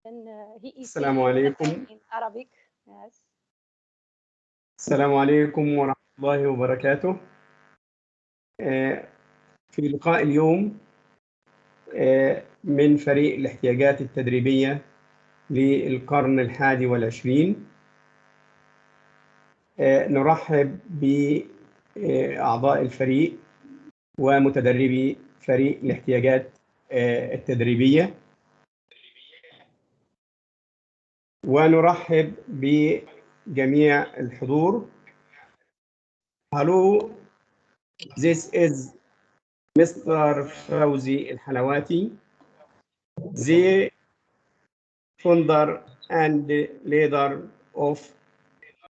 السلام عليكم. السلام عليكم ورحمة الله وبركاته. في لقاء اليوم من فريق الاحتياجات التدريبية للقرن الحادي والعشرين، نرحب بأعضاء الفريق ومتدربي فريق الاحتياجات التدريبية، ونرحب بجميع الحضور. Hello, this is Mr. فوزي الحلواتي, the founder and leader of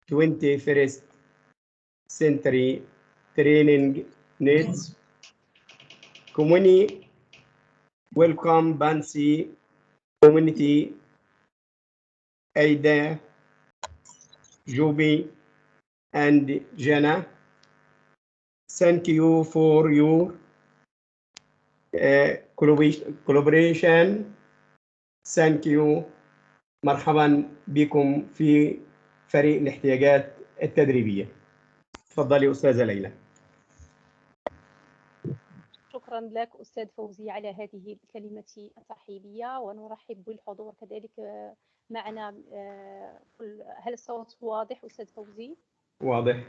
21st century training needs community. Welcome Buncee community, Eda, Gabby and Jenna. Thank you for your collaboration. Thank you. مرحبا بكم في فريق الاحتياجات التدريبية. تفضلي أستاذة ليلى. شكرا لك أستاذ فوزي على هذه الكلمة الترحيبية، ونرحب بالحضور كذلك معنا. هل الصوت واضح أستاذ فوزي؟ واضح.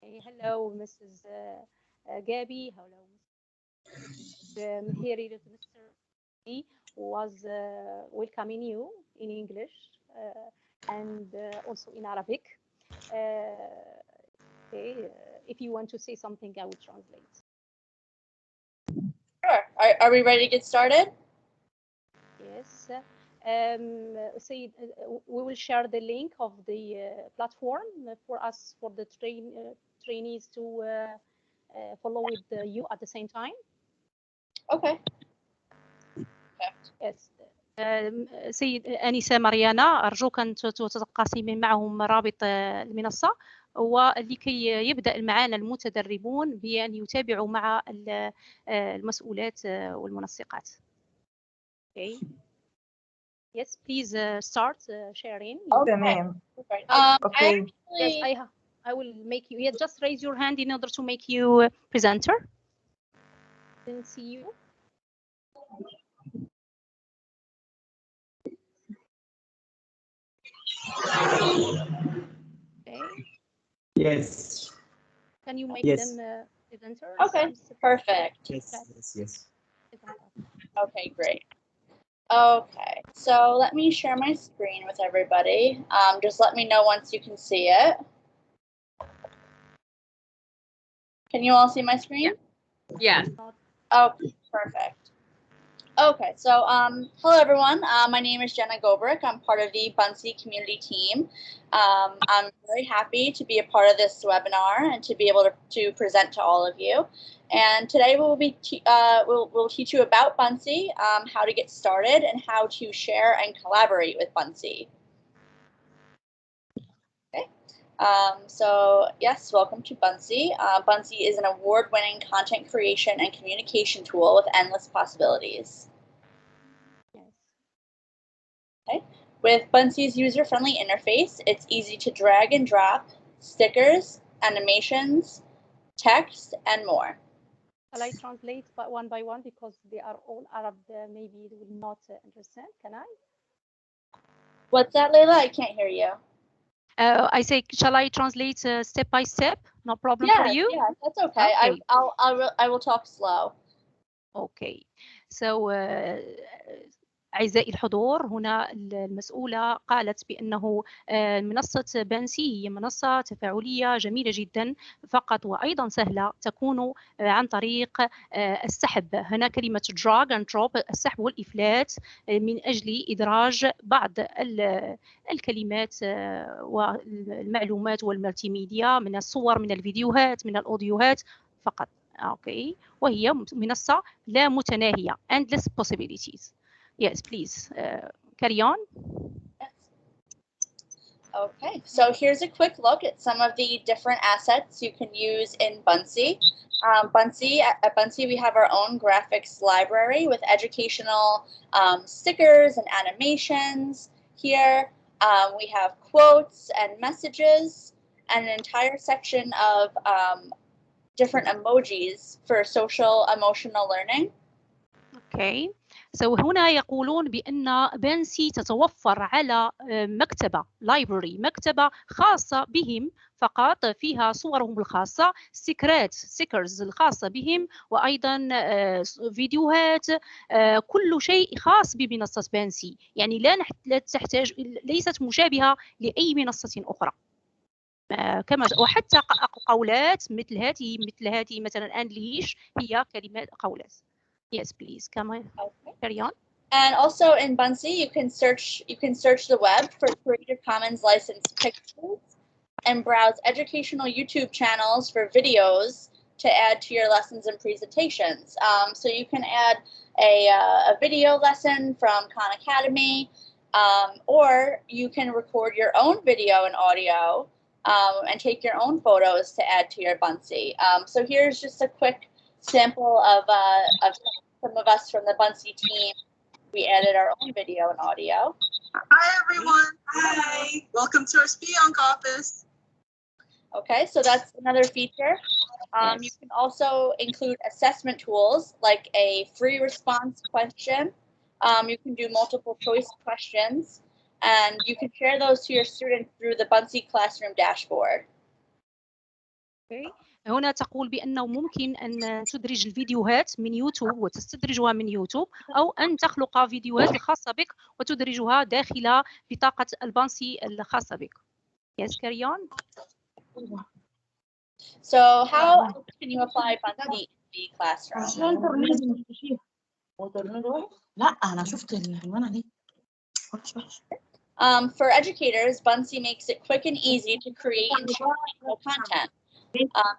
Hello, Mrs. Gabby. Hello, here is Mr. E was welcoming you in English and also in Arabic. Okay, if you want to say something, I will translate. Sure. Are we ready to get started? Yes. We will share the link of the platform for us, for the trainees to follow with you at the same time. Okay. Yes. سيد أنسة ماريانا، أرجوك أن تتقاسمين معهم رابط المنصة، ولكي يبدأ معنا المتدربون بأن يتابعوا مع المسؤولات والمنسقات. Okay. Yes, please start sharing. Okay. Okay. Yes, I will make you. Yes, just raise your hand in order to make you presenter. Didn't see you. Okay. Yes. Can you make them presenters? Okay, perfect. Yes. Okay, great. Okay, so let me share my screen with everybody. Just let me know once you can see it. Can you all see my screen? Yes. Okay, perfect. Okay, so hello everyone. My name is Jenna Gobrick. I'm part of the Buncee community team. I'm very happy to be a part of this webinar and to be able to present to all of you. And today we'll teach you about Buncee, how to get started, and how to share and collaborate with Buncee. Okay. So yes, welcome to Buncee. Buncee is an award-winning content creation and communication tool with endless possibilities. Okay. With Buncee's user-friendly interface, it's easy to drag and drop stickers, animations, text, and more. Shall I translate one by one because they are all Arab? Maybe they will not understand. Can I? What's that, Leila? I can't hear you. I say, shall I translate step by step? No problem for you? Yeah, that's okay. I will talk slow. Okay. So أعزائي الحضور، هنا المسؤولة قالت بأنه منصة بانسي هي منصة تفاعلية جميلة جدا فقط وأيضا سهلة، تكون عن طريق السحب. هنا كلمة drag and drop، السحب والإفلات، من أجل إدراج بعض الكلمات والمعلومات والمالتي ميديا من الصور، من الفيديوهات، من الأوديوهات فقط. أوكي. وهي منصة لا متناهية. endless possibilities. Yes, please carry on. Okay, so here's a quick look at some of the different assets you can use in Buncee. Buncee, at Buncee, we have our own graphics library with educational stickers and animations. Here, we have quotes and messages and an entire section of different emojis for social emotional learning. Okay. So هنا يقولون بأن بانسي تتوفر على مكتبة library، مكتبة خاصة بهم فقط فيها صورهم الخاصة، stickers الخاصة بهم، وأيضا فيديوهات، كل شيء خاص بمنصة بانسي، يعني لا تحتاج، ليست مشابهة لأي منصة أخرى. كما وحتى قولات مثل هذه مثلا انليش هي كلمات قولات. Yes, please. Come on. Okay. Carry on. And also in Buncee, you can search the web for Creative Commons licensed pictures and browse educational YouTube channels for videos to add to your lessons and presentations. So you can add a video lesson from Khan Academy, or you can record your own video and audio and take your own photos to add to your Buncee. So here's just a quick sample of some of us from the Buncee team. We added our own video and audio. Hi everyone. Hi. Welcome to our Spionk office. Okay, so that's another feature. Yes. You can also include assessment tools like a free response question. You can do multiple choice questions, and you can share those to your students through the Buncee Classroom Dashboard. Okay. هنا تقول بأنه ممكن أن تدرج الفيديوهات من يوتيوب وتستدرجها من يوتيوب، أو أن تخلق فيديوهات الخاصة بك وتدرجها داخل بطاقة البانسي الخاصة بك. Yes, carry on. So how else can you apply Buncee in the classroom? لا أنا شفت العنوان عليه. For educators, Buncee makes it quick and easy to create and share meaningful content.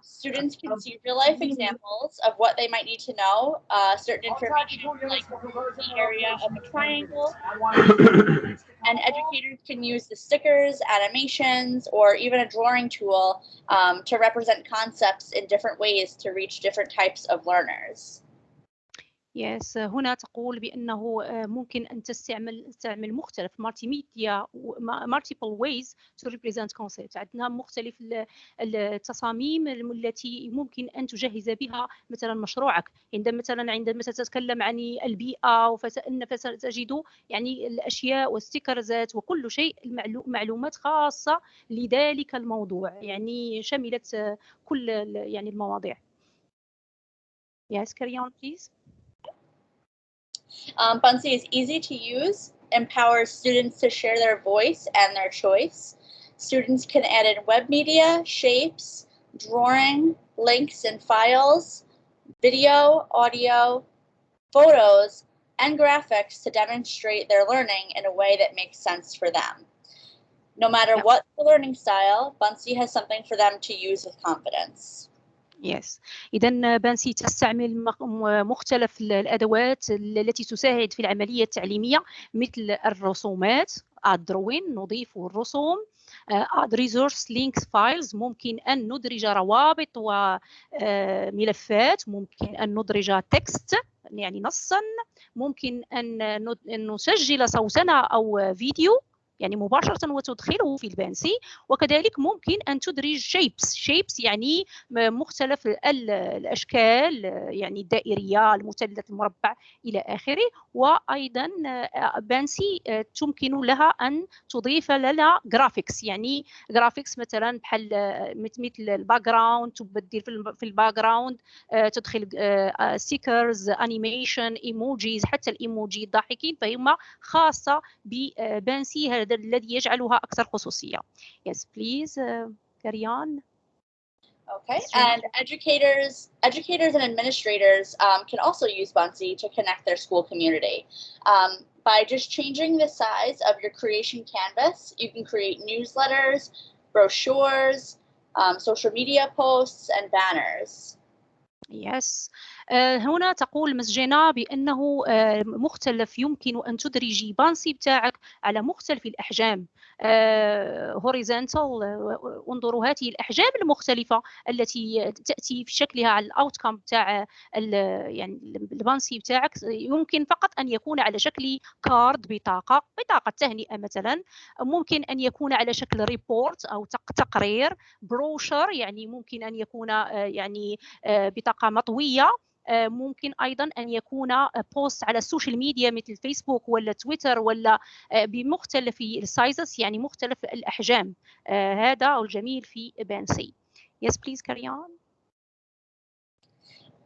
Students can see real-life examples of what they might need to know, certain information like the area of a triangle, and educators can use the stickers, animations, or even a drawing tool to represent concepts in different ways to reach different types of learners. Yes. هنا تقول بأنه ممكن أن تستعمل مختلف multiple ways to represent concepts. عندنا مختلف التصاميم التي ممكن أن تجهز بها مثلا مشروعك. عندما تتكلم عن البيئة فتجد يعني الأشياء والستيكرزات وكل شيء معلومات خاصة لذلك الموضوع، يعني شملت كل يعني المواضيع. Yes, carry on, please. Buncee is easy to use, empowers students to share their voice and their choice. Students can add in web media, shapes, drawing, links and files, video, audio, photos, and graphics to demonstrate their learning in a way that makes sense for them. No matter what the learning style, Buncee has something for them to use with confidence. Yes. إذن بانسي تستعمل مختلف الأدوات التي تساعد في العملية التعليمية، مثل الرسومات drawing، نضيف الرسوم، add resource links files، ممكن أن ندرج روابط وملفات، ممكن أن ندرج text يعني نصا، ممكن أن نسجل صوتنا أو فيديو يعني مباشرة وتدخله في البانسي، وكذلك ممكن أن تدرج shapes يعني مختلف الأشكال، يعني الدائرية، المثلث، المربع إلى آخره. وأيضا بانسي تمكن لها أن تضيف لنا graphics، يعني graphics مثلا بحال مثل الباك جراوند، تبدل في الباك جراوند تدخل stickers، animation، emojis، حتى الإيموجي الضاحكين فهم خاصة ببانسي، هذا الذي يجعلها أكثر خصوصية. Yes, please carry on. Okay, and educators and administrators can also use Buncee to connect their school community. By just changing the size of your creation canvas, you can create newsletters, brochures, social media posts, and banners. Yes. هنا تقول مس جينا بأنه مختلف، يمكن أن تدرجي بانسي بتاعك على مختلف الأحجام. horizontal، انظروا هذه الأحجام المختلفة التي تأتي في شكلها على الأوتكم بتاع يعني البانسي بتاعك. يمكن فقط أن يكون على شكل كارد، بطاقة تهنئة مثلا، ممكن أن يكون على شكل ريبورت أو تقرير، بروشر، يعني ممكن أن يكون يعني بطاقة مطوية، ممكن أيضا أن يكون بوست على السوشيال ميديا مثل فيسبوك ولا تويتر ولا بمختلف السايزز، يعني مختلف الأحجام. هذا الجميل في بانسي. Yes, please carry on.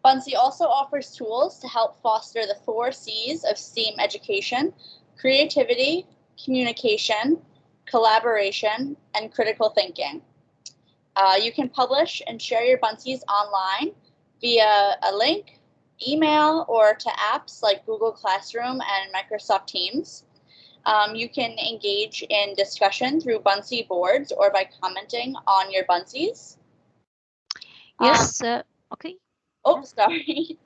Buncee also offers tools to help foster the 4 C's of STEAM education: creativity, communication, collaboration, and critical thinking. You can publish and share your Buncees online via a link, email, or to apps like Google Classroom and Microsoft Teams. You can engage in discussion through Buncee boards or by commenting on your Buncees. Yes, okay. Oh, sorry.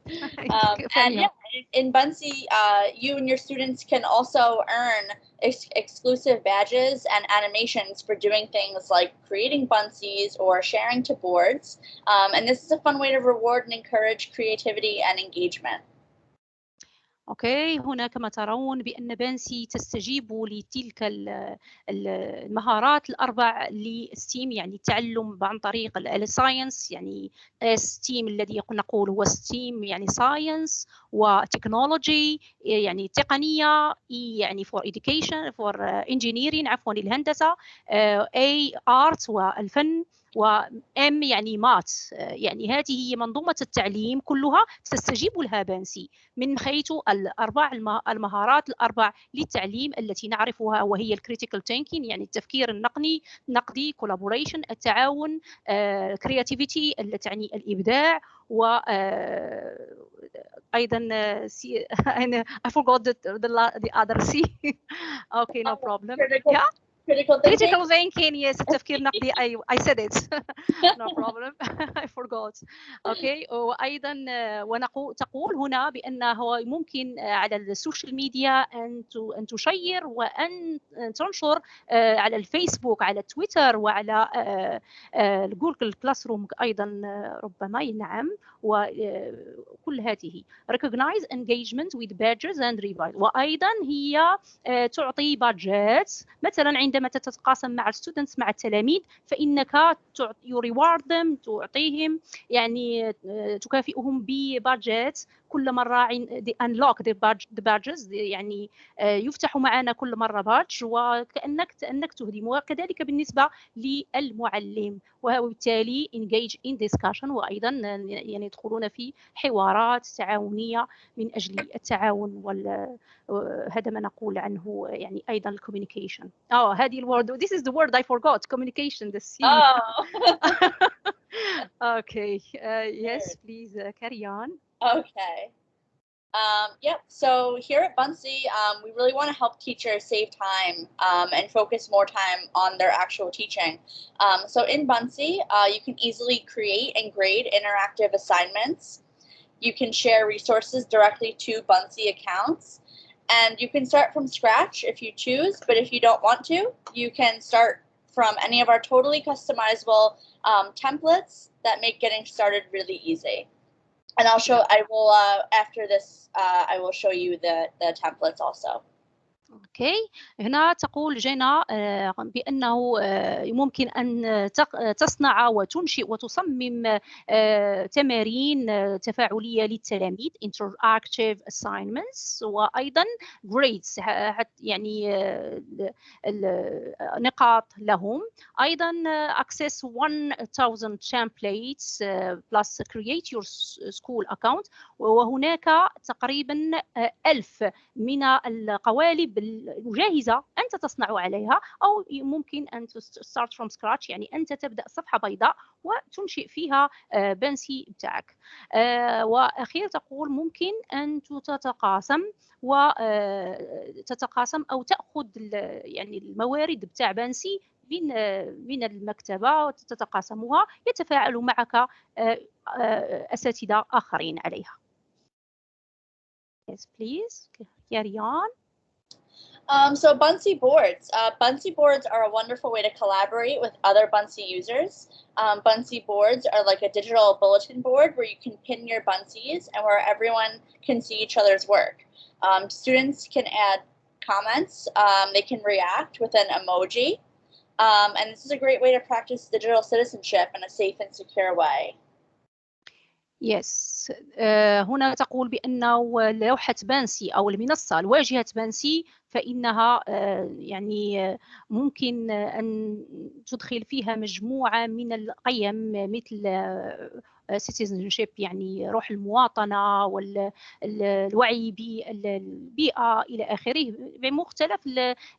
And yeah, in Buncee, you and your students can also earn exclusive badges and animations for doing things like creating Buncees or sharing to boards. And this is a fun way to reward and encourage creativity and engagement. أوكي، هنا كما ترون بأن بانسي تستجيب لتلك المهارات الأربع لستيم، يعني التعلم عن طريق الساينس، يعني ستيم الذي نقول هو ستيم يعني ساينس، وتكنولوجي يعني تقنية، يعني for education for engineering عفوا الهندسة، A art والفن، وام يعني مات. يعني هذه هي منظومة التعليم كلها تستجيب لها بانسي من حيث المهارات الأربع للتعليم التي نعرفها، وهي الكريتيكال ثينكينج يعني التفكير النقدي، كولابوريشن التعاون، كرياتيفيتي التي تعني الإبداع، و أيضا I forgot the other C. Okay, no problem. Yeah. Critical thinking, yes, التفكير النقدي. I said it. No problem. I forgot. Okay. وأيضا تقول هنا بأنه ممكن على السوشيال ميديا أن تشير وأن تنشر على الفيسبوك، على تويتر، وعلى جوجل كلاس روم أيضا ربما. نعم. وكل هذه recognize engagement with badges and rewards. وأيضا هي تعطي بادجات، مثلا عندما تتقاسم مع الستودنتس مع التلاميذ فإنك you reward them، تعطيهم يعني تكافئهم ببادجات كل مرة. they unlock the badges، يعني يفتح معنا كل مرة بادج وكأنك تهدم. وكذلك بالنسبة للمعلم، وبالتالي engage in discussion، وأيضا يعني يدخلون في حوارات تعاونية من أجل التعاون هذا ما نقول عنه يعني أيضا الكوميونيكيشن. هذه الورد، this is the word I forgot, communication, the C. Okay, yes, please carry on. Okay. Yep, so here at Buncee, we really want to help teachers save time and focus more time on their actual teaching. So in Buncee, you can easily create and grade interactive assignments. You can share resources directly to Buncee accounts. And you can start from scratch if you choose, but if you don't want to, you can start from any of our totally customizable templates that make getting started really easy. And after this, I will show you the templates also. اوكي، هنا تقول جينا بأنه ممكن أن تصنع وتنشئ وتصمم تمارين تفاعلية للتلاميذ interactive assignments، وأيضا grades يعني نقاط لهم. أيضا access 1000 templates plus create your school account. وهناك تقريبا 1000 من القوالب جاهزة أنت تصنع عليها، أو ممكن أن start from scratch، يعني أنت تبدأ صفحة بيضاء وتنشئ فيها بانسي بتاعك. وأخيرا تقول ممكن أن تتقاسم أو تأخذ يعني الموارد بتاع بانسي من المكتبة وتتقاسمها، يتفاعل معك أساتذة آخرين عليها. Yes, please. Carry on. So Buncee boards. Buncee boards are a wonderful way to collaborate with other Buncee users. Buncee boards are like a digital bulletin board where you can pin your Buncees and where everyone can see each other's work. Students can add comments. They can react with an emoji. And this is a great way to practice digital citizenship in a safe and secure way. Yes. هنا تقول بأنه لوحة بانسي أو المنصة الواجهة بانسي فإنها يعني ممكن أن تدخل فيها مجموعة من القيم مثل citizenship يعني روح المواطنة والوعي بالبيئة إلى آخره بمختلف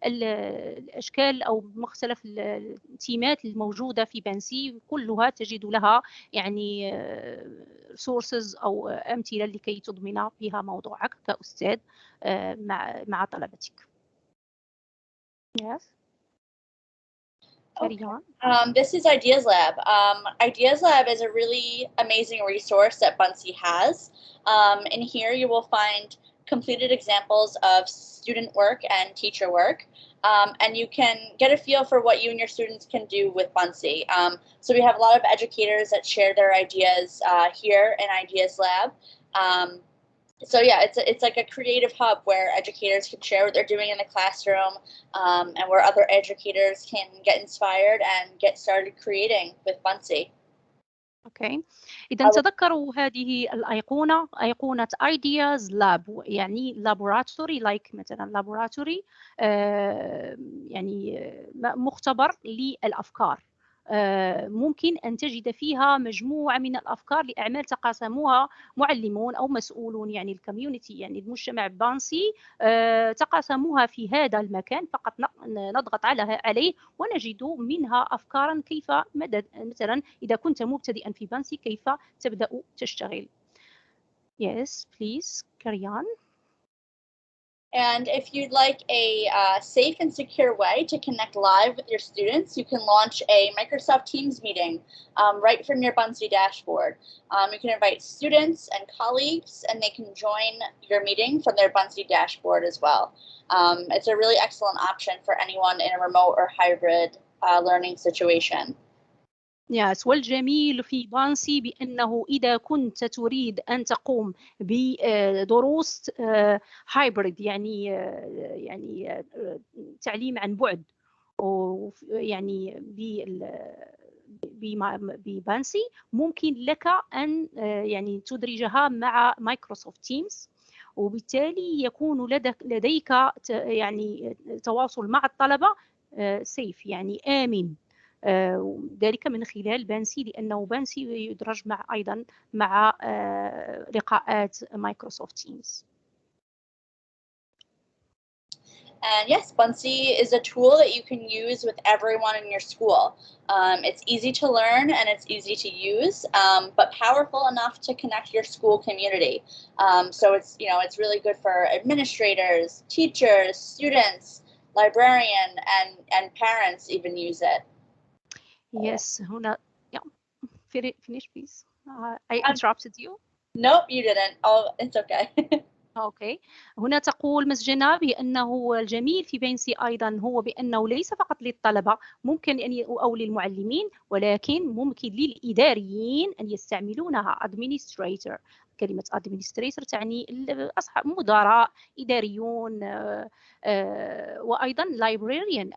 الأشكال أو مختلف التيمات الموجودة في بانسي كلها تجد لها يعني sources أو أمثلة لكي تضمن بها موضوعك كأستاذ مع طلبتك. Yes. Okay. This is Ideas Lab. Ideas Lab is a really amazing resource that Buncee has. In here you will find completed examples of student work and teacher work. And you can get a feel for what you and your students can do with Buncee. So we have a lot of educators that share their ideas here in Ideas Lab. So yeah, it's like a creative hub where educators can share what they're doing in the classroom, and where other educators can get inspired and get started creating with Buncee. Okay. إذا تذكروا هذه الأيقونة أيقونة Ideas Lab يعني laboratory like مثلا laboratory يعني مختبر للأفكار. ممكن أن تجد فيها مجموعة من الأفكار لأعمال تقاسموها معلمون أو مسؤولون يعني الكوميونتي يعني المجتمع بانسي تقاسموها في هذا المكان فقط نضغط عليه ونجد منها أفكارا كيف مثلا إذا كنت مبتدئا في بانسي كيف تبدأ تشتغل. Yes, please carry on. And if you'd like a safe and secure way to connect live with your students, you can launch a Microsoft Teams meeting right from your Buncee dashboard. You can invite students and colleagues, and they can join your meeting from their Buncee dashboard as well. It's a really excellent option for anyone in a remote or hybrid learning situation. Yes. والجميل في بانسي بأنه إذا كنت تريد أن تقوم بدروس هايبريد يعني تعليم عن بعد يعني ببانسي ممكن لك أن يعني تدرجها مع مايكروسوفت تيمز وبالتالي يكون لديك يعني تواصل مع الطلبة سيف يعني آمن. ذلك من خلال بانسي لأنه بانسي يدرج أيضا مع لقاءات مايكروسوفت تيمز. And yes, Buncee is a tool that you can use with everyone in your school. It's easy to learn and it's easy to use, but powerful enough to connect your school community. So it's really good for administrators, teachers, students, librarians, and parents even use it. Yes, هنا finish please. I interrupted you. Nope, you didn't. Oh, it's okay. أوكي. هنا تقول مس جينا بأنه الجميل في بانسي أيضا هو بأنه ليس فقط للطلبة ممكن أو للمعلمين ولكن ممكن للإداريين أن يستعملونها administrator. كلمة administrator تعني أصحاب مدراء إداريون وأيضا librarian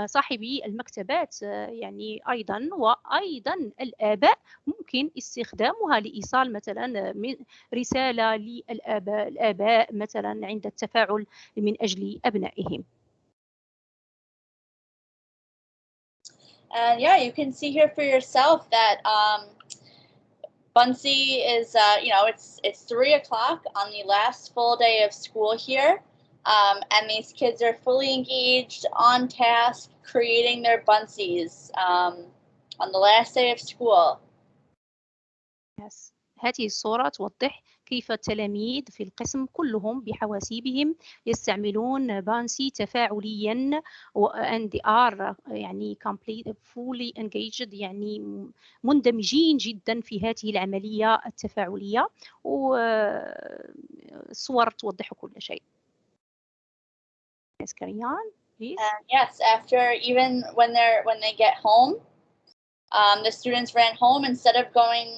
صاحبي المكتبات يعني أيضا وأيضا الآباء ممكن استخدامها لإيصال مثلا رسالة للآباء مثلا عند التفاعل من أجل أبنائهم. And yeah, you can see here for yourself that Buncee is, it's 3 o'clock on the last full day of school here, and these kids are fully engaged, on task, creating their Buncees on the last day of school. Yes. هذه الصورة توضح كيف التلاميذ في القسم كلهم بحواسيبهم يستعملون بانسي تفاعليا and they are يعني fully engaged يعني مندمجين جدا في هذه العملية التفاعلية، والصور توضح كل شيء. Yes, carry on, please. Yes, after even when they get home, the students ran home instead of going,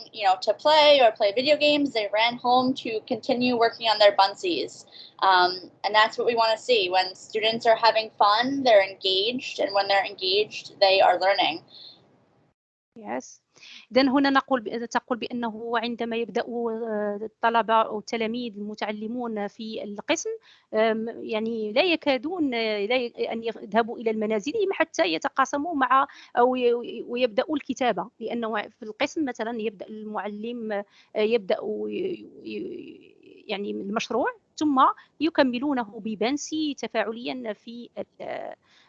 to play or play video games. They ran home to continue working on their Buncees, and that's what we want to see. When students are having fun, they're engaged, and when they're engaged, they are learning. Yes. إذن هنا تقول بأنه عندما يبدأ الطلبة أو التلاميذ المتعلمون في القسم يعني لا يكادون أن يذهبوا إلى المنازل حتى يتقاسموا مع أو ويبدأوا الكتابة، لأنه في القسم مثلا يبدأ المعلم يبدأ يعني المشروع ثم يكملونه ببنسي تفاعليا في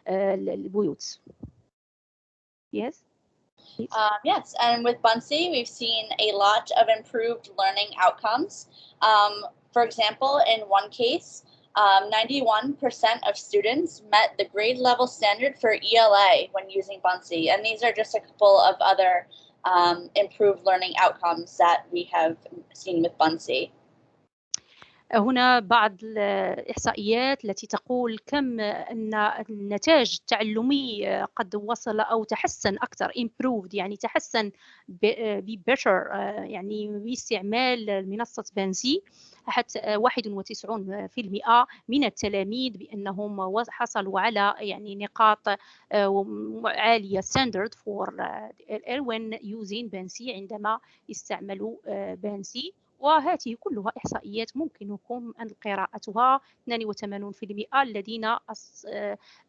البيوت. Yes. Yes, and with Buncee, we've seen a lot of improved learning outcomes. For example, in one case, 91% of students met the grade level standard for ELA when using Buncee, and these are just a couple of other improved learning outcomes that we have seen with Buncee. هنا بعض الإحصائيات التي تقول كم أن النتاج التعلمي قد وصل أو تحسن أكثر improved يعني تحسن better يعني باستعمال منصة بانسي. حتى 91% من التلاميذ بأنهم حصلوا على يعني نقاط عالية standard for when using بانسي عندما استعملوا بانسي. وهذه كلها إحصائيات ممكنكم أن قراءتها. 82% الذين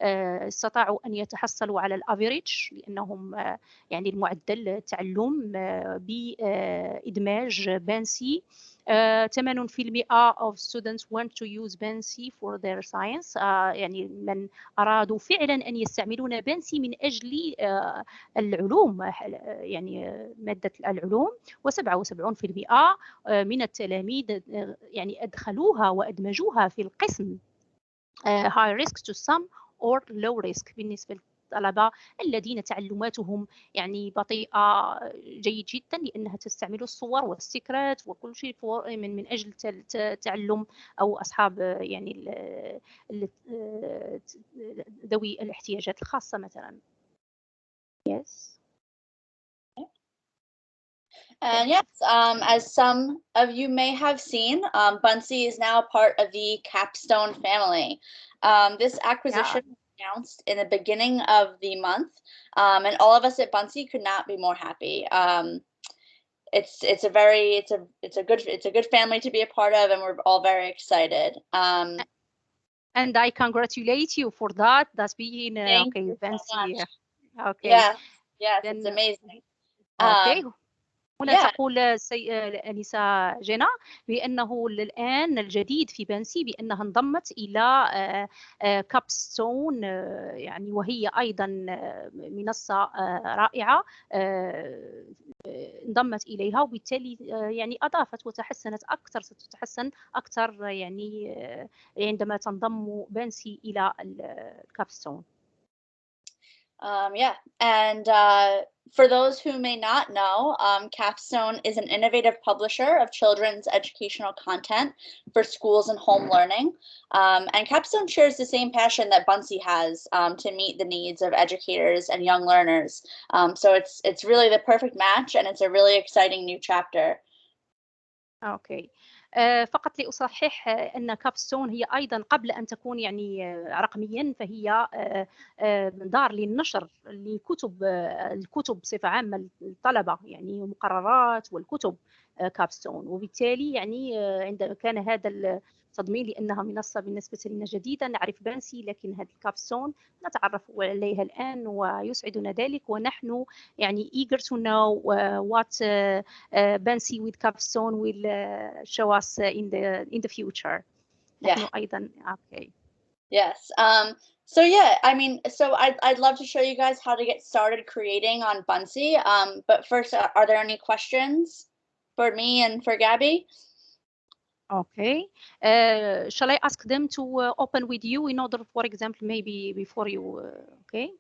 استطاعوا أن يتحصلوا على الأفريج لأنهم يعني المعدل التعلم بإدماج بانسي. 80% of students want to use Buncee for their science يعني من أرادوا فعلا أن يستعملون بانسي من أجل العلوم يعني مادة العلوم. و77% من التلاميذ يعني أدخلوها وأدمجوها في القسم high risk to some or low risk بالنسبة للطلبة الذين تعلماتهم يعني بطيئة جيد جدا لأنها تستعمل الصور والستيكرات وكل شيء من أجل تعلم أو أصحاب يعني ذوي الاحتياجات الخاصة مثلا. Yes. And yes, as some of you may have seen, Buncee is now part of the Capstone family. This acquisition was announced in the beginning of the month, and all of us at Buncee could not be more happy. It's a good family to be a part of, and we're all very excited. And I congratulate you for that. That's being Thank okay, you so Buncee. much. Okay. Yes, it's amazing. Okay. هنا تقول الأنسة جينا بأنه الآن الجديد في بانسي بأنها انضمت إلى كابستون يعني وهي أيضا منصة رائعة انضمت إليها وبالتالي يعني أضافت وتحسنت أكثر ستتحسن أكثر يعني عندما تنضم بانسي إلى الكابستون. Yeah, and for those who may not know, Capstone is an innovative publisher of children's educational content for schools and home learning. And Capstone shares the same passion that Buncee has to meet the needs of educators and young learners. So it's really the perfect match, and it's a really exciting new chapter. Okay. فقط لأصحح أن كابستون هي أيضا قبل أن تكون يعني رقميا فهي دار للنشر لكتب الكتب بصفة عامة للطلبة يعني مقررات والكتب كابستون. وبالتالي يعني عندما كان هذا التضمين لأنها منصة بالنسبة لنا جديدة نعرف بانسي لكن هذه كابستون نتعرف عليها الآن ويسعدنا ذلك ونحن يعني eager to know what Buncee with Capstone will show us in the future. Yeah. أيضا okay. Yes. So yeah, I mean, so I'd love to show you guys how to get started creating on Buncee. But first, are there any questions for me and for Gabby? Okay. Shall I ask them to open with you in order, for example, maybe before you, okay?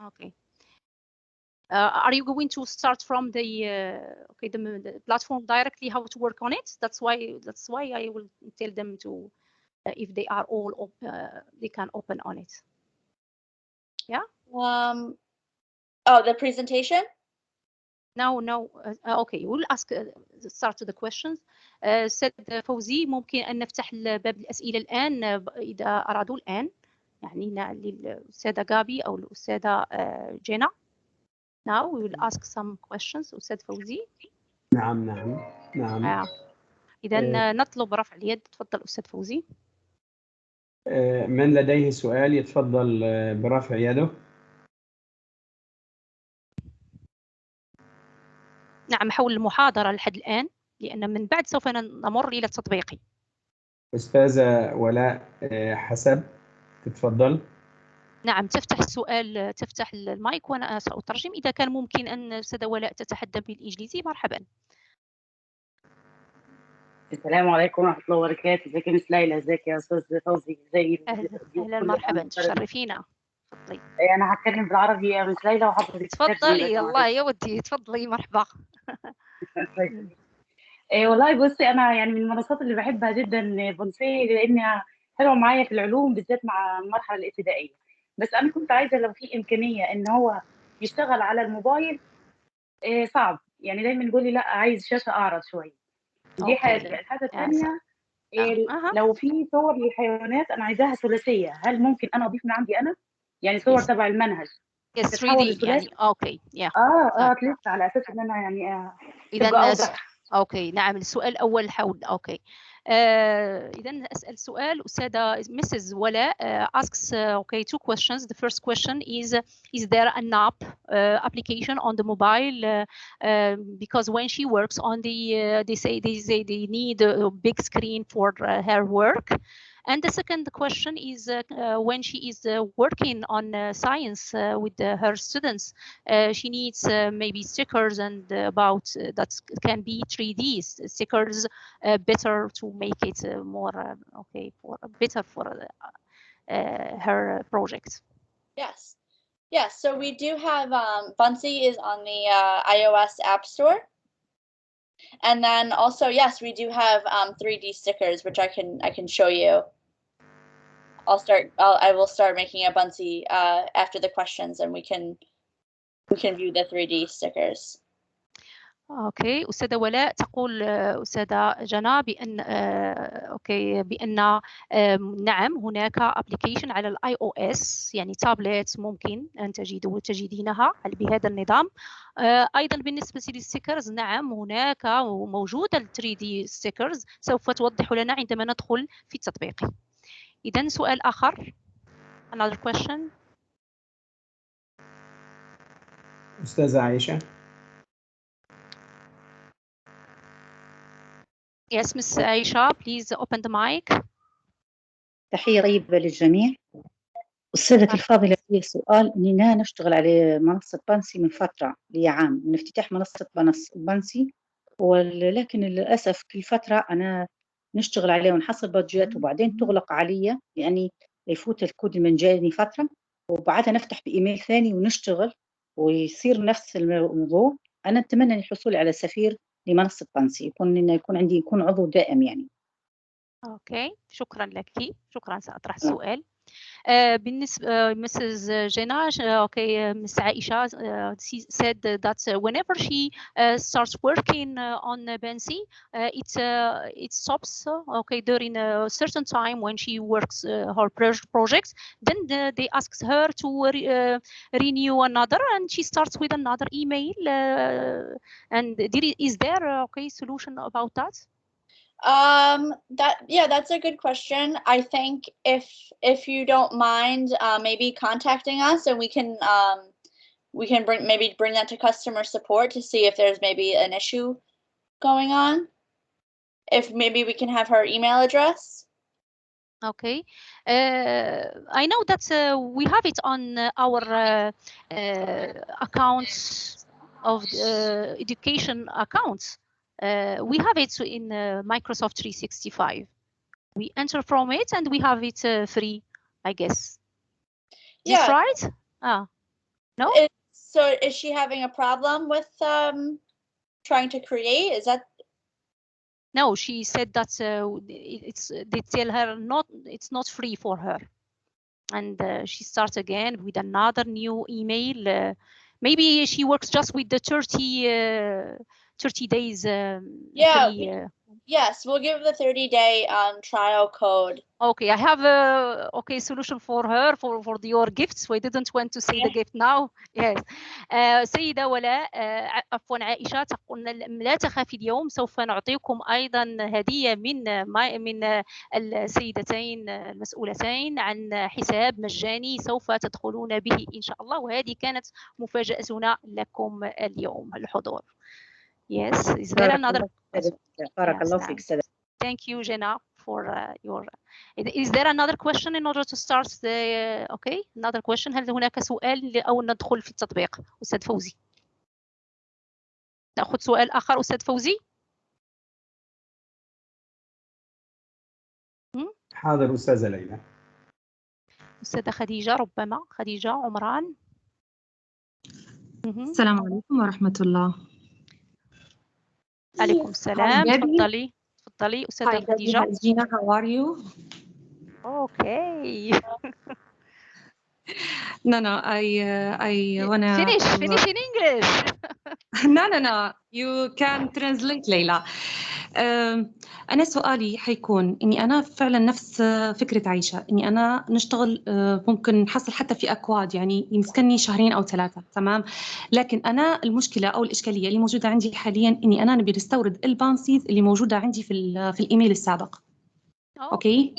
Okay. Are you going to start from the okay the platform directly how to work on it? That's why I will tell them to if they are all they can open on it. Yeah. Oh, the presentation. No. Okay. We'll ask start the questions. سيد فوزي ممكن أن نفتح باب الأسئلة الآن إذا أرادوا الآن يعني للأستاذة غابي أو الأستاذة جينا. Now we will ask some questions. أستاذ فوزي. نعم. إذا نطلب رفع اليد. تفضل أستاذ فوزي. من لديه سؤال يتفضل برفع يده. نعم حول المحاضرة لحد الآن لأن من بعد سوف نمر إلى التطبيقي. أستاذة ولاء حسب تتفضل. نعم تفتح السؤال تفتح المايك وأنا سأترجم. إذا كان ممكن أن أستاذة ولاء تتحدث بالإنجليزي مرحبا. السلام عليكم ورحمة الله وبركاته. ازيك يا مس ليلى؟ ازيك يا أستاذ فوزي؟ ازي أهلا مرحبا تشرفينا. تفضلي. أنا هتكلم بالعربي يا مس ليلى وحضرتك تفضلي. الله يا ودي تفضلي مرحبا. والله بصي أنا يعني من المنصات اللي بحبها جدا بونسي لأنها حلوة معايا في العلوم بالذات مع المرحلة الابتدائية. بس أنا كنت عايزة لو في إمكانية إن هو يشتغل على الموبايل صعب يعني دايما يقول لي لا عايز شاشة أعرض شوية. دي حاجة. الحاجة الثانية لو في صور للحيوانات أنا عايزاها ثلاثية، هل ممكن أنا أضيف من عندي أنا؟ يعني صور تبع المنهج. Yes 3D يعني أوكي. أتلف على أساس إن أنا يعني إذا أوكي نعم. السؤال الأول حول أوكي. إذا أسأل سؤال أستاذة Mrs. ولاء asks okay 2 questions. The first question is there an app application on the mobile because when she works on the they say they need a big screen for her work. And the second question is when she is working on science with her students, she needs maybe stickers and about that can be 3D stickers better to make it more okay for better for her project. Yes. So we do have Buncee is on the iOS App Store. And then also, yes, we do have 3D stickers, which I can show you. I will start making a Buncee after the questions, and we can view the 3D stickers. اوكي. استاذه ولاء تقول استاذه جنى بان اوكي بان نعم هناك ابلكيشن على الاي او اس يعني تابلت ممكن ان تجدينها بهذا النظام. ايضا بالنسبه للستيكرز نعم هناك موجوده ال 3 دي ستيكرز سوف توضح لنا عندما ندخل في التطبيق. اذا سؤال اخر. Another question. أستاذة عائشة. Yes, Miss Aisha, please open the mic. تحية طيبة للجميع. أستاذتي الفاضلة لي سؤال إننا نشتغل على منصة بانسي من فترة لي عام من افتتاح منصة بانسي ولكن للأسف كل فترة أنا نشتغل عليه ونحصل بادجات وبعدين تغلق علي يعني يفوت الكود المجاني فترة وبعدها نفتح بإيميل ثاني ونشتغل ويصير نفس الموضوع. أنا أتمنى الحصول على سفير لمنصة بانسي يكون عندي عضو دائم يعني. اوكي شكرا لك. شكرا سأطرح السؤال. بالنسبة Mrs. Jenna, okay, Miss Aisha said that whenever she starts working on Buncee, it stops okay during a certain time when she works her projects. Then they ask her to renew another, and she starts with another email. And is there okay solution about that? That's a good question. I think if you don't mind maybe contacting us and we can bring that to customer support to see if there's maybe an issue going on. If maybe we can have her email address. Okay. I know that we have it on our accounts of education accounts. we have it in Microsoft 365. We enter from it and we have it free, I guess. Yeah. Is right? No? So is she having a problem with trying to create? Is that? No, she said that they tell her it's not free for her. And she starts again with another new email. Maybe she works just with the 30 days free, yes, we'll give the 30-day trial code. Okay, I have a solution for her for your gifts. We didn't want to say the gift now. Yes. سيدة ولاء عفوا عائشة تقول لا تخافي اليوم سوف نعطيكم أيضا هدية من السيدتين المسؤولتين عن حساب مجاني سوف تدخلون به إن شاء الله وهذه كانت مفاجأتنا لكم اليوم الحضور. Yes. Is there another? بارك الله فيك. Thank you, Jenna, for your. Is there another question in order to start the? Okay, another question. هل هناك سؤال أو ندخل في التطبيق؟ أستاذ فوزي. نأخذ سؤال آخر أستاذ فوزي. حاضر أستاذة ليلى. أستاذة خديجة ربما خديجة عمران. السلام عليكم ورحمة الله. عليكم السلام. تفضلي أستاذة خديجة. Hi Gina, how are you? Okay. No, I wanna finish in English. No, you can translate ليلى. أنا سؤالي حيكون إني أنا فعلا نفس فكرة عيشة إني أنا نشتغل ممكن نحصل حتى في أكواد يعني يمسكني 2 أو 3 تمام لكن أنا المشكلة أو الإشكالية اللي موجودة عندي حاليا إني أنا نبي نستورد البانسيز اللي موجودة عندي في الإيميل السابق. أوكي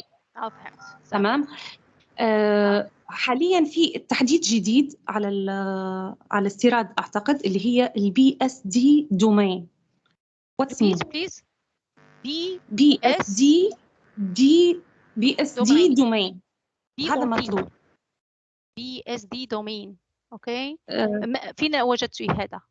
تمام. حاليا في تحديث جديد على استيراد أعتقد اللي هي BSD domain. What's mean? Please. BSD domain. هذا مطلوب. BSD domain. أوكي. فين وجدتي هذا؟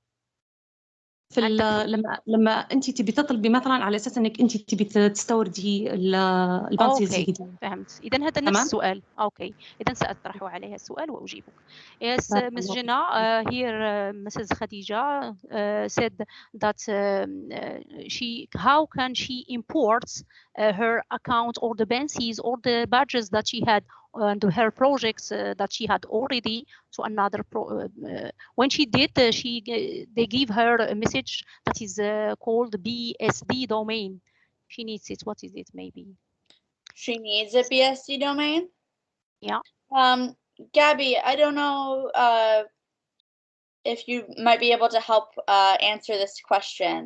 لما انت تبي تطلبي مثلا على اساس انك انت تبي تستوردي البانسيز الجديده. فهمت. اذا هذا نفس السؤال. اوكي اذا ساطرح عليها السؤال واجيبك. Yes, Ms. Jenna, here Mrs. Khadija said that how can she import her account or the Buncees or the badges that she had and her projects that she had already to another when she did they gave her a message that is called BSD domain. She needs it. What is it? Maybe she needs a BSD domain. Yeah. Gabby, I don't know if you might be able to help answer this question.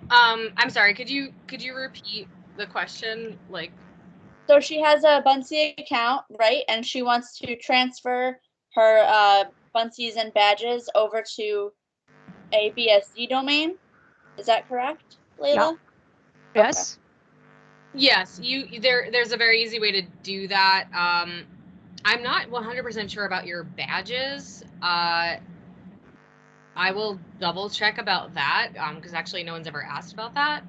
I'm sorry, could you repeat the question? Like, so she has a Buncee account, right? And she wants to transfer her Buncees and badges over to a BSD domain. Is that correct, Layla? Yeah. Yes. Okay. Yes, there's a very easy way to do that. I'm not 100% sure about your badges. I will double check about that because actually no one's ever asked about that.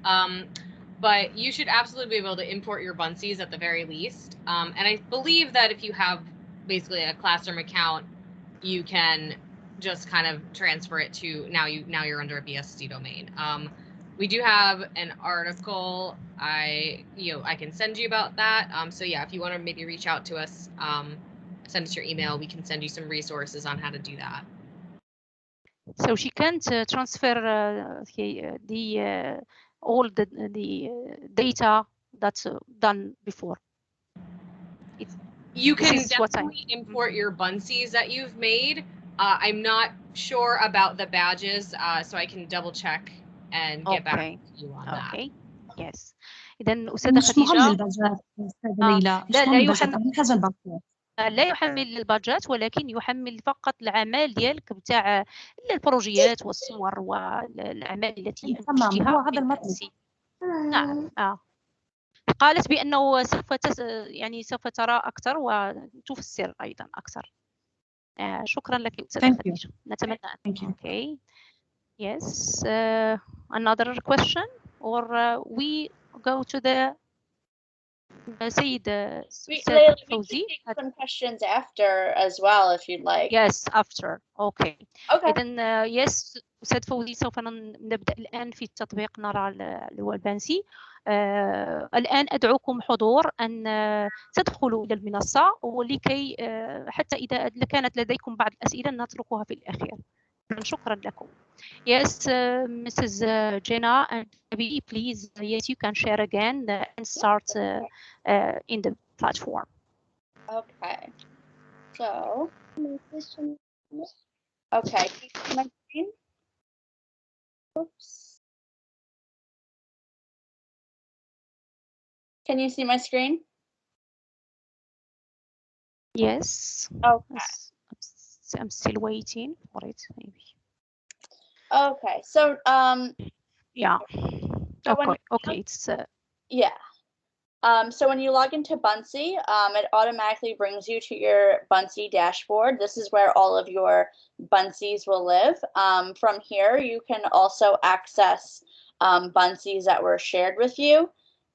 But you should absolutely be able to import your Buncees at the very least. And I believe that if you have basically a Classroom account, you can just kind of transfer it to now you're under a BSD domain. We do have an article I can send you about that. So yeah, if you want to maybe reach out to us, send us your email. We can send you some resources on how to do that. So she can't transfer all the data that's done before. You can definitely import your Buncees that you've made. I'm not sure about the badges, so I can double check and get back to you on that. Okay. Yes. إذا أستاذة خديجة. مش مهم البادجات أستاذة ليلى. لا يحمل البادجات ولكن يحمل فقط الأعمال ديالك بتاع البروجيات والصور والأعمال التي أنتجتها. هو هذا المطلوب. نعم. قالت بأنه سوف ترى أكثر وتفسر أيضا أكثر. شكرا لك أستاذة خديجة. نتمنى أن. Okay. Yes. another question, or we go to the Said Fawzi? We can take some questions after as well, if you'd like. Yes, after. Okay. Okay. إذن yes أستاذ فوزي سوف نبدأ الآن في التطبيق نرى اللي هو البانسي. الآن أدعوكم حضور أن تدخلوا إلى المنصة ولكي حتى إذا كانت لديكم بعض الأسئلة نتركها في الأخير. شكرا لكم. Yes, Mrs. Jenna and Gabby, please, yes, you can share again and start in the platform. Okay. So, okay, can you see my screen? Oops. Can you see my screen? Yes. Okay. I'm still waiting for it, maybe. Okay, so yeah. So okay, it's yeah. So when you log into Buncee, it automatically brings you to your Buncee dashboard. This is where all of your Buncees will live. From here, you can also access Buncees that were shared with you.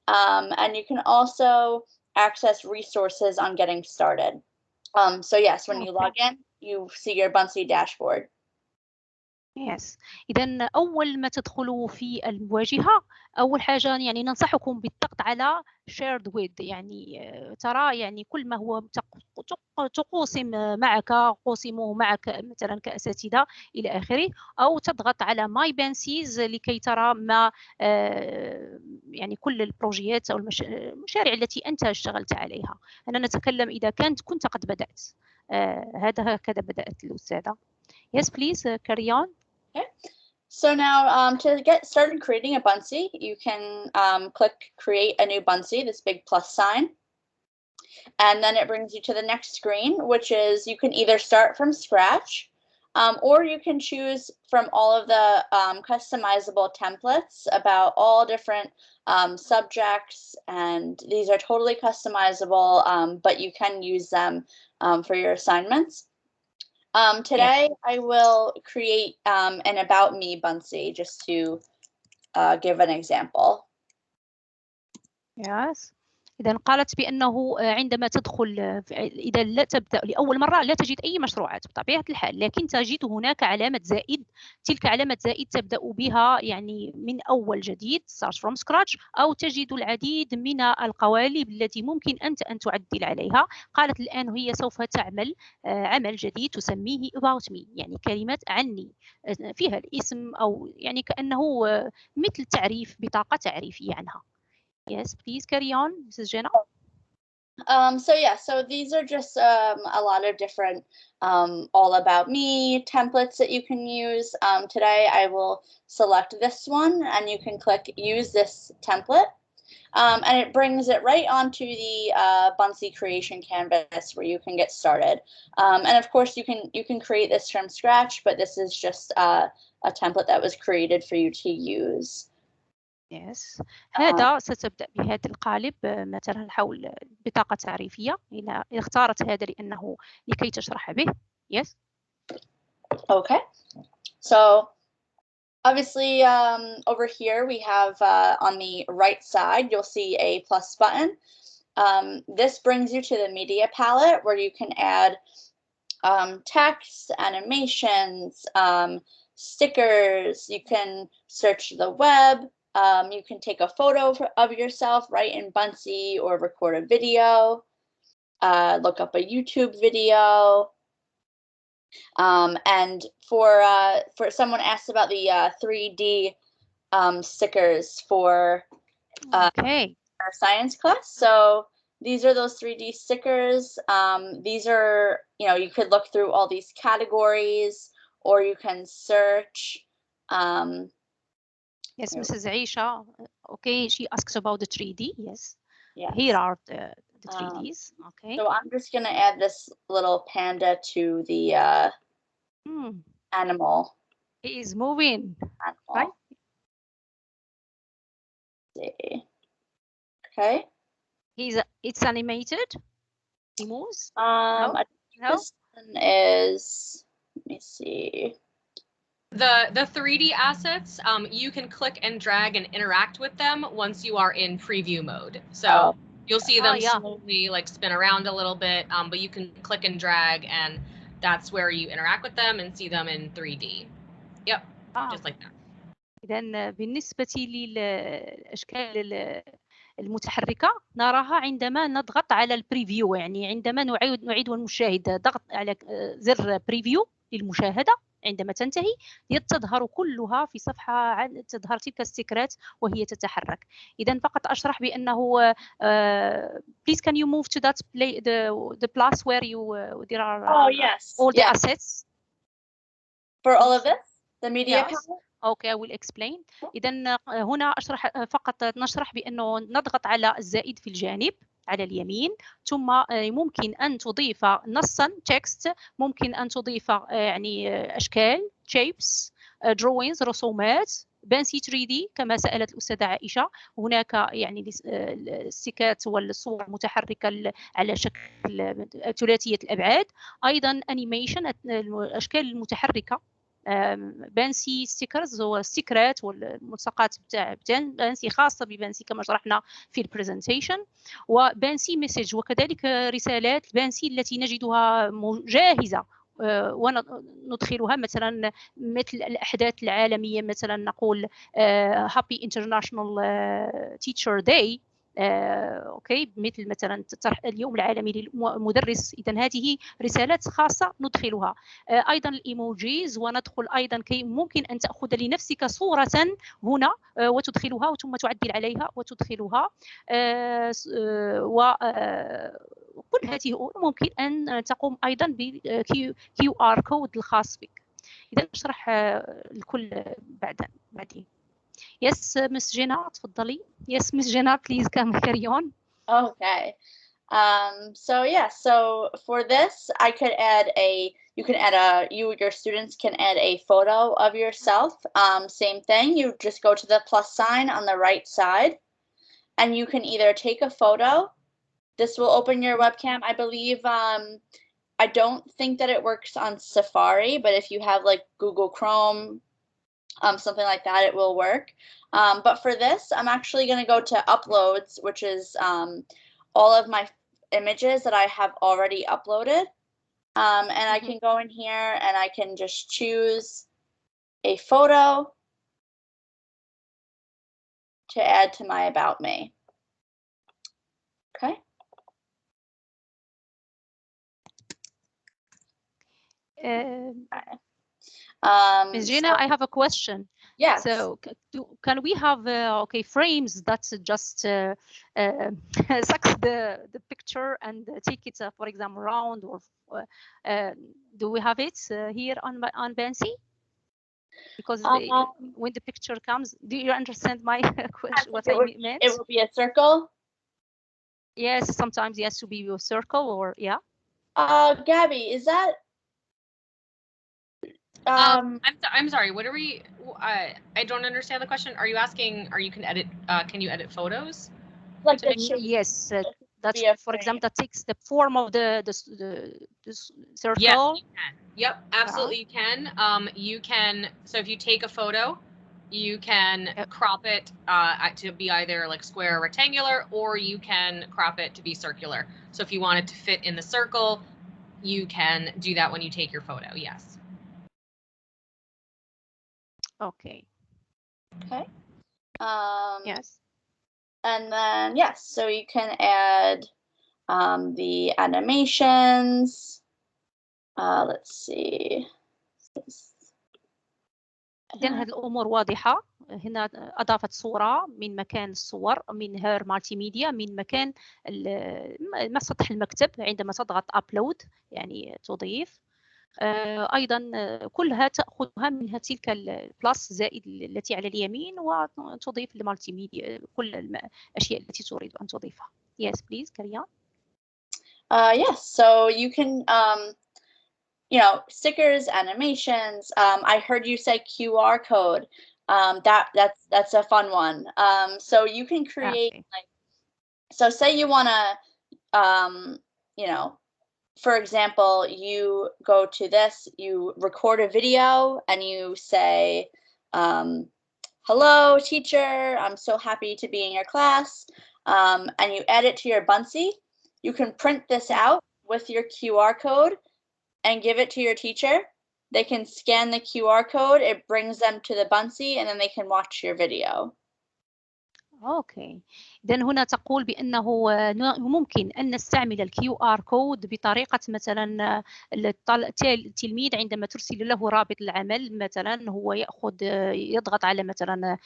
And you can also access resources on getting started. So yes, when you log in, you see your Buncee dashboard. Yes. إذا أول ما تدخلوا في الواجهة أول حاجة يعني ننصحكم بالضغط على shared with يعني ترى يعني كل ما هو تقوسم معك قوسمه معك مثلا كأساتذة إلى آخره أو تضغط على my Buncees لكي ترى ما يعني كل البروجيات أو المشاريع التي أنت اشتغلت عليها. أنا نتكلم إذا كنت قد بدأت هذا هكذا بدأت الأستاذة. Yes, please carry on. Okay. So now to get started creating a Buncee, you can click create a new Buncee, this big plus sign. And then it brings you to the next screen, which is you can either start from scratch or you can choose from all of the customizable templates about all different subjects. And these are totally customizable, but you can use them for your assignments. Today, I will create an About Me Buncee just to give an example. Yes. إذا قالت بأنه عندما تدخل إذا لا تبدأ لأول مرة لا تجد أي مشروعات بطبيعة الحال، لكن تجد هناك علامة زائد. تلك علامة زائد تبدأ بها يعني من أول جديد start from scratch أو تجد العديد من القوالب التي ممكن أنت أن تعدل عليها. قالت الآن هي سوف تعمل عمل جديد تسميه about me يعني كلمة عني فيها الاسم أو يعني كأنه مثل تعريف بطاقة تعريفية عنها. Yes, please carry on, Mrs. Jenna. So these are just a lot of different all about me templates that you can use. Today I will select this one and you can click use this template. And it brings it right onto the Buncee creation canvas where you can get started. And of course you can create this from scratch, but this is just a template that was created for you to use. Yes. هذا ستبدأ بهذا القالب مثلا حول بطاقة تعريفية إذا اختارت هذا لأنه لكي تشرح به. Yes. Okay. So obviously over here we have on the right side you'll see a plus button. This brings you to the media palette where you can add text, animations, stickers. You can search the web. You can take a photo of yourself right in Buncee or record a video, look up a YouTube video. And for someone asked about the 3D stickers for our science class. So these are those 3D stickers. These are, you could look through all these categories or you can search. Yes, Mrs. Aisha. Okay, she asked about the 3D. Yes. Yes. Here are the 3Ds. Okay. So I'm just going to add this little panda to the animal. He is moving. Animal. Right? Let's see. Okay. It's animated. He moves. I think this one is. Let me see. The 3D assets, you can click and drag and interact with them once you are in preview mode. So you'll see them slowly like spin around a little bit, but you can click and drag, and that's where you interact with them and see them in 3D. Yep, just like that. إذن بالنسبة للأشكال المتحركة نراها عندما نضغط على البريفيو، يعني عندما نعيد المشاهدة ضغط على زر بريفيو للمشاهدة عندما تنتهي تظهر كلها في صفحة، تظهر تلك الستيكرات وهي تتحرك. إذن فقط أشرح بأنه please can you move to that the place where you there are all the assets for all of this the media panel. Okay, I will explain. إذن هنا فقط نشرح بأنه نضغط على الزائد في الجانب على اليمين، ثم ممكن أن تضيف نصا text، ممكن أن تضيف يعني أشكال shapes drawings رسومات بانسي 3D كما سألت الأستاذة عائشة. هناك يعني الستيكات والصور المتحركة على شكل ثلاثية الأبعاد، أيضا أنيميشن الأشكال المتحركة بانسي ستيكرز هو ستيكرات والملصقات بتاع بانسي خاصة ببانسي كما شرحنا في البرزنتيشن، وبانسي مسج وكذلك رسالات بانسي التي نجدها جاهزة وندخلها مثلا مثل الأحداث العالمية، مثلا نقول Happy International Teacher Day اوكي، مثل طرح اليوم العالمي للمدرس. اذا هذه رسالات خاصه ندخلها. ايضا الايموجيز، وندخل ايضا كي ممكن ان تاخذ لنفسك صوره هنا وتدخلها ثم تعدل عليها وتدخلها، وكل هذه الامور ممكن ان تقوم ايضا بكيو ار كود الخاص بك. اذا اشرح الكل بعدين. Yes, Miss Jenna, تفضلي. Yes, Miss Jenna, please carry on. Okay. So yeah, so for this, I could add your students can add a photo of yourself. Same thing, you just go to the plus sign on the right side, and you can either take a photo. This will open your webcam. I believe, I don't think that it works on Safari, but if you have like Google Chrome, something like that, it will work. But for this, I'm actually going to go to uploads, which is all of my images that I have already uploaded. And I can go in here and I can just choose a photo to add to my About Me. Okay. Ms. Jenna, I have a question. Yes. So can we have frames that just sucks the picture and take it, for example, round, or do we have it here on Buncie? Because when the picture comes, do you understand my question? What I meant? It will be a circle. Yes, sometimes it has to be a circle, or yeah. Gabby, is that? I'm sorry. What are we? I don't understand the question. Are you asking? Can you edit photos? Like yes. That's, for example, that takes the form of the circle. Yes, you can. Yep, absolutely you can. You can. So if you take a photo, you can crop it to be either like square or rectangular, or you can crop it to be circular. So if you want it to fit in the circle, you can do that when you take your photo. Yes. Okay. Okay. Yes. And then yes, so you can add the animations. Let's see. إذن هذه الأمور واضحة. هنا أضافت صورة من مكان الصور من هير مالتي ميديا، من مكان سطح المكتب عندما تضغط أبلود يعني تضيف. أيضا كلها تأخذها منها تلك البلاس زائد التي على اليمين وتضيف المالتي ميديا كل الأشياء التي تريد أن تضيفها. Yes, please, carry on. Yes, so you can, stickers, animations. I heard you say QR code. That's a fun one. So you can create so say you want to, for example, you go to this, you record a video and you say, hello, teacher, I'm so happy to be in your class, and you add it to your Buncee. You can print this out with your QR code and give it to your teacher. They can scan the QR code, it brings them to the Buncee, and then they can watch your video. اوكي، اذا هنا تقول بانه ممكن ان نستعمل الكيو ار كود بطريقه مثلا التلميذ عندما ترسل له رابط العمل مثلا هو يضغط على مثلا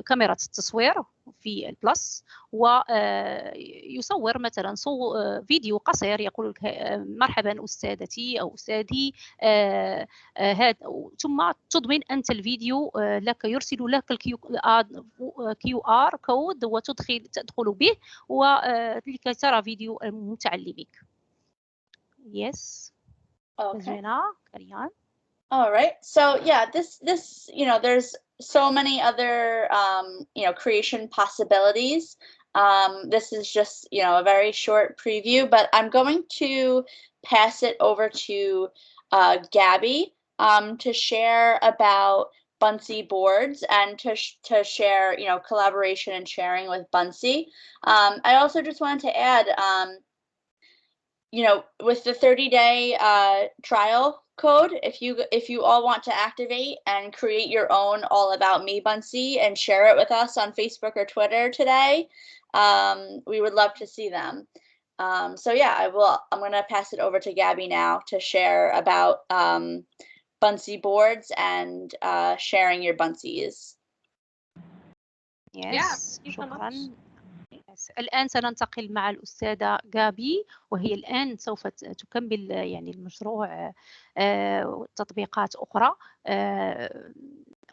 كاميرا التصوير في البلس ويصور مثلا فيديو قصير يقول لك مرحبا استاذتي او استاذي، ثم تضمن انت الفيديو لك، يرسل لك الكيو ار كود تدخل به ولكي ترى فيديو متعلمك. Yes. Okay. Jenna, carry on. All right. So yeah, this there's so many other creation possibilities. This is just a very short preview, but I'm going to pass it over to Gabby to share about Buncee boards and to share collaboration and sharing with Buncee. I also just wanted to add with the 30-day trial code, if you all want to activate and create your own All About Me Buncee and share it with us on Facebook or Twitter today, we would love to see them. So yeah, I'm going to pass it over to Gabby now to share about Buncee boards and sharing your Buncees. Yes. شكرا. الآن سننتقل مع الأستاذة غابي، وهي الآن سوف تكمل المشروع تطبيقات أخرى.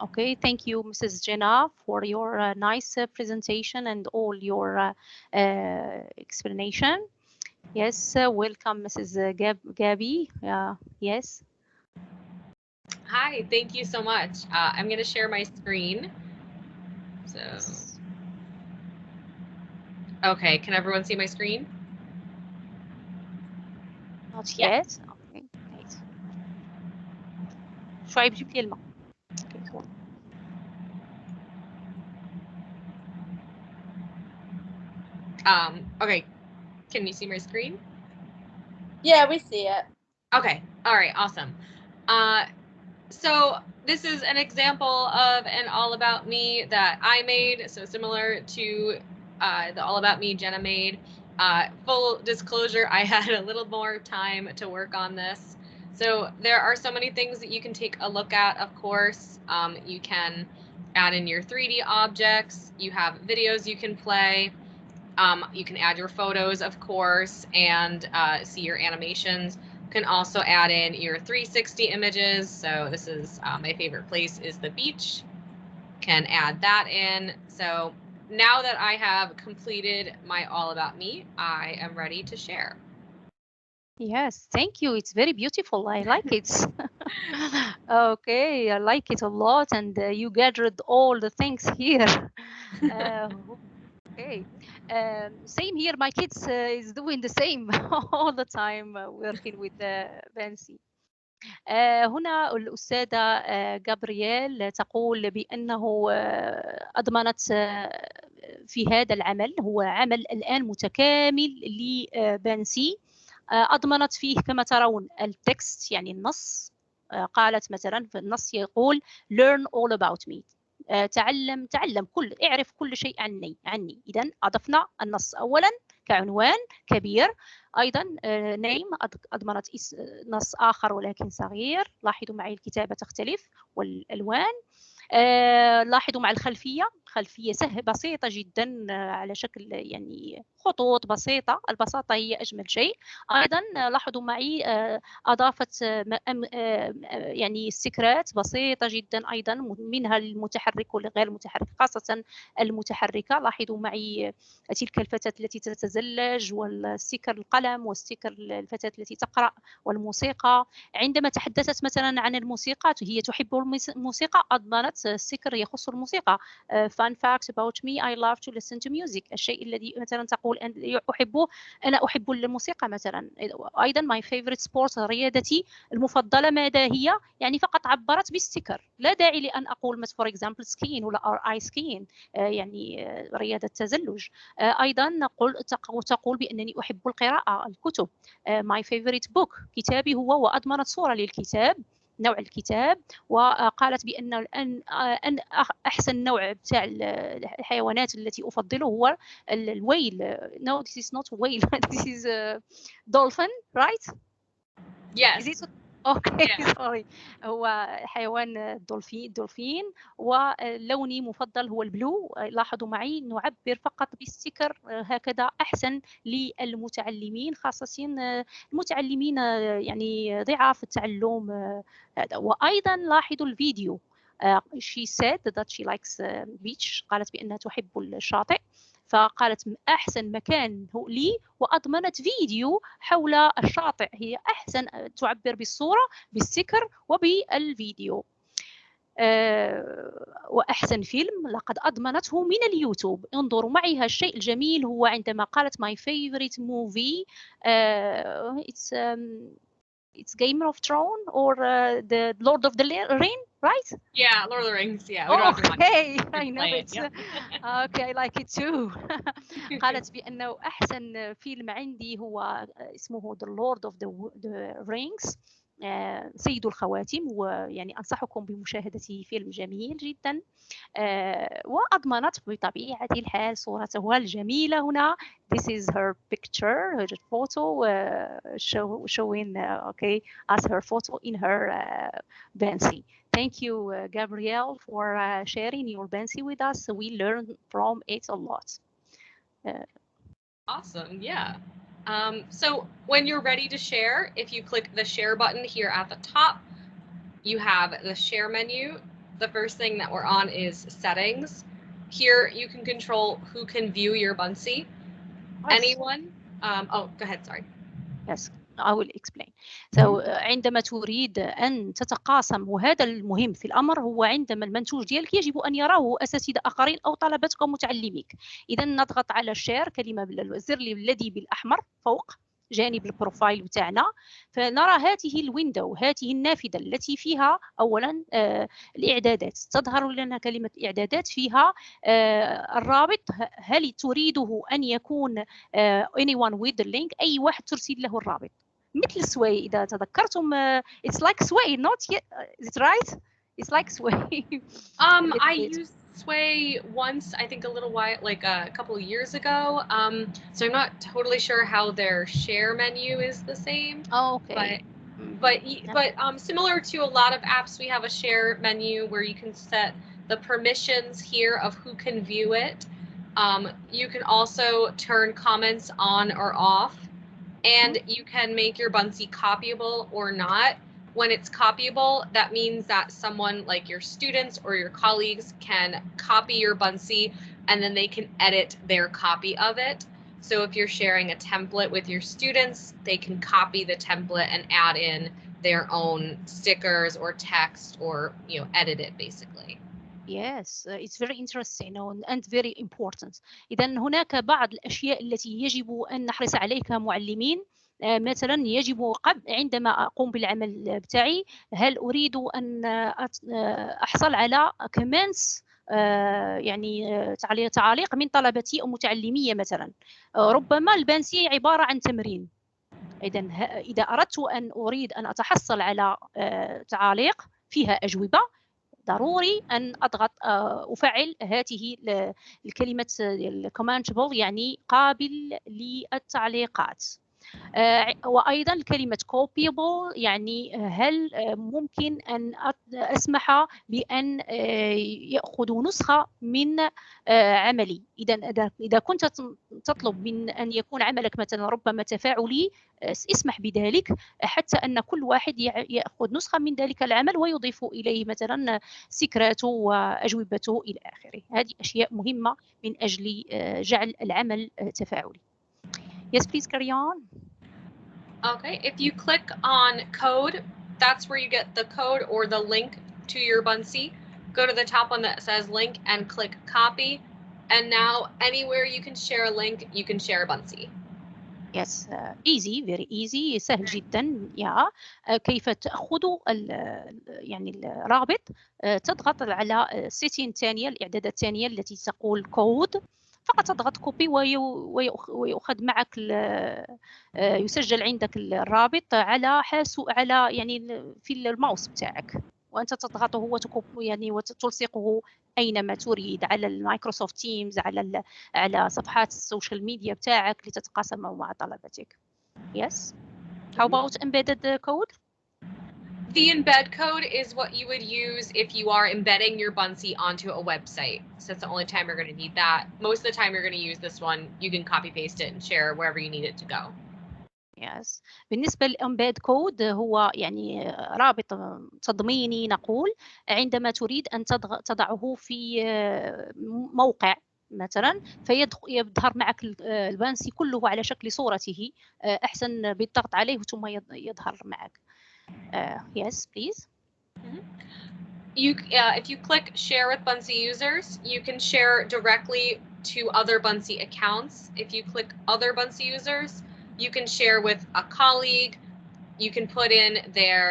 Okay, thank you, Mrs. Jenna, for your nice presentation and all your explanation. Yes, welcome, Mrs. Gabby. Yes. Hi, thank you so much. I'm going to share my screen. So. Okay, can everyone see my screen? Not yet. Okay, great. شوي بجيب لي الماء. Okay, can you see my screen? Yeah, we see it. Okay, all right, awesome. So this is an example of an All About Me that I made, so similar to the All About Me Jenna made. Full disclosure, I had a little more time to work on this. So there are so many things that you can take a look at, of course. You can add in your 3D objects, you have videos you can play, you can add your photos, of course, and see your animations. You can also add in your 360 images. So this is my favorite place is the beach. Can add that in. So now that I have completed my All About Me, I am ready to share. Yes, thank you. It's very beautiful. I like it. Okay, I like it a lot, and you gathered all the things here. Okay, same here. My kids is doing the same all the time, working with Buncee. هنا الأستاذة جابرييل تقول بأنه أضمنت في هذا العمل، هو عمل الآن متكامل لبانسي، أضمنت فيه كما ترون التكست يعني النص. قالت مثلا في النص يقول learn all about me، تعلم اعرف كل شيء عني. إذن أضفنا النص أولا كعنوان كبير، أيضا name أضمنت نص آخر ولكن صغير. لاحظوا معي الكتابة تختلف والألوان. لاحظوا مع الخلفية بسيطة جدا على شكل يعني خطوط بسيطة. البساطة هي أجمل شيء. أيضا لاحظوا معي أضافت يعني استكرات بسيطة جدا أيضا، منها المتحرك والغير المتحرك، خاصة المتحركة. لاحظوا معي تلك الفتاة التي تتزلج، والستيكر القلم، والستيكر الفتاة التي تقرأ، والموسيقى. عندما تحدثت مثلا عن الموسيقى، هي تحب الموسيقى، أضمنت ستيكر يخص الموسيقى. fun fact about me, I love to listen to music. الشيء الذي مثلا تقول أن أحبه، أنا أحب الموسيقى مثلا. أيضا my favorite sport، رياضتي المفضلة ماذا هي؟ يعني فقط عبرت بالستيكر، لا داعي لأن أقول for example skiing ولا ice skiing، يعني رياضة تزلج. أيضا تقول بأنني أحب القراءة، الكتب. my favorite book، كتابي هو، وأضمنت صورة للكتاب، نوع الكتاب، وقالت بأن أن أحسن نوع بتاع الحيوانات التي أفضله هو الويل. no this is not whale this is a dolphin, right? Yes. Is it اوكي سوري. هو حيوان الدولفين. ولوني مفضل هو البلو. لاحظوا معي نعبر فقط بالستيكر هكذا احسن للمتعلمين، خاصه المتعلمين يعني ضعاف التعلم هذا. وايضا لاحظوا الفيديو. she said that she likes beach، قالت بانها تحب الشاطئ، فقالت أحسن مكان هو لي، وأضمنت فيديو حول الشاطئ، هي أحسن تعبر بالصورة بالستيكر وبالفيديو. وأحسن فيلم لقد أضمنته من اليوتيوب. انظروا معي، هالشيء الجميل هو عندما قالت my favorite movie it's Game of Thrones or the Lord of the Ring, right? Yeah, Lord of the Rings. Yeah, we don't have to watch it. I know it. Okay, I like it too. قالت بأنه أحسن فيلم عندي هو اسمه The Lord of the Rings، سيد الخواتم، ويعني أنصحكم بمشاهدة فيلم جميل جدا. وأضمنت بطبيعة الحال صورته الجميلة هنا. This is her picture, her photo, showing okay as her photo in her Buncee. Thank you, Gabrielle, for sharing your Buncee with us. We learned from it a lot. Awesome, yeah. So when you're ready to share, if you click the share button here at the top, you have the share menu. The first thing that we're on is settings. Here you can control who can view your Buncee. Anyone. Oh, go ahead, sorry. Yes, I will explain. So عندما تريد أن تتقاسم، وهذا المهم في الأمر، هو عندما المنتوج ديالك يجب أن يراه أساتذة آخرين أو طلبتك ومتعلميك. إذا نضغط على الشير، كلمة الزر الذي بالأحمر فوق جانب البروفايل بتاعنا، فنرى هذه الويندو، هذه النافذة التي فيها أولا الإعدادات. تظهر لنا كلمة إعدادات، فيها الرابط، هل تريده أن يكون anyone with the link، أي واحد ترسل له الرابط، مثل سوي. إذا تذكرتم it's like sway, not yet, is it right? It's like sway. I used Sway once, I think a little while, like a couple of years ago. So I'm not totally sure how their share menu is the same. Oh, okay. But similar to a lot of apps, we have a share menu where you can set the permissions here of who can view it. You can also turn comments on or off, and you can make your Buncee copyable or not. When it's copyable, that means that someone like your students or your colleagues can copy your Buncee and then they can edit their copy of it. So if you're sharing a template with your students, they can copy the template and add in their own stickers or text, or edit it basically. Yes, it's very interesting and very important. إذا هناك بعض الأشياء التي يجب أن نحرص عليها كمعلمين. مثلا يجب عندما أقوم بالعمل بتاعي، هل أريد أن أحصل على كومنتس، يعني تعاليق من طلبتي أو متعلمية مثلا. ربما البانسي عبارة عن تمرين. إذا أردت أن أريد أن أتحصل على تعاليق فيها أجوبة، ضروري أن أضغط أفعل هذه الكلمة commendable، يعني قابل للتعليقات. وأيضا الكلمة copyable، يعني هل ممكن أن أسمح بأن يأخذوا نسخة من عملي. إذا كنت تطلب من أن يكون عملك مثلا ربما تفاعلي، اسمح بذلك حتى أن كل واحد يأخذ نسخة من ذلك العمل ويضيف إليه مثلا سكراته وأجوبته إلى آخره. هذه أشياء مهمة من أجل جعل العمل تفاعلي. Yes, please carry on. Okay, if you click on code, that's where you get the code or the link to your Buncee. go to the top one that says link and click copy. And now anywhere you can share a link, you can share a Buncee. Yes, easy, very easy، سهل جدا. كيف تأخذ يعني الرابط، تضغط على setting الثانية، الإعدادات الثانية التي تقول كود، فقط تضغط كوبي ويأخذ معك يسجل عندك الرابط على يعني في الماوس بتاعك، وأنت تضغطه يعني وتلصقه أينما تريد، على المايكروسوفت تيمز، على صفحات السوشيال ميديا بتاعك لتتقاسمه مع طلبتك. Yes. How about embedded code? The embed code is what you would use if you are embedding your Buncee onto a website. So that's the only time you're going to need that. Most of the time you're going to use this one. You can copy paste it and share wherever you need it to go. Yes. بالنسبة للإمبيد كود هو يعني رابط تضميني نقول، عندما تريد أن تضعه في موقع مثلا فيظهر معك البانسي كله على شكل صورته، أحسن بالضغط عليه ثم يظهر معك. Yes, please. If you click share with Buncee users, you can share directly to other Buncee accounts. If you click other Buncee users, you can share with a colleague. You can put in their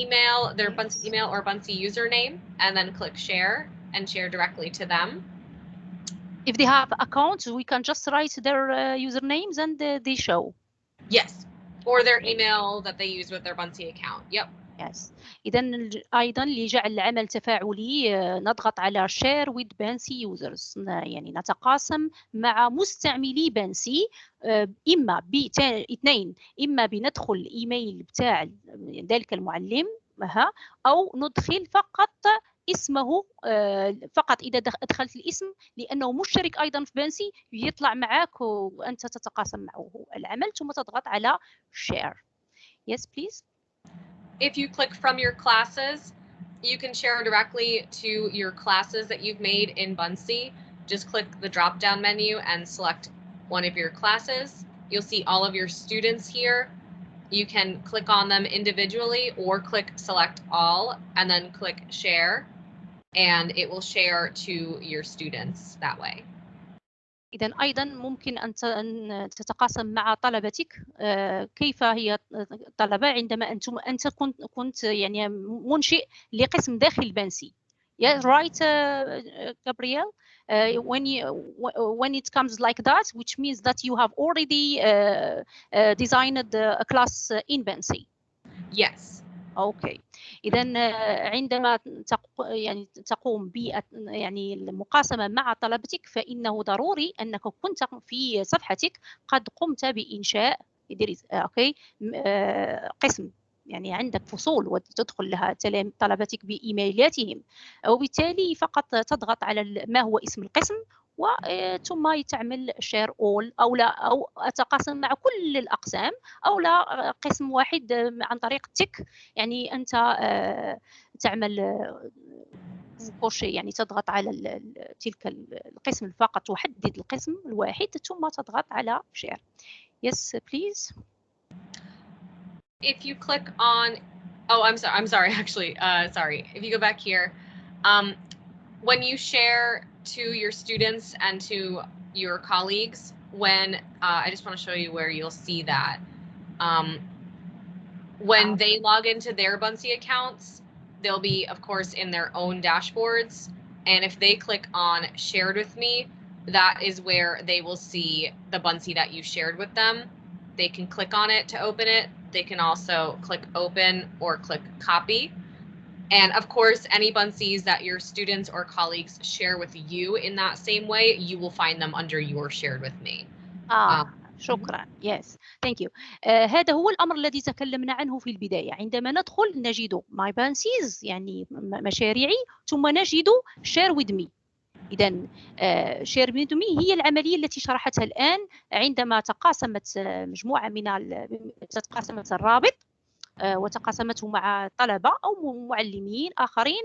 email, their Buncee email or Buncee username, and then click share and share directly to them. If they have accounts, we can just write their usernames and they show. Yes, or their email that they use with their Buncee account. Yep. Yes. إذن أيضا لجعل العمل تفاعلي نضغط على share with Buncee users، يعني نتقاسم مع مستعملي بانسي، إما باثنين، إما بندخل الإيميل بتاع ذلك المعلم أو ندخل فقط اسمه فقط. إذا أدخلت الاسم لأنه مشترك أيضا في بانسي يطلع معك وأنت تتقاسم معه العمل، ثم تضغط على share. Yes, please. If you click from your classes, you can share directly to your classes that you've made in Buncee. Just click the drop-down menu and select one of your classes. You'll see all of your students here. You can click on them individually or click select all and then click share, and it will share to your students that way. إذن أيضا ممكن أن تتقاسم مع طلبتك. كيف هي الطلبة عندما أنت كنت يعني منشئ لقسم داخل بانسي. Yeah, right, Gabrielle. When it comes like that, which means that you have already designed a class in Buncee. Yes. Okay. إذن عندما يعني تقوم يعني المقاسمة مع طلبتك، فإنه ضروري أنك كنت في صفحتك قد قمت بإنشاء قسم، يعني عندك فصول وتدخل لها طلبتك بإيميلاتهم، وبالتالي فقط تضغط على ما هو اسم القسم ثم تعمل share all أو لا، أو أتقاسم مع كل الأقسام أو لا قسم واحد عن طريق تك. يعني أنت تعمل يعني تضغط على تلك القسم فقط، وحدد القسم الواحد ثم تضغط على share. Yes, please. If you click on, I'm sorry, actually, sorry. If you go back here, when you share to your students and to your colleagues, when I just want to show you where you'll see that. When they log into their Buncee accounts, they'll be, of course, in their own dashboards. And if they click on shared with me, that is where they will see the Buncee that you shared with them. They can click on it to open it. They can also click open or click copy. And of course, any Buncees that your students or colleagues share with you in that same way, you will find them under your shared with me. شكرا. Yes, thank you. هذا هو الأمر الذي تكلمنا عنه في البداية. عندما ندخل نجد my Buncees يعني مشاريعي، ثم نجد share with me. إذن share with me هي العملية التي شرحتها الآن. عندما تقاسمت مجموعة تقاسمت الرابط وتقاسمته مع طلبة أو معلمين آخرين،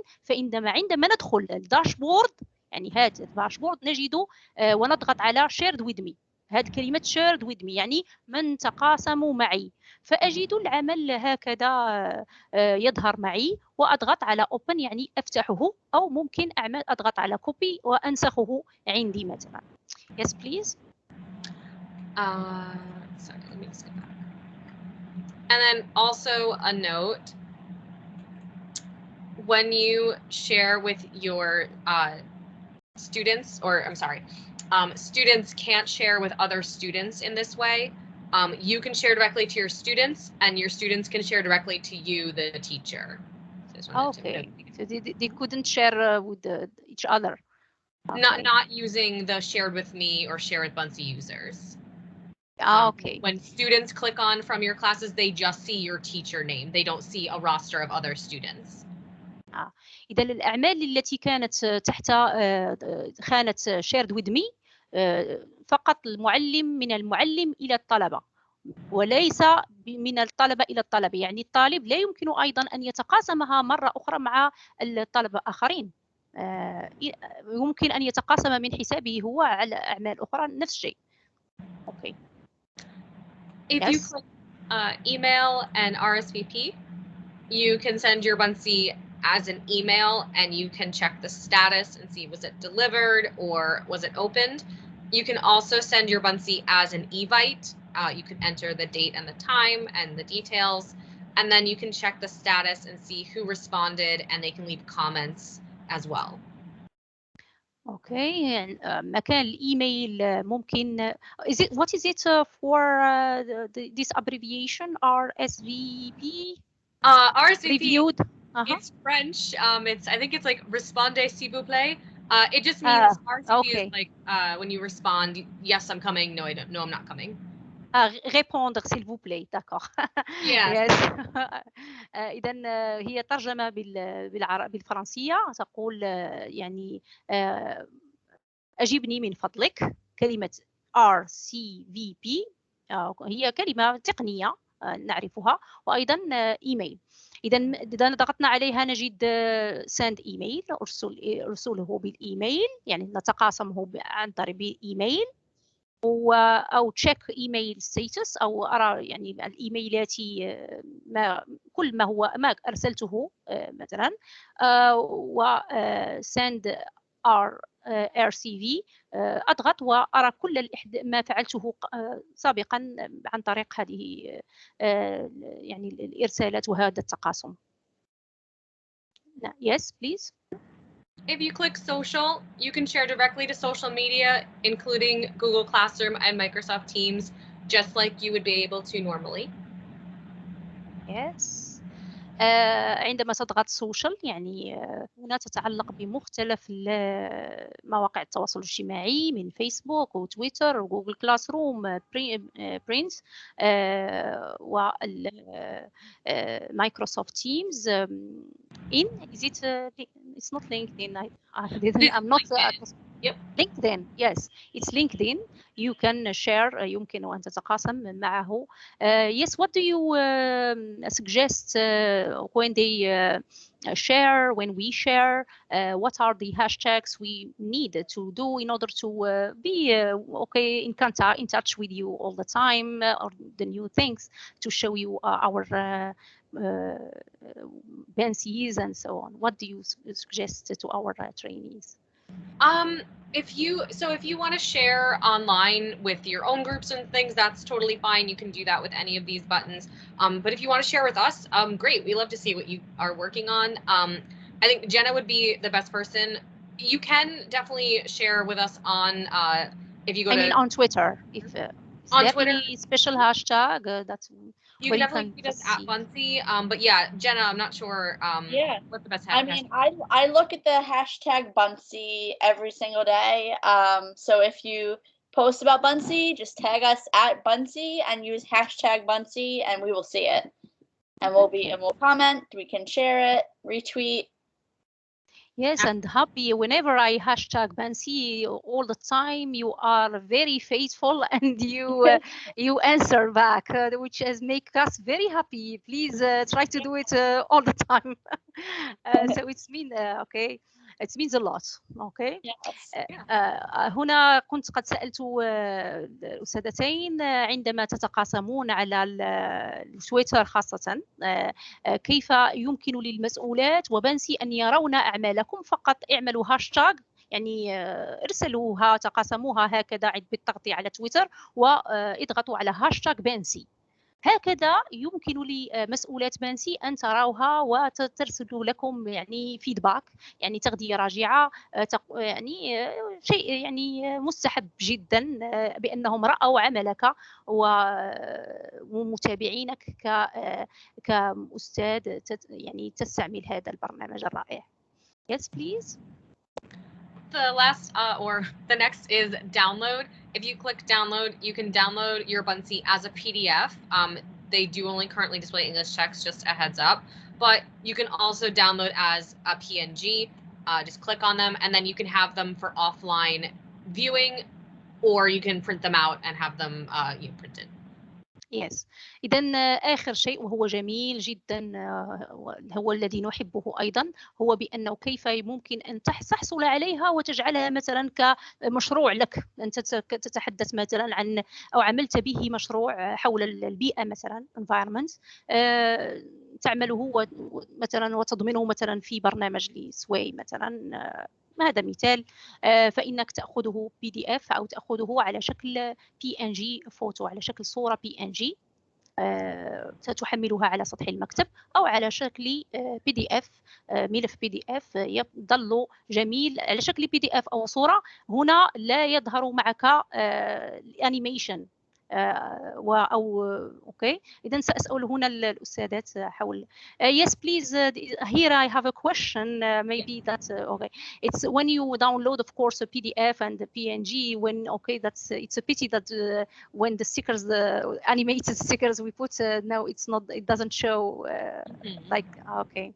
عندما ندخل الداشبورد، يعني هذا الداشبورد نجده ونضغط على shared with me، هذه الكلمة shared with me يعني من تقاسموا معي. فأجد العمل هكذا يظهر معي وأضغط على open يعني أفتحه، أو ممكن أضغط على copy وأنسخه عندي مثلا. Yes please. Sorry, let me just get back. And then also a note, when you share with your students, or I'm sorry, students can't share with other students in this way. You can share directly to your students, and your students can share directly to you, the teacher. So okay, so they couldn't share with each other. Okay. Not using the shared with me or share with Buncee users. Okay. When students click on from your classes, they just see your teacher name. They don't see a roster of other students. إذا الأعمال التي كانت تحت خانة shared with me فقط المعلم من المعلم إلى الطلبة، وليس من الطلبة إلى الطلبة. يعني الطالب لا يمكن أيضا أن يتقاسمها مرة أخرى مع الطلبة آخرين. يمكن أن يتقاسم من حسابه هو على أعمال أخرى نفس الشيء. Okay. If you click email and RSVP, you can send your Buncee as an email, and you can check the status and see, was it delivered or was it opened? You can also send your Buncee as an evite. You can enter the date and the time and the details, and then you can check the status and see who responded, and they can leave comments as well. Okay. مكان الإيميل ممكن what is it for this abbreviation RSVP? RSVP. Reviewed. It's French. I think it's like respondez s'il vous plaît. It just means RSVP is like when you respond, yes, I'm coming. No, I don't. No, I'm not coming. Répondre s'il vous plaît. D'accord. Yes. إذا هي ترجمة بالفرنسية تقول يعني أجبني من فضلك. كلمة RCVP هي كلمة تقنية نعرفها، وأيضا إيميل. إذا ضغطنا عليها نجد send إيميل، أرسله بالإيميل، يعني نتقاسمه عن طريق الإيميل، أو check إيميل status، أو أرى يعني الإيميلات كل ما أرسلته مثلا، و send RCV أضغط وأرى كل ما فعلته سابقا عن طريق هذه يعني الإرسالات وهذا التقاسم. Yes, please. If you click social, you can share directly to social media, including Google Classroom and Microsoft Teams, just like you would be able to normally. Yes. عندما تضغط سوشيال يعني هنا تتعلق بمختلف مواقع التواصل الاجتماعي من فيسبوك وتويتر وجوجل كلاس روم برينس ومايكروسوفت تيمز. Is it it's not LinkedIn. I'm not Yep. LinkedIn. Yes, it's LinkedIn. You can share. يمكن أن تتقاسم معه. Yes, what do you suggest when they share, when we share? What are the hashtags we need to do in order to be okay in touch with you all the time, or the new things to show you our Buncees and so on? What do you suggest to our trainees? If you want to share online with your own groups and things, that's totally fine. You can do that with any of these buttons. But if you want to share with us, great. We love to see what you are working on. I think Jenna would be the best person. You can definitely share with us on if you go on Twitter. If on Twitter, any special hashtag that's you can definitely tweet us at Buncee. But yeah, Jenna, I'm not sure what the best hashtag. I mean, I look at the hashtag Buncee every single day. So if you post about Buncee, just tag us at Buncee and use hashtag Buncee, and we will see it. And we'll comment. We can share it, retweet. Yes, and happy whenever I hashtag Buncee all the time. You are very faithful and you answer back, which has make us very happy. Please try to do it all the time. So it's been okay. it means a lot. Okay. Yes. هنا كنت قد سألت الأستاذتين عندما تتقاسمون على التويتر خاصة كيف يمكن للمسؤولات وبانسي أن يرون أعمالكم. فقط اعملوا هاشتاغ، يعني ارسلوها تقاسموها هكذا بالضغط على تويتر واضغطوا على هاشتاغ بانسي. هكذا يمكن لمسؤولات بانسي أن تراوها وترسل لكم يعني فيدباك، يعني تغذية راجعة، يعني شيء يعني مستحب جدا بأنهم رأوا عملك ومتابعينك كأستاذ يعني تستعمل هذا البرنامج الرائع. Yes, please. The last or the next is download. If you click download, you can download your Buncee as a PDF. They do only currently display English text, just a heads up, but you can also download as a PNG. Just click on them and then you can have them for offline viewing, or you can print them out and have them printed. Yes. إذن آخر شيء وهو جميل جدا هو الذي نحبه أيضا، هو بأنه كيف ممكن أن تحصل عليها وتجعلها مثلا كمشروع لك. أنت تتحدث مثلا عن أو عملت به مشروع حول البيئة مثلا environment، تعمله مثلا وتضمنه مثلا في برنامج لسوي مثلا، هذا مثال. فإنك تأخذه PDF أو تأخذه على شكل PNG فوتو، على شكل صورة PNG ستحملها على سطح المكتب أو على شكل PDF ملف PDF يظل جميل على شكل PDF أو صورة. هنا لا يظهر معك الأنيميشن أو أوكي. إذن سأسأل هنا الأستاذات حول yes please. Here I have a question. Maybe that's okay. It's when you download of course a PDF and the PNG, when okay, that's it's a pity that when the stickers, the animated stickers we put no, it's not, it doesn't show like okay.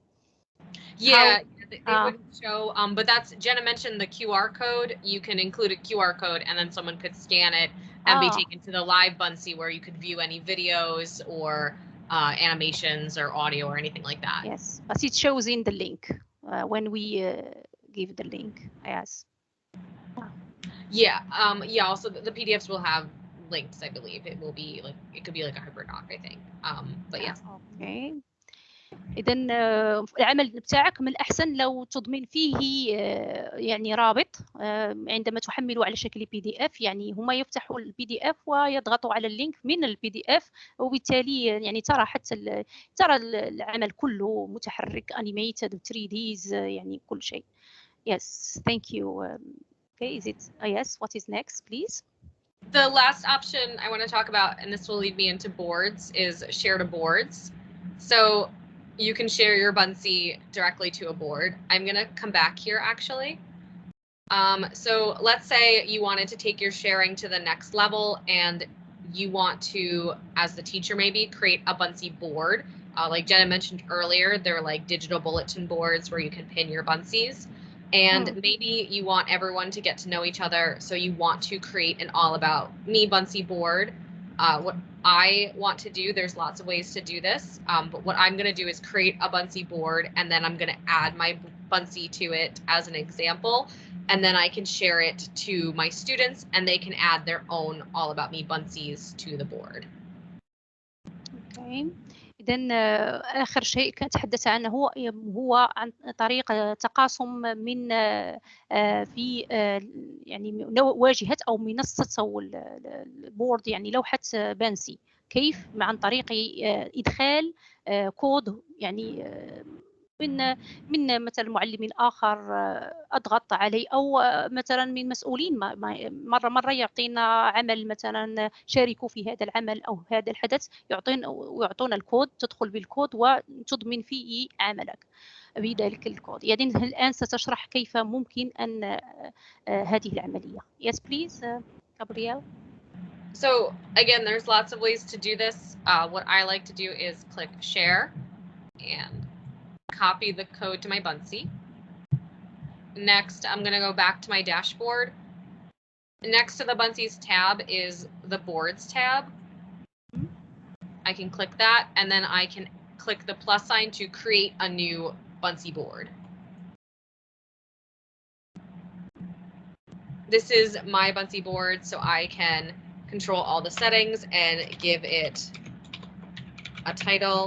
Yeah, they wouldn't show, but that's, Jenna mentioned the QR code. You can include a QR code and then someone could scan it and be taken to the live Buncee where you could view any videos or animations or audio or anything like that. Yes, but it shows in the link when we give the link. Yes. Yeah, yeah, also the PDFs will have links, I believe. It will be like, it could be like a hyperdoc, I think. But yes. Okay. إذن العمل بتاعك من الأحسن لو تضمن فيه يعني رابط عندما تحمله على شكل PDF، يعني هما يفتحوا PDF ويضغطوا على اللينك من PDF، وبالتالي يعني ترى حتى ترى العمل كله متحرك animated 3Ds يعني كل شيء. Yes, thank you. Okay, is it yes? What is next, please? The last option I want to talk about, and this will lead me into boards, is share to boards. So you can share your Buncee directly to a board. I'm going to come back here actually. So let's say you wanted to take your sharing to the next level and you want to, as the teacher maybe, create a Buncee board. Like Jenna mentioned earlier, they're like digital bulletin boards where you can pin your Buncees. And maybe you want everyone to get to know each other, so you want to create an all about me Buncee board. What I want to do, there's lots of ways to do this, but what I'm going to do is create a Buncee board and then I'm going to add my Buncee to it as an example, and then I can share it to my students and they can add their own all about me Buncees to the board. Okay. إذن آخر شيء كنتحدث عنه هو عن طريق تقاسم من في يعني واجهة أو منصة أو البورد، يعني لوحة بانسي، كيف عن طريق إدخال كود يعني من مثلا معلم آخر أضغط عليه، أو مثلا من مسؤولين مرة يعطينا عمل مثلا شاركوا في هذا العمل أو هذا الحدث، يعطونا الكود، تدخل بالكود وتضمن فيه عملك بذلك الكود. يعني الآن ستشرح كيف ممكن أن هذه العملية. Yes please, Gabrielle. So again, there's lots of ways to do this. What I like to do is click share and copy the code to my Buncee. Next, I'm going to go back to my dashboard. Next to the Buncees tab is the boards tab. I can click that and then I can click the plus sign to create a new Buncee board. this is my Buncee board, so I can control all the settings and give it a title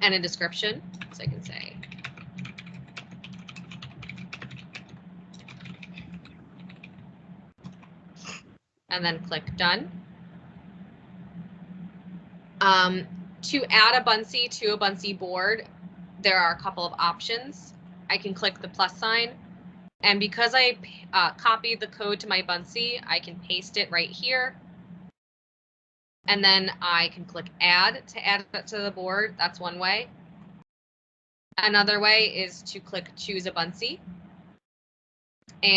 and a description. So I can say, and then click done. To add a Buncee to a Buncee board, there are a couple of options. I can click the plus sign, and because I copied the code to my Buncee, I can paste it right here. And then I can click add to add it to the board. That's one way. Another way is to click choose a Buncee.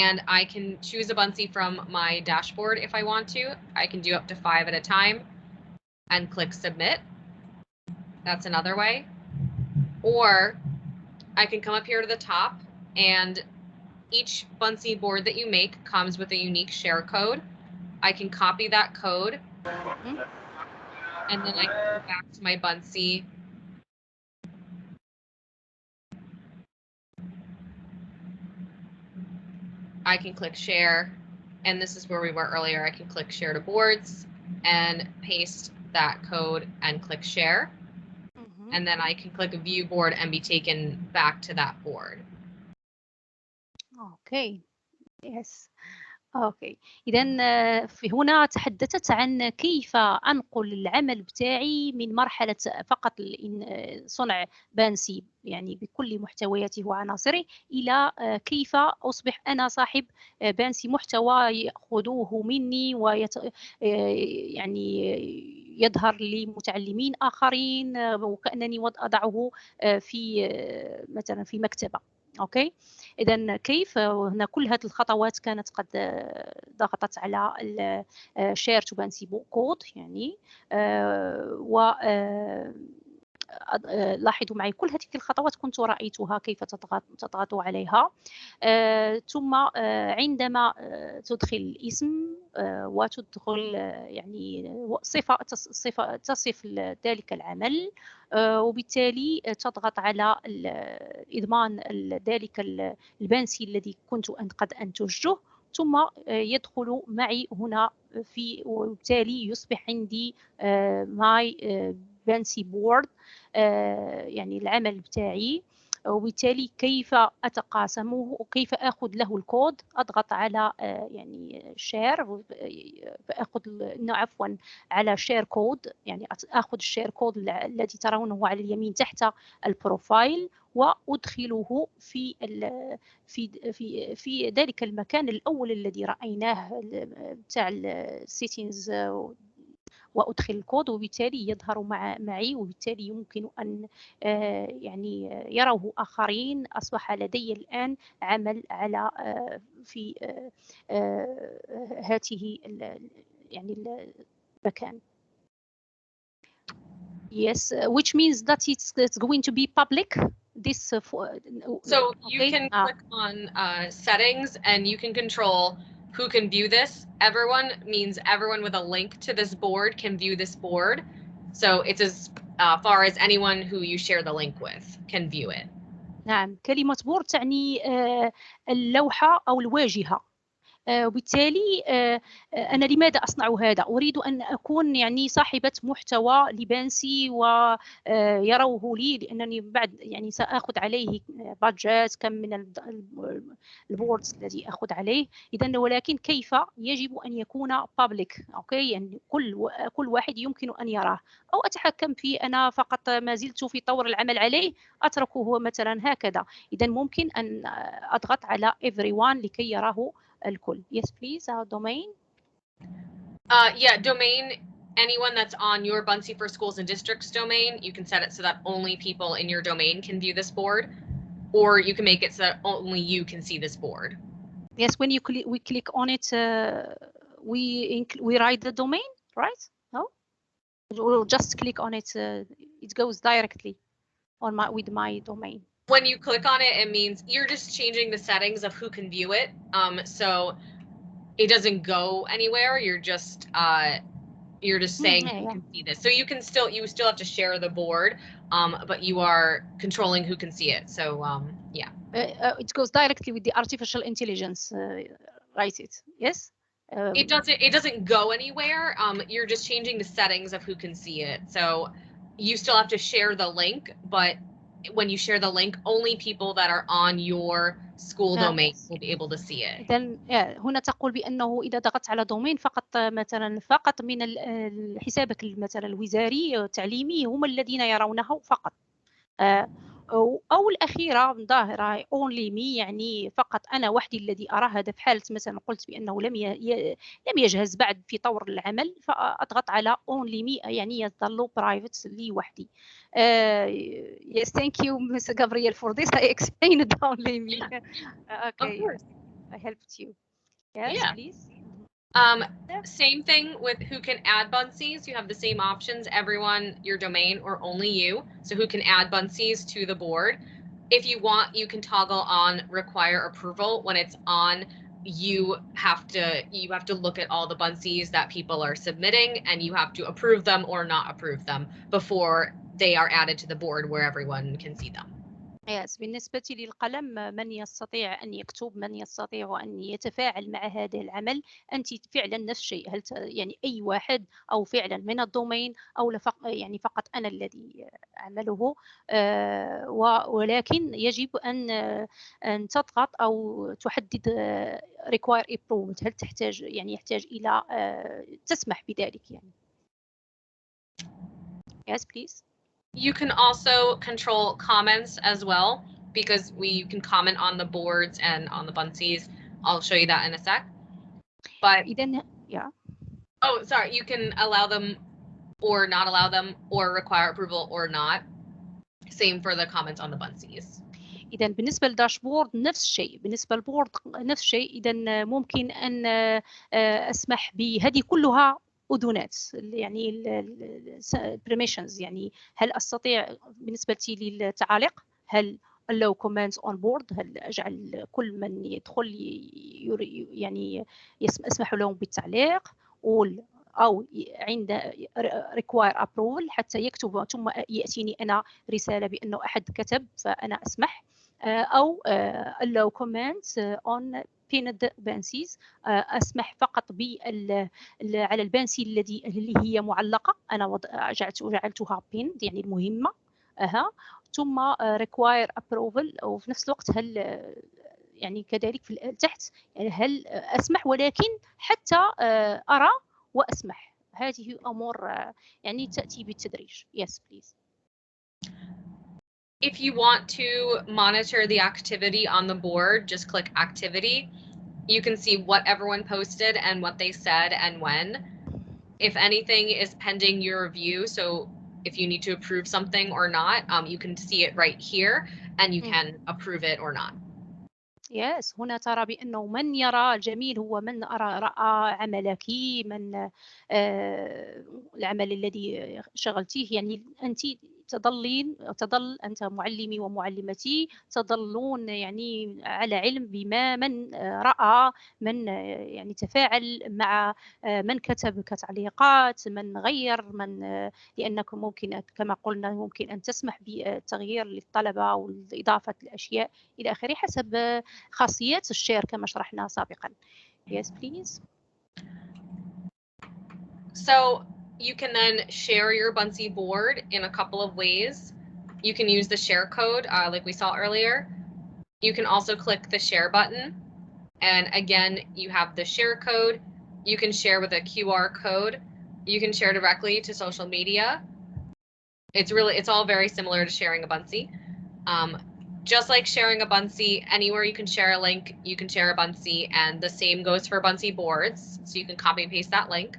And I can choose a Buncee from my dashboard if I want to. I can do up to 5 at a time and click submit. That's another way. Or I can come up here to the top, and each Buncee board that you make comes with a unique share code. I can copy that code, and then I can go back to my Buncee. I can click share, and this is where we were earlier. I can click share to boards and paste that code and click share. And then I can click view board and be taken back to that board. Okay. Yes. اوكي اذا في هنا تحدثت عن كيف انقل العمل بتاعي من مرحله فقط صنع بانسي يعني بكل محتوياته وعناصره الى كيف اصبح انا صاحب بانسي محتوى ياخذوه مني يعني يظهر لمتعلمين اخرين وكانني اضعه في مثلا في مكتبه. اوكي اذا كيف هنا كل هذه الخطوات كانت قد ضغطت على share to Buncee كود يعني لاحظوا معي كل هذه الخطوات كنت رأيتها كيف تضغط عليها. ثم عندما تدخل الاسم وتدخل يعني صفة تصف ذلك العمل، وبالتالي تضغط على إضمان ذلك البانسي الذي كنت قد أنتجته، ثم يدخل معي هنا وبالتالي يصبح عندي ماي بانسي بورد يعني العمل بتاعي. وبالتالي كيف أتقاسمه وكيف أخذ له الكود، أضغط على يعني شير فأخذ عفوا على شير كود، يعني أخذ الشير كود الذي ترونه على اليمين تحت البروفايل وأدخله في في ذلك المكان الأول الذي رأيناه بتاع السيتينجز، وأدخل الكود وبالتالي يظهر معي، وبالتالي يمكن أن يعني يروه آخرين. أصبح لدي الآن عمل على في هاته يعني المكان. Yes, which means that it's going to be public. This so you can click on settings and you can control who can view this. Everyone means everyone with a link to this board can view this board. So it's as far as anyone who you share the link with can view it. نعم، كلمة بورد تعني اللوحة أو الواجهة. وبالتالي أنا لماذا أصنع هذا؟ أريد أن أكون يعني صاحبة محتوى لبانسي ويروه لي، لأنني بعد يعني سأخذ عليه بادجات كم من البوردز الذي أخذ عليه. إذن ولكن كيف يجب أن يكون public. أوكي، يعني كل واحد يمكن أن يراه، أو أتحكم فيه أنا فقط ما زلت في طور العمل عليه أتركه مثلا هكذا. إذن ممكن أن أضغط على everyone لكي يراه الكل. Yes, please. Domain. Yeah, domain. Anyone that's on your Buncee for Schools and Districts domain, you can set it so that only people in your domain can view this board, or you can make it so that only you can see this board. Yes, when we click on it, we write the domain, right? No, we'll just click on it. It goes directly on with my domain. When you click on it, it means you're just changing the settings of who can view it. So it doesn't go anywhere. You're just You're just saying who can see this. So you still have to share the board, but you are controlling who can see it. So yeah. It goes directly with the artificial intelligence. Write it. Yes. It doesn't go anywhere. You're just changing the settings of who can see it. So you still have to share the link, but when you share the link, only people that are on your school domain will be able to see it. إذن هنا تقول بأنه إذا ضغطت على دومين فقط مثلا فقط من حسابك مثلا الوزاري التعليمي هم الذين يرونه فقط. أو الأخيرة ظاهرة only me يعني فقط أنا وحدي الذي أرى هذا. في حالة مثلا قلت بأنه لم يجهز بعد في طور العمل فأضغط على only me يعني يظل private لي وحدي. Yes, thank you, Ms. Gabriel, for this. I explained only me. Okay, of course. I helped you. Yes, yeah. Please. Same thing with who can add Buncees. You have the same options, everyone, your domain, or only you. So who can add Buncees to the board. If you want, you can toggle on require approval. When it's on, you have to look at all the Buncees that people are submitting, and you have to approve them or not approve them before they are added to the board where everyone can see them. Yes. بالنسبة للقلم من يستطيع أن يكتب، من يستطيع أن يتفاعل مع هذا العمل، أنت فعلا نفس الشيء. هل يعني أي واحد أو فعلا من الدومين أو يعني فقط أنا الذي أعمله. ولكن يجب أن تضغط أو تحدد require approval. هل تحتاج يعني يحتاج إلى تسمح بذلك يعني. Yes, please. You can also control comments as well, because you can comment on the boards and on the Buncees. I'll show you that in a sec. But yeah. Oh, sorry. You can allow them or not allow them, or require approval or not. Same for the comments on the Buncees. إذا بالنسبة للداشبورد نفس الشيء. بالنسبة للبورد نفس الشيء. إذا ممكن أن أسمح بهذه كلها أذونات يعني permissions. يعني هل أستطيع بالنسبة للتعاليق هل allow comments on board، هل أجعل كل من يدخل يعني أسمح لهم بالتعليق، أو عند require approval حتى يكتب ثم يأتيني أنا رسالة بأنه أحد كتب فأنا أسمح، أو allow comments on pinned Buncees. أسمح فقط على البانسي اللي هي معلقة أنا جعلتها pinned يعني المهمة. ثم require approval، وفي نفس الوقت هل يعني كذلك في تحت يعني هل أسمح ولكن حتى أرى وأسمح. هذه أمور يعني تأتي بالتدريج. Yes, please. If you want to monitor the activity on the board, just click activity. You can see what everyone posted and what they said and when. If anything is pending your review, so if you need to approve something or not, you can see it right here and you can approve it or not. Yes. هنا ترى بأنه من يرى الجميل هو من رأى عملك، من العمل الذي شغلتيه. يعني أنت تظل أنت معلمي ومعلمتي تظلون يعني على علم بما من رأى، من يعني تفاعل مع من كتب كتعليقات، من غير، من لأنكم ممكن كما قلنا ممكن أن تسمح بالتغيير للطلبة والإضافة الأشياء إلى آخره حسب خاصيات الشير كما شرحنا سابقا. Yes, please. So you can then share your Buncee board in a couple of ways. You can use the share code like we saw earlier. You can also click the share button. And again, you have the share code. You can share with a QR code. You can share directly to social media. It's all very similar to sharing a Buncee. Just like sharing a Buncee, anywhere you can share a link, you can share a Buncee, and the same goes for Buncee boards. So you can copy and paste that link.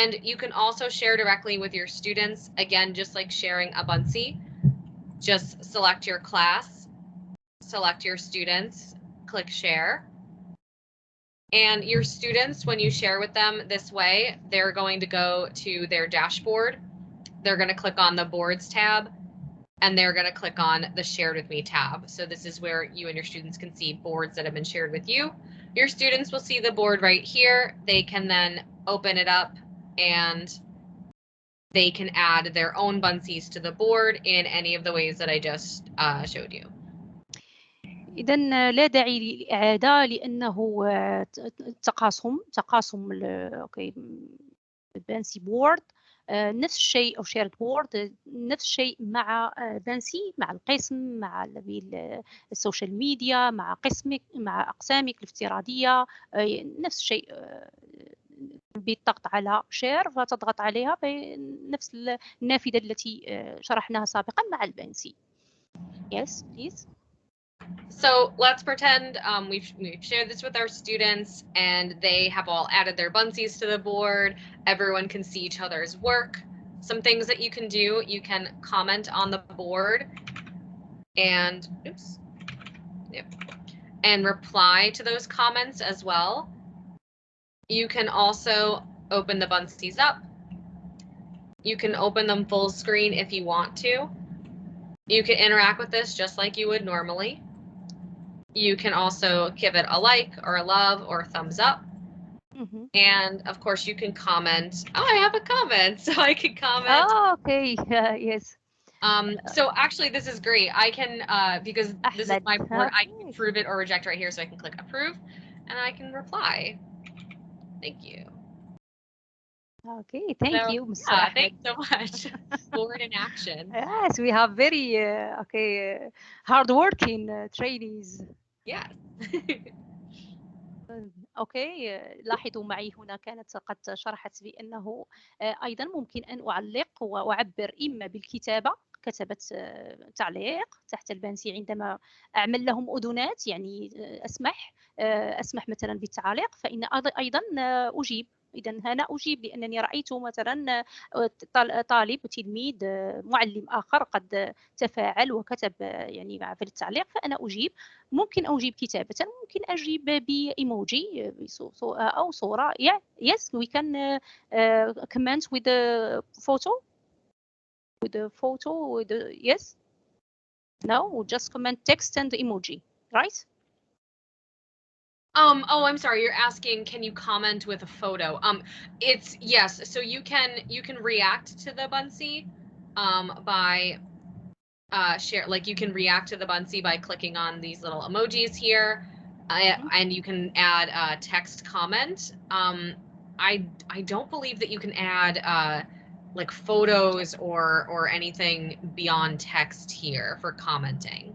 And you can also share directly with your students. Again, just like sharing a Buncee, just select your class, select your students, click share. And your students, when you share with them this way, they're going to go to their dashboard. They're going to click on the boards tab, and they're going to click on the shared with me tab. So this is where you and your students can see boards that have been shared with you. Your students will see the board right here. They can then open it up and they can add their own Buncees to the board in any of the ways that I just showed you. إذن لا داعي للإعادة لأنه تقاسم بانسي بورد نفس الشيء أو شيرد بورد نفس الشيء مع بانسي، مع القسم، مع السوشيال ميديا، مع قسمك، مع أقسامك الافتراضية، نفس الشيء. بالضغط على شير فتضغط عليها بنفس النافذة التي شرحناها سابقا مع البانسي. Yes, please. So let's pretend we've shared this with our students and they have all added their Buncees to the board. Everyone can see each other's work. Some things that you can do, you can comment on the board and and reply to those comments as well. You can also open the Buncees up. You can open them full screen if you want to. You can interact with this just like you would normally. You can also give it a like or a love or a thumbs up. And of course you can comment. Oh, I have a comment, so I can comment. Oh, okay. Yes. So actually this is great. I can, because this is my board, I can approve it or reject right here. So I can click approve and I can reply. Thank you. Okay, thank you, Mr. Yeah, Ahmed. thanks so much. Board in action. Yes, we have very hardworking trainees. Yes. اوكي، لاحظوا معي هنا كانت قد شرحت بأنه أيضا ممكن أن أعلق وأعبر إما بالكتابة، كتبت تعليق تحت البانسي عندما أعمل لهم أذنات، يعني أسمح مثلا بالتعليق، فإن أيضا أجيب. إذا هنا أجيب لأنني رأيت مثلا طالب تلميذ معلم آخر قد تفاعل وكتب يعني في التعليق، فأنا أجيب. ممكن أجيب كتابة، ممكن أجيب بإيموجي أو صورة. Yes, we can comment with the photo. With the photo, with the, yes. No, just comment text and emoji, right? Oh, I'm sorry. You're asking, can you comment with a photo? It's yes. So you can react to the Buncee by share. Like you can react to the Buncee by clicking on these little emojis here, and you can add a text comment. I don't believe that you can add like photos or anything beyond text here for commenting.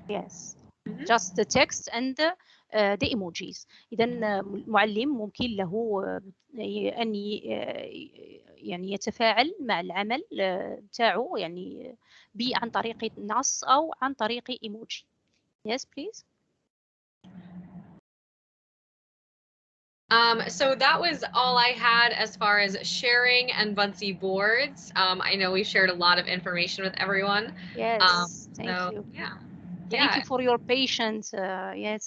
Yes, just the text and the emojis. إذا المعلم ممكن له أن يعني يتفاعل مع العمل بتاعه يعني عن طريق النص أو عن طريق ايموجي. Yes, please. So that was all I had as far as sharing and Buncee boards. I know we shared a lot of information with everyone. Yes, thank you. Yeah. Thank you for your patience. Yes,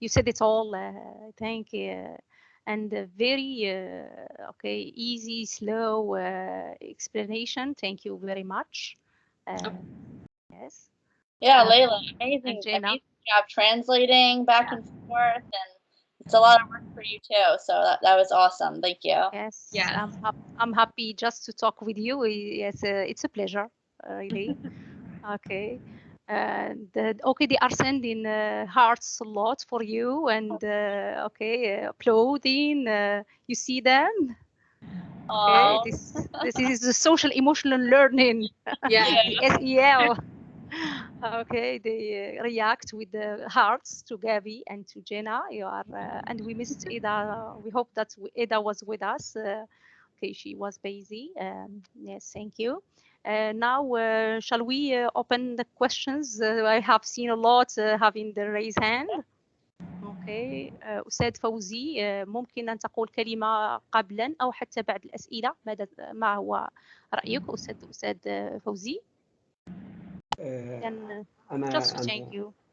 you said it all. Thank you. And very easy, slow explanation. Thank you very much. Yes. Yeah, Layla, amazing job translating back and forth, and it's a lot of work for you too. So that was awesome. Thank you. Yes. I'm happy just to talk with you. Yes, it's a pleasure. Really. Okay. And they are sending hearts a lot for you, and applauding. You see them? Okay, this is the social emotional learning. SEL. Okay, they react with the hearts to Gabby and to Jenna. You are, and we missed Eda. We hope that Eda was with us. Okay, she was busy. Yes, thank you. Now, shall we open the questions? I have seen a lot having the raise hand. Okay, أستاذ فوزي ممكن أن تقول كلمة قبلا أو حتى بعد الأسئلة؟ ما هو رأيك أستاذ فوزي؟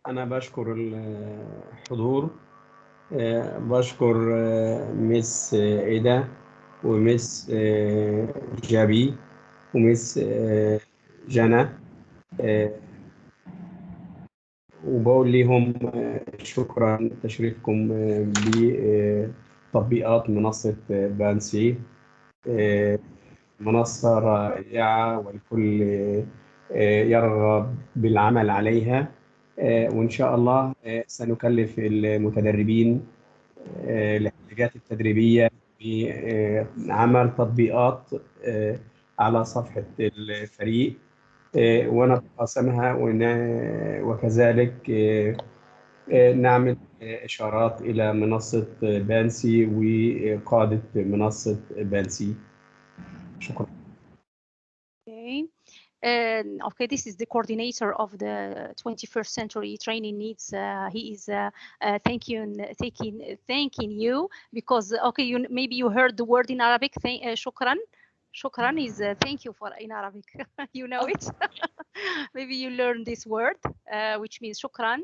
أنا بشكر الحضور، بشكر مس إيدا ومس جابي ومس جانا، وبقول لهم شكرا تشريفكم بتطبيقات منصة بانسي. منصة رائعة والكل يرغب بالعمل عليها، وإن شاء الله سنكلف المتدربين الاحتياجات التدريبية بعمل تطبيقات على صفحة الفريق ونتقاسمها وكذلك نعمل إشارات إلى منصة بانسي وقادة منصة بانسي. شكرا. Okay, this is the coordinator of the 21st century training needs. He is thanking you because okay, maybe you heard the word in Arabic. Shukran. Shukran is thank you for in Arabic. You know it. Maybe you learned this word, which means shukran.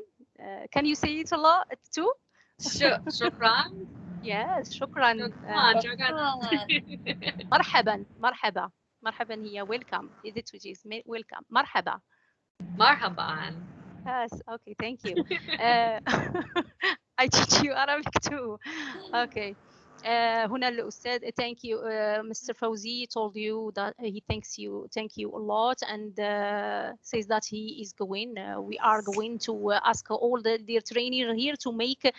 Can you say it a lot too? Shukran. Yes, shukran. مرحبا مرحبا مرحبا هي welcome. Is it which is welcome? مرحبا. Marhaban. Yes. Okay. Thank you. I teach you Arabic too. Okay. هنا الأستاذ thank you. Mr. Fawzi told you that he thank you a lot and says that he is going. We are going to ask all their trainers here to make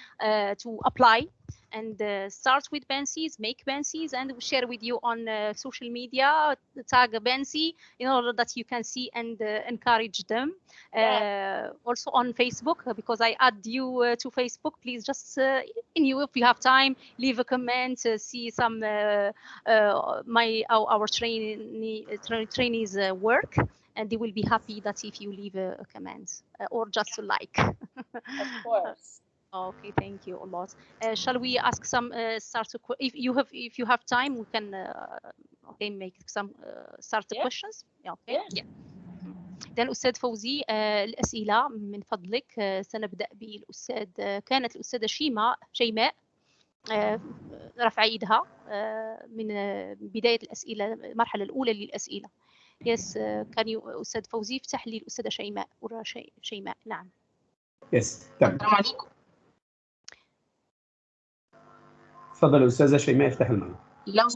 to apply and start with Buncees, make Buncees, and share with you on social media. Tag Buncee in order that you can see and encourage them. Also on Facebook, because I add you to Facebook. Please just if you have time, leave a comment. See some our trainees work, and they will be happy that if you leave a comment or just a like. Of course. Okay, thank you a lot. Shall we ask some if you have time, we can okay make some questions. Okay. Yeah. then الأستاذ فوزي الأسئلة من فضلك. سنبدأ بالأستاذ كانت الأستاذة شيماء رفع ايدها من بداية الأسئلة المرحلة الأولى للأسئلة. يس كان أستاذ فوزي افتح لي الأستاذة شيماء. نعم. يس تمام. السلام عليكم. تفضل أستاذة شيماء افتح المايك. لو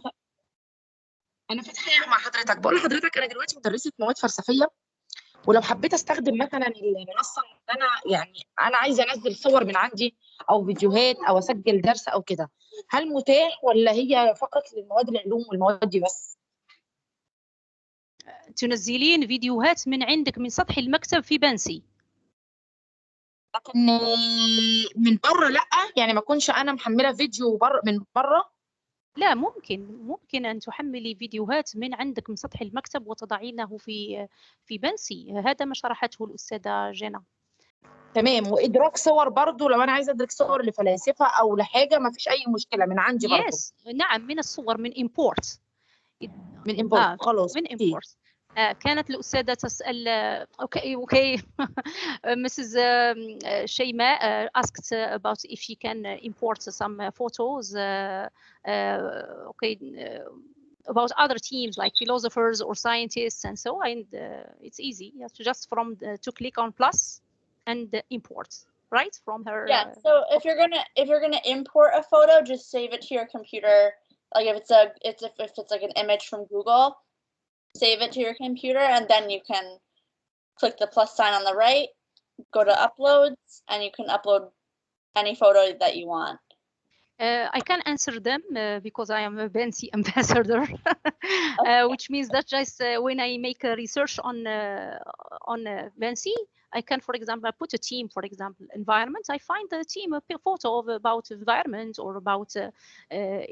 انا فاتحه مع حضرتك، بقول لحضرتك انا دلوقتي مدرسه مواد فلسفيه، ولو حبيت استخدم مثلا المنصه ان انا عايزه انزل صور من عندي او فيديوهات او اسجل درس او كده، هل متاح ولا هي فقط للمواد العلوم والمواد دي بس؟ تنزلين فيديوهات من عندك من سطح المكتب في بانسي، لكن من بره لا، يعني ما اكونش انا محمله فيديو من بره. لا، ممكن أن تحملي فيديوهات من عندك من سطح المكتب وتضعينه في بانسي. هذا ما شرحته الأستاذة جينا. تمام. وإدراك صور برضو لو أنا عايزة أدرك صور لفلاسفة أو لحاجة ما فيش أي مشكلة من عندي برضو. نعم، من الصور من import. خلاص. من import. كانت الأستاذة تسأل okay Mrs. شيماء asked about if she can import some photos about other teams like philosophers or scientists and so on. And it's easy, just to click on plus and import right from her. Yeah, so if you're gonna import a photo, just save it to your computer. Like if it's like an image from Google, save it to your computer, and then you can click the plus sign on the right, go to uploads, and you can upload any photo that you want. I can answer them because I am a Buncee Ambassador, which means that just when I make a research on Buncee, I can, for example, put a team, for example, environment. I find the team a photo about environment or about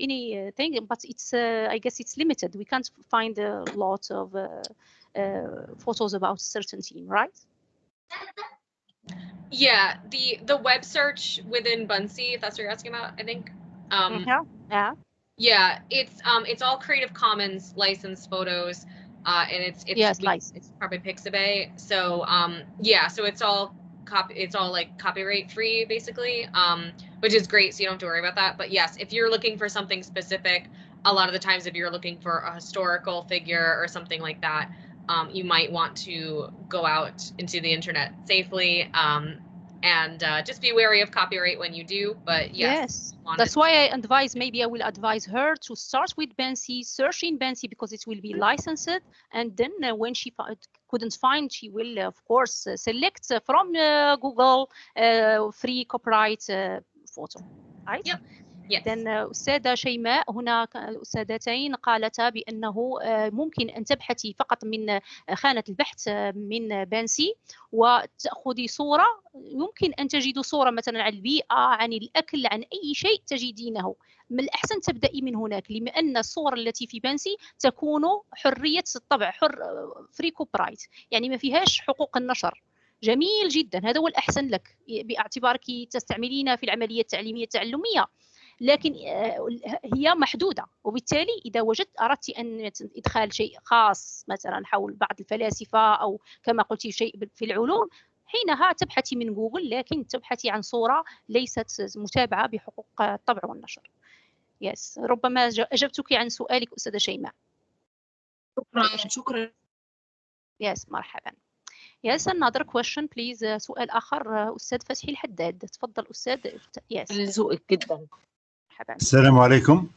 anything, but it's I guess it's limited. We can't find a lot of photos about a certain team, right? Yeah, the web search within Buncee, if that's what you're asking about, I think. Yeah, it's all Creative Commons licensed photos, and it's probably Pixabay. So so it's all like copyright free basically, which is great. So you don't have to worry about that. But yes, if you're looking for something specific, a lot of the times if you're looking for a historical figure or something like that, you might want to go out into the internet safely and just be wary of copyright when you do. But yes, that's why I advise, maybe I will advise her to start with Buncee, search in Buncee because it will be licensed, and then when she couldn't find, she will of course select from Google free copyright photo, right? Yep. Yes. then أستاذة شيماء، هنا الأستاذتين قالتا بأنه ممكن أن تبحثي فقط من خانة البحث من بانسي وتأخذي صورة، يمكن أن تجدوا صورة مثلا عن البيئة، عن الأكل، عن أي شيء تجدينه. من الأحسن تبدأي من هناك، لأن الصور التي في بانسي تكون حرية الطبع، فري كوبرايت، يعني ما فيهاش حقوق النشر. جميل جدا، هذا هو الأحسن لك باعتبارك تستعملين في العملية التعليمية التعلمية، لكن هي محدودة، وبالتالي إذا أردت أن إدخال شيء خاص مثلا حول بعض الفلاسفة أو كما قلت شيء في العلوم، حينها تبحثي من جوجل، لكن تبحثي عن صورة ليست متابعة بحقوق الطبع والنشر. يس، ربما أجبتك عن سؤالك أستاذة شيماء. شكرا. يس، مرحبا. Yes, another question please. سؤال آخر أستاذ فتحي الحداد، تفضل أستاذ. Yes. لذوقك جدا. مرحبا. السلام عليكم.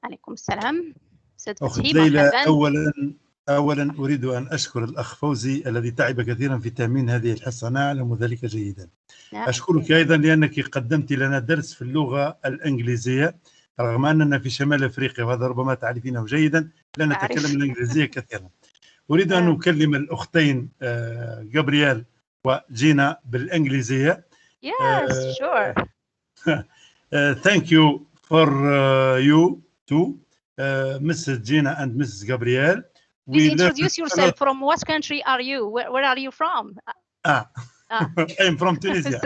عليكم السلام. أستاذ أخت فتحي ليلى، مرحبا. أولا أريد أن أشكر الأخ فوزي الذي تعب كثيرا في تأمين هذه الحصة، أنا أعلم ذلك جيدا. أشكرك أيضا لأنك قدمت لنا درس في اللغة الإنجليزية، رغم أننا في شمال أفريقيا وهذا ربما تعرفينه جيدا، لا نتكلم الإنجليزية كثيرا. أريد أن أكلم الأختين جابرييل وجينا بالإنجليزية. Yes, sure. Thank you for you too, Mrs. Jenna and Mrs. Gabrielle. Please introduce yourself. From what country are you? Where are you from? I'm from Tunisia.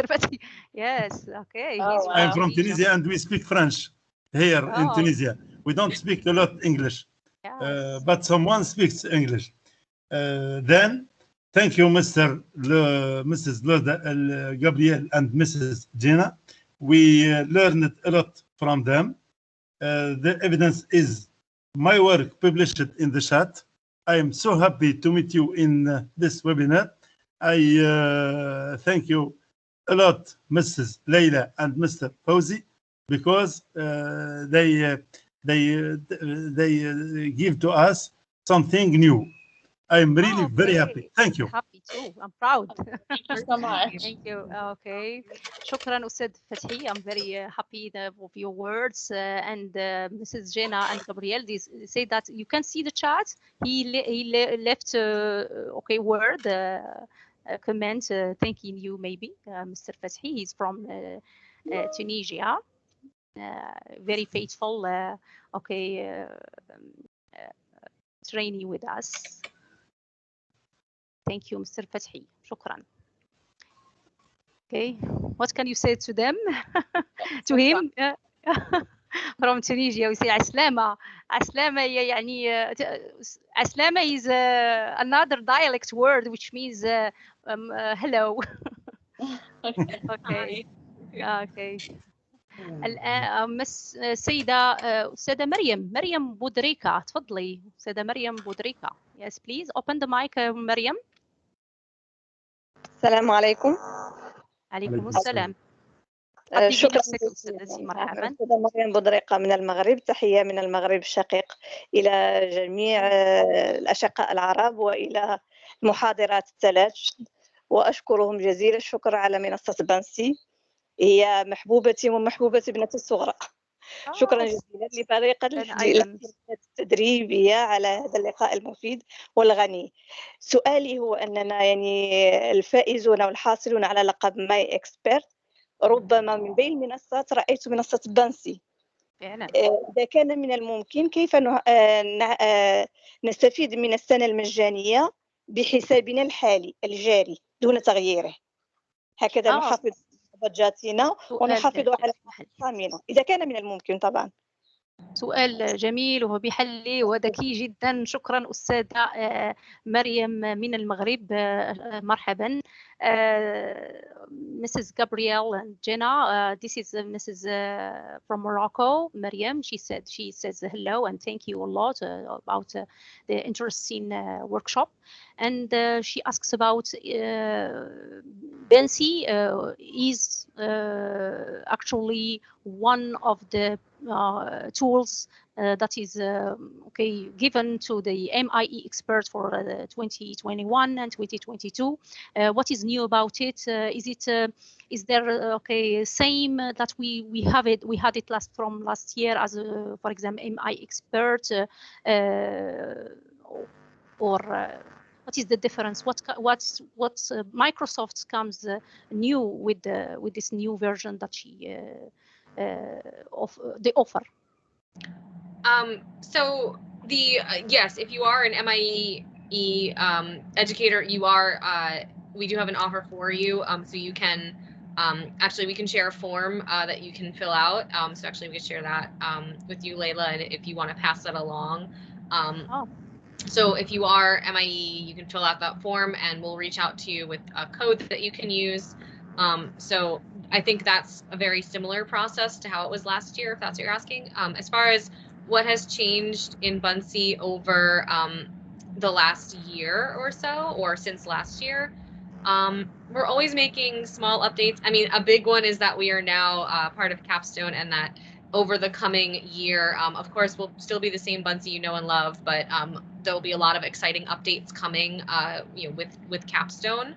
Yes, okay. Oh, wow. I'm from Tunisia and we speak French here in Tunisia. We don't speak a lot English, but someone speaks English. Then, thank you, Mrs. Gabrielle and Mrs. Jenna. We learned a lot from them. The evidence is my work published in the chat. I am so happy to meet you in this webinar. I thank you a lot, Mrs. Leila and Mr. Fawzi, because they give to us something new. I'm really very happy. Thank you. Happy too. I'm proud. Thank you so much. Thank you. Okay. شكرا أستاذ فتحي. I'm very happy of your words. And Mrs. Jenna and Gabrielle, they say that you can see the chat. He left okay word comment thanking you maybe. Mr. Fathi, he's from Tunisia. Very faithful. Okay. Trainee with us. Thank you, Mr. Fathi. شكرا. Okay, what can you say to them? To him? From Tunisia, we say عسلامة. عسلامة يعني عسلامة is another dialect word which means hello. Okay. Okay. الآن السيدة أستاذة مريم بودريكا، تفضلي أستاذة مريم بودريكا. Yes, please open the mic, مريم. السلام عليكم. عليكم السلام. شكرا أستاذتي. مرحبا. أستاذة مريم بودريكا من المغرب، تحية من المغرب الشقيق إلى جميع الأشقاء العرب وإلى المحاضرات الثلاث، وأشكرهم جزيل الشكر على منصة بانسي، هي محبوبتي ومحبوبة ابنتي الصغرى. شكرا جزيلا لفريق التدريبية على هذا اللقاء المفيد والغني. سؤالي هو أننا يعني الفائزون والحاصلون على لقب ماي إكسبرت، ربما من بين المنصات رأيت منصة بانسي. إذا كان من الممكن كيف نستفيد من السنة المجانية بحسابنا الحالي الجاري دون تغييره، هكذا نحافظ بجاتنا ونحافظ على أرقامنا إذا كان من الممكن طبعا. سؤال جميل وبيحلي وذكي جدا. شكرا أستاذة مريم من المغرب. مرحبا. Mrs. Gabrielle and Jenna, this is Mrs. From Morocco, Mariam. She says hello and thank you a lot about the interesting workshop. And she asks about Buncee is actually one of the tools that is given to the MIE experts for 2021 and 2022. What is new about it? Is there same that we had it last year as for example MIE expert or what is the difference? What Microsoft comes new with this new version that they offer? So yes, if you are an MIE educator, you are we do have an offer for you. So you can actually we can share a form that you can fill out. So actually we can share that with you, Layla, and if you want to pass that along. So if you are MIE, you can fill out that form and we'll reach out to you with a code that you can use. So I think that's a very similar process to how it was last year, if that's what you're asking. As far as what has changed in Buncee over the last year or so, or since last year, we're always making small updates. I mean, a big one is that we are now part of Capstone, and that over the coming year, of course, we'll still be the same Buncee you know and love, but there'll be a lot of exciting updates coming, with Capstone.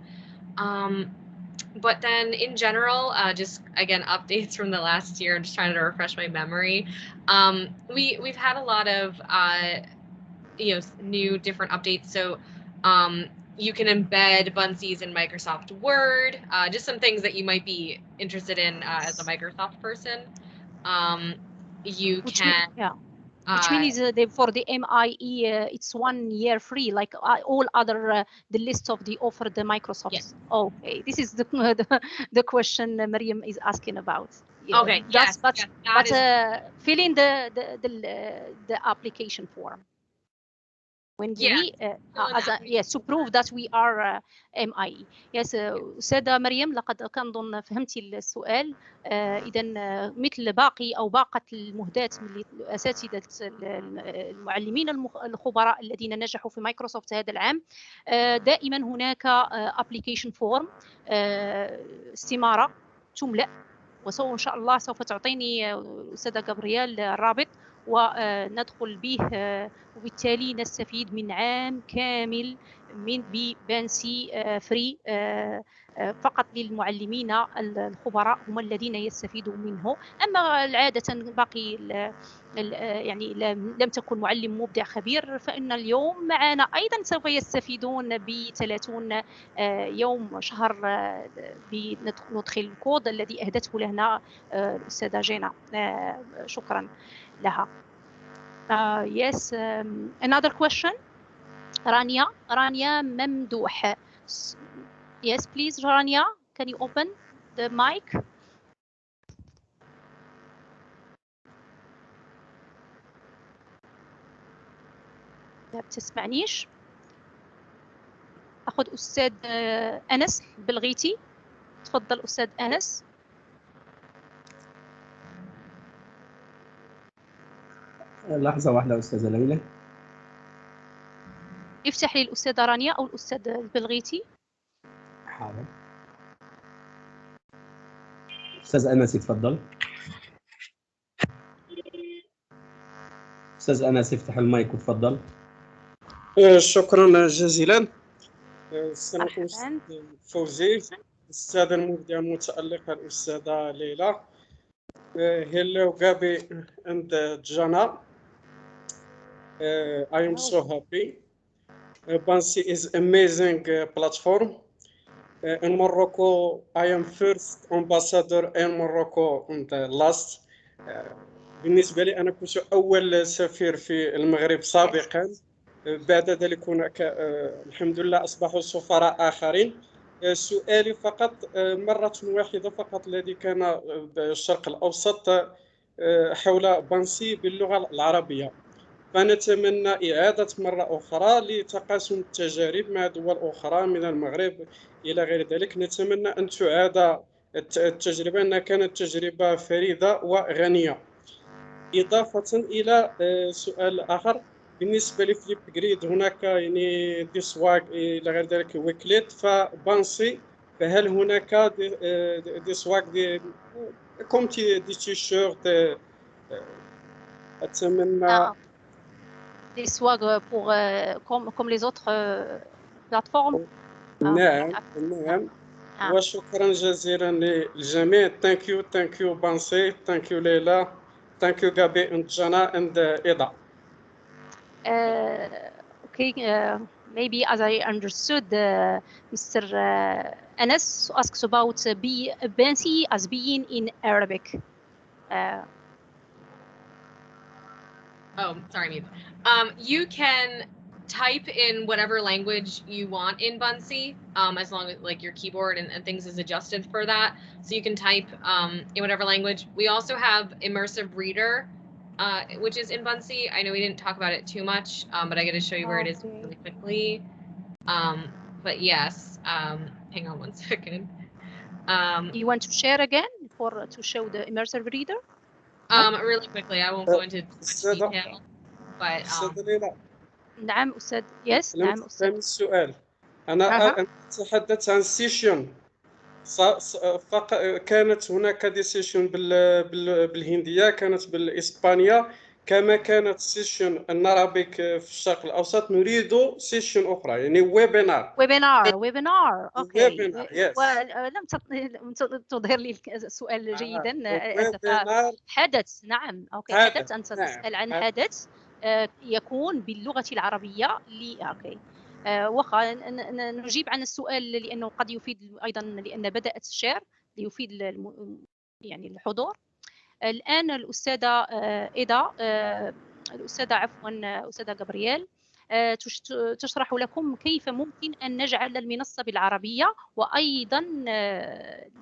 But then in general, just again, updates from the last year. I'm just trying to refresh my memory. We've had a lot of new different updates. So you can embed Buncees in Microsoft Word. Just some things that you might be interested in as a Microsoft person. Which means for the MIE, it's 1 year free, like all other the list of the offer the Microsoft. Yes. Okay, this is the question Mariam is asking about. Okay. But fill in the application form. When to prove that we are MIE. Yes, أستاذة مريم لقد كان فهمتي السؤال. إذا مثل باقة المهداة من أساتذة المعلمين الخبراء الذين نجحوا في مايكروسوفت هذا العام، دائما هناك application form استمارة تملأ، وإن شاء الله سوف تعطيني أستاذة جابرييل الرابط وندخل به، وبالتالي نستفيد من عام كامل من بانسي فري فقط للمعلمين الخبراء هم الذين يستفيدوا منه. أما عادة باقي يعني لم تكن معلم مبدع خبير، فإن اليوم معنا أيضا سوف يستفيدون ب30 يوم شهر بندخل الكود الذي أهدته لنا الأستاذة جينا. شكرا لها. Yes, another question. Rania ممدوح. Yes, please, Rania, can you open the mic? لا بتسمعنيش. أخذ أستاذ أنس البلغيتي. تفضل أستاذ أنس. لحظة واحدة أستاذة ليلى. افتح لي الأستاذة رانيا أو الأستاذ البلغيتي. حاضر. أستاذ أنس يتفضل. أستاذ أنس افتح المايك وتفضل. شكرا جزيلا. السلام فوزي، الأستاذة المبدعة المتألقة الأستاذة ليلى. Hello Gabby and Jenna. I am so happy. Buncee is amazing platform. In Morocco, I am first ambassador in Morocco and last. بالنسبة لي أنا كنت أول سفير في المغرب سابقا. بعد ذلك هناك الحمد لله أصبحوا سفراء آخرين. سؤالي فقط مرة واحدة فقط الذي كان بالشرق الأوسط حول بانسي باللغة العربية. فنتمنى إعادة مرة أخرى لتقاسم التجارب مع دول أخرى من المغرب إلى غير ذلك. نتمنى أن تعاد التجربة، أنها كانت تجربة فريدة وغنية. إضافة إلى سؤال آخر بالنسبة لفليب جريد، هناك يعني دي سواق إلى غير ذلك ويكليت. فبانسي فهل هناك دي سواق دي كوم دي تيشيرت؟ أتمنى des swags pour comme les autres plateformes. نعم نعم. وشكرا جزيلا للجميع. Thank you Buncee, thank you Leila, thank you Gabby and Jenna and Eda. Okay, maybe as I understood, Mr. Anas asks about Buncee as being in Arabic. Oh, sorry, you can type in whatever language you want in Buncee, as long as like your keyboard and things is adjusted for that. So you can type in whatever language. We also have Immersive Reader, which is in Buncee. I know we didn't talk about it too much, but I got to show you where it is really quickly. But yes, hang on one second. You want to share again to show the Immersive Reader? Really quickly, I won't go into too much detail, but نعم أستاذ. Yes. نعم أستاذ. السؤال أنا أتحدث عن سيشن. كانت هناك دي سيشن بالهندية، كانت بالإسبانية، كما كانت سيشن النرابيك في الشرق الأوسط. نريد سيشن أخرى يعني ويبينار. أوكي. ولم تظهر لي السؤال جيدا. حدث. نعم. أوكي. حدث. أنت تسأل عن حدث يكون باللغة العربية. أوكي. وخا نجيب عن السؤال لأنه قد يفيد أيضا، لأن بدأت الشير ليفيد يعني الحضور. الآن الأستاذة إيدا، أستاذة غابرييل تشرح لكم كيف ممكن أن نجعل المنصة بالعربية، وأيضا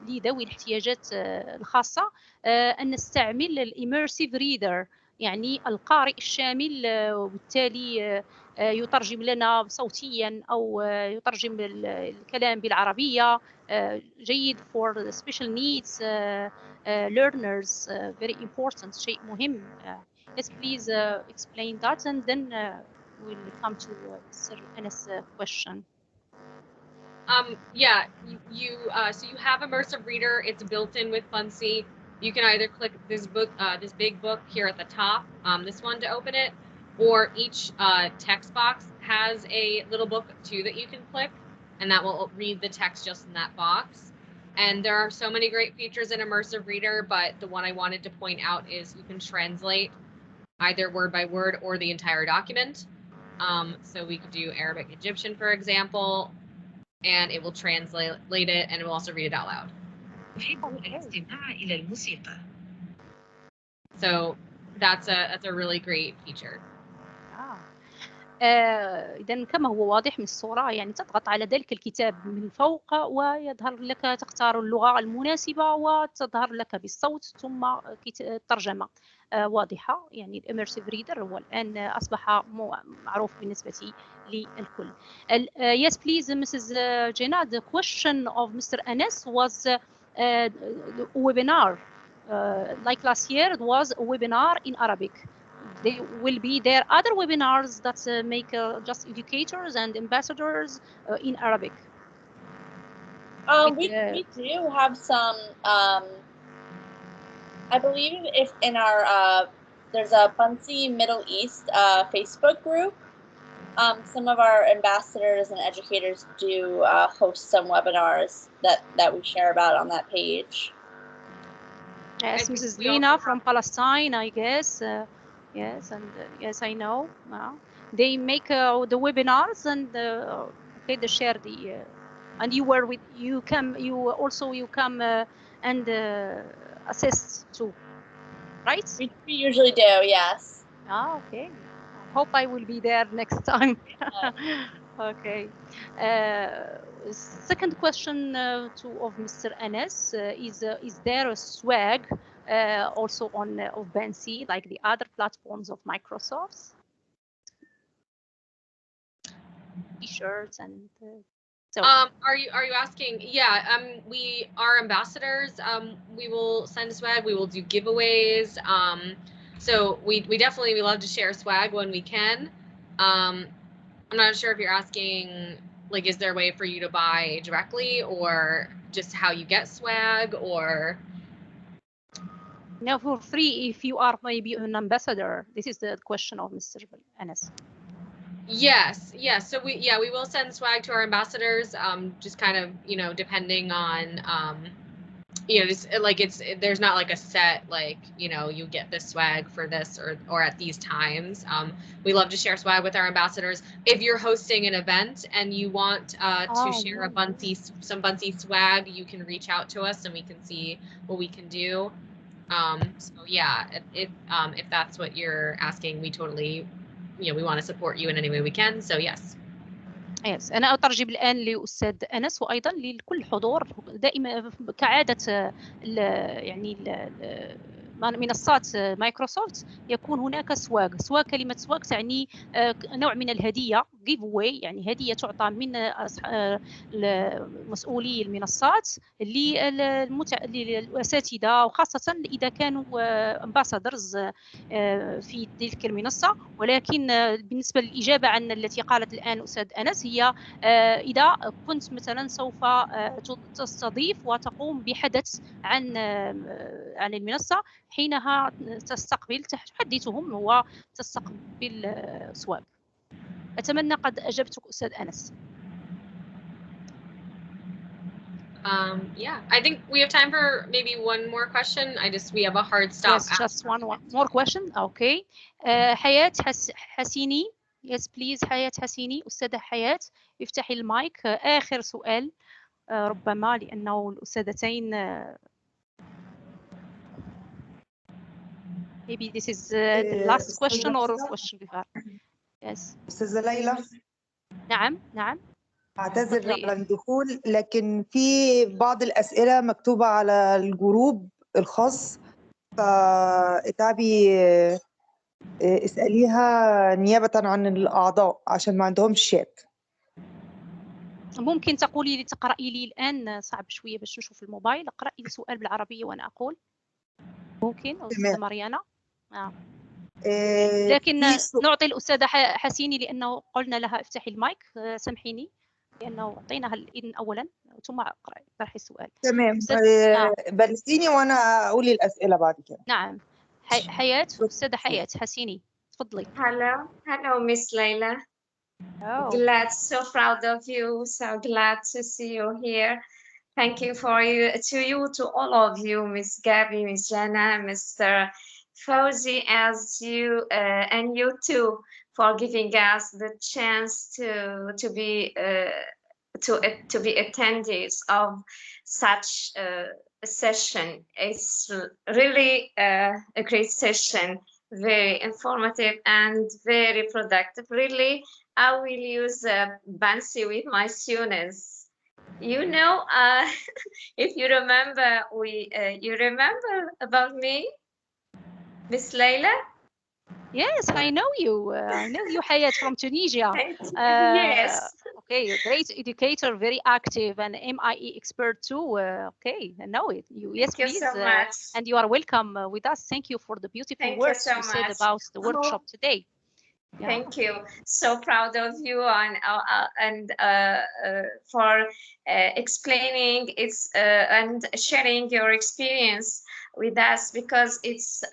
لذوي الاحتياجات الخاصة أن نستعمل الإميرسيف ريدر، يعني القارئ الشامل، وبالتالي يترجم لنا صوتيا أو يترجم الكلام بالعربية. جيد for the special needs learners. Very important. شيء مهم. Yes, please explain that, and then we'll come to Mr. Anas' question. Yeah, so you have Immersive Reader. It's built in with Buncee. You can either click this book, this big book here at the top, this one to open it, or each text box has a little book too that you can click, and that will read the text just in that box. And there are so many great features in Immersive Reader, but the one I wanted to point out is you can translate either word by word or the entire document. So we could do Arabic Egyptian, for example, and it will translate it, and it will also read it out loud. So that's a really great feature. إذن كما هو واضح من الصورة، يعني تضغط على ذلك الكتاب من فوق ويظهر لك، تختار اللغة المناسبة وتظهر لك بالصوت ثم الترجمة واضحة. يعني الإميرسيف ريدر هو الآن أصبح معروف بالنسبة للكل. Yes, please, Mrs. Jenna, the question of Mr. Anas was the webinar. Like last year, it was a webinar in Arabic. Will be there other webinars that make just educators and ambassadors in Arabic? We do have some. I believe if in our there's a Buncee Middle East Facebook group. Some of our ambassadors and educators do host some webinars that we share about on that page. Yes, Mrs. Lina from Palestine, I guess. Yes, and yes, I know. They make the webinars, and okay, they share the. And you were with you come and assist too, right? We usually do, yes. Okay. Hope I will be there next time. Okay. Second question of Mr. Anas is there a swag also of Buncee, like the other platforms of Microsoft. T-shirts and so. Are you asking? Yeah, we are ambassadors. We will send swag. We will do giveaways. So we definitely love to share swag when we can. I'm not sure if you're asking, like, is there a way for you to buy directly, or just how you get swag, or? No, for free if you are maybe an ambassador. This is the question of Mr. Anas. Yes. So we will send swag to our ambassadors. Just kind of, depending on, just like there's not like a set, like, you get this swag for this or at these times. We love to share swag with our ambassadors. If you're hosting an event and you want to share some Buncee swag, you can reach out to us and we can see what we can do. So yeah, if that's what you're asking, we totally, we want to support you in any way we can. So yes. أنا أترجم الآن لأستاذ أنس وأيضا لكل حضور. دائما كعادة يعني منصات مايكروسوفت يكون هناك سواغ. كلمة سواغ تعني نوع من الهدية give away، يعني هدية تعطى من مسؤولي المنصات للأساتذة، وخاصة إذا كانوا ambassadors في تلك المنصة. ولكن بالنسبة للإجابة عن التي قالت الآن أستاذ أنس، هي إذا كنت مثلا سوف تستضيف وتقوم بحدث عن المنصة، حينها تحدثهم وتستقبل سواق. أتمنى قد أجبتك أستاذ أنس. Yeah, I think we have time for maybe one more question. We have a hard stop. Yes, just one more question. Okay. حياة حسيني. Yes, please. حياة حسيني. أستاذة حياة، افتحي المايك. آخر سؤال ربما، لأنه الأستاذتين maybe this is the last question or question before. Yes. أستاذة ليلى. نعم. أعتذر على الدخول، لكن في بعض الأسئلة مكتوبة على الجروب الخاص، فاتعبي اسأليها نيابة عن الأعضاء عشان ما عندهمش شات. ممكن تقرأي لي الآن؟ صعب شوية باش نشوف الموبايل. اقرأي لي سؤال بالعربية وأنا أقول. ممكن أستاذة مريانا؟ لكن نعطي الأستاذة حسيني لأنه قلنا لها افتحي المايك. سامحيني لأنه أعطيناها الإذن أولا ثم طرحي السؤال. تمام. بلسيني وأنا أقول الأسئلة بعد كده. نعم. حياة، أستاذة حياة حسيني، تفضلي. Hello, Miss Layla. Glad, so proud of you. So glad to see you here. Thank you to all of you, Miss Gabby, Miss Jenna, Mr. Fauzi, as you and you too, for giving us the chance to be attendees of such a session. It's really a great session, very informative and very productive. Really, I will use Buncee with my students. If you remember, you remember about me, Miss Layla? Yes, I know you. I know you, Hayat, from Tunisia. Yes. Okay, you're a great educator, very active, and MIE expert too. Okay, I know it. Yes, Thank please. You so much. And you are welcome with us. Thank you for the beautiful words you said about the workshop today. Yeah. Thank you. So proud of you and for explaining and sharing your experience with us, because it's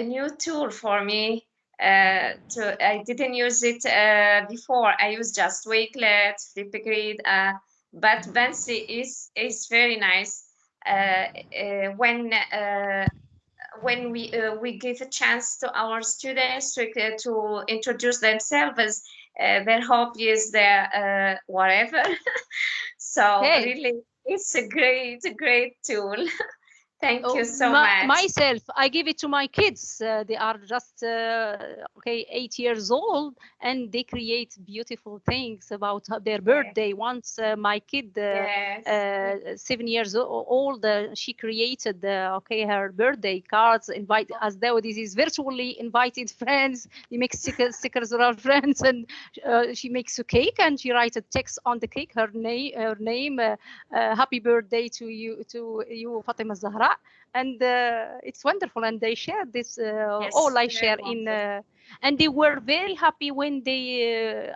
a new tool for me. I didn't use it before. I used just Wakelet, Flipgrid, but Buncee is very nice when we give a chance to our students to introduce themselves, their hobbies, their whatever. So really, it's a great tool. Thank you so much. Myself, I give it to my kids. They are just 8 years old, and they create beautiful things about their birthday. Once my kid, 7 years old, she created her birthday cards, invite as though this is virtually invited friends. They make stickers with our friends, and she makes a cake and she writes a text on the cake, her name, happy birthday to you, Fatima Zahra. And it's wonderful, and they share this. All I share in, and they were very happy when they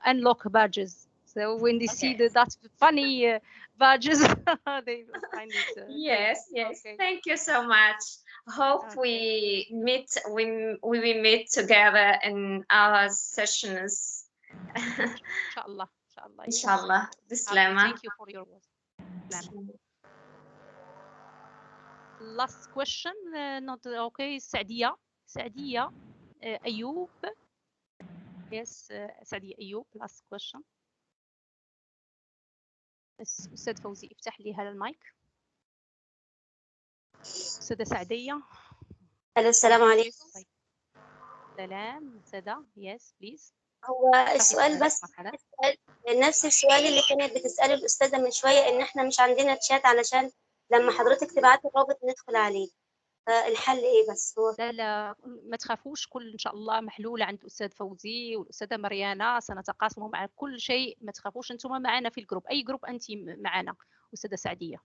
unlock badges. So when they see that funny badges, they find it. Yes. Okay. Thank you so much. Hope we will meet together in our sessions. Inshallah. Bislama. Thank you for your words. Last question, not okay. Sadia Ayoub. Yes, Sadia Ayoub. Last question. أستاذ فوزي افتح لي هذا المايك. أستاذة سعدية. السلام عليكم. سلام سادة. Yes please. هو السؤال بس نفس السؤال اللي كانت بتسأله الأستاذة من شوية، إن إحنا مش عندنا تشات علشان لما حضرتك تبعت الرابط ندخل عليه. الحل ايه بس هو؟ لا ما تخافوش، كل ان شاء الله محلول عند الاستاذ فوزي والاستاذه مريانا، سنتقاسم مع كل شيء، ما تخافوش، انتم معنا في الجروب، اي جروب انت معنا. استاذه سعديه.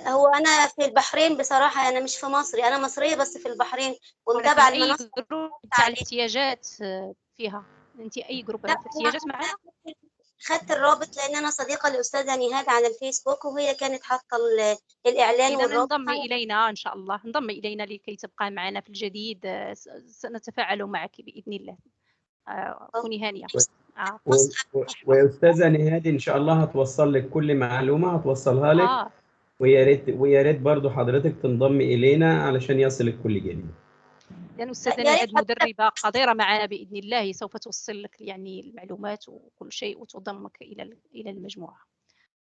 هو انا في البحرين بصراحه، انا مش في مصر، انا مصريه بس في البحرين ومتابعه المنصه. اي جروب تاع الاحتياجات فيها، انت اي جروب في الاحتياجات معنا؟ خدت الرابط لان انا صديقه لاستاذه نهاد على الفيسبوك، وهي كانت حاطه الاعلان والرابط. انضمي الينا ان شاء الله، انضمي الينا لكي تبقى معنا في الجديد، سنتفاعل معك باذن الله. كوني هانيه. واستاذه نهاد ان شاء الله هتوصل لك كل معلومه، هتوصلها لك. ويا ريت برضه حضرتك تنضمي الينا علشان يصلك كل جديد. لأن أستاذة نهاد مدربة قديرة معنا بإذن الله، سوف توصل لك يعني المعلومات وكل شيء وتضمك إلى المجموعة.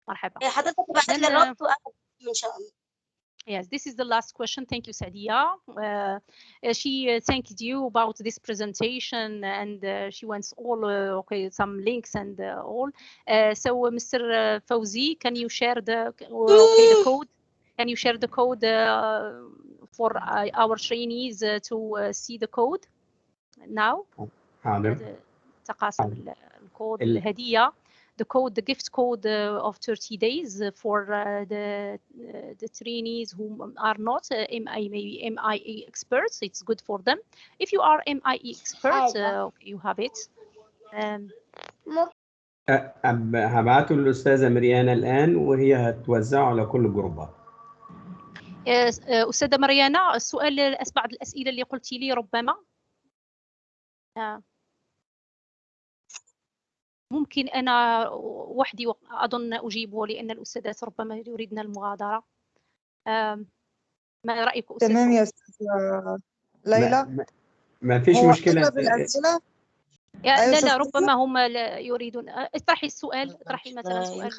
مرحبا. حضرتك تبعت لي الرابط إن شاء الله. Yes, this is the last question. Thank you, Sadia. She thanked you about this presentation, and she wants all some links and all. So, Mr. Fawzi, can you share the code? Can you share the code for our trainees to see the code now? تقاسم الكود الهدية. The code, the gift code of 30 days for the trainees who are not MIE experts. It's good for them. If you are MIE expert, you have it. هبعته للأستاذة مريانا الآن وهي هتوزعه على كل الجروبات. أستاذة مريانا، السؤال بعض الأسئلة اللي قلتي لي ربما ممكن أنا وحدي أظن أجيبه، لأن الأستاذات ربما يريدن المغادرة. ما رأيك أستاذ؟ تمام يا أستاذة ليلى. ما فيش مشكلة. لا ربما هم يريدون. اطرحي السؤال، اطرحي مثلا سؤال.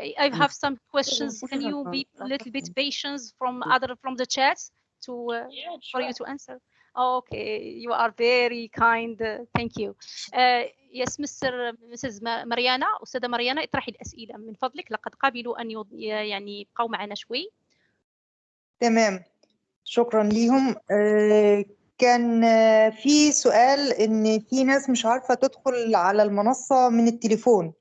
I have some questions. Can you be a little bit patient from the chat for you to answer? Okay, you are very kind. Thank you. Yes, Mrs. مريانا، أستاذة مريانا، اطرحي الأسئلة من فضلك، لقد قبلوا أن يعني يبقوا معنا شوي. تمام، شكرا ليهم. كان في سؤال إن في ناس مش عارفة تدخل على المنصة من التليفون،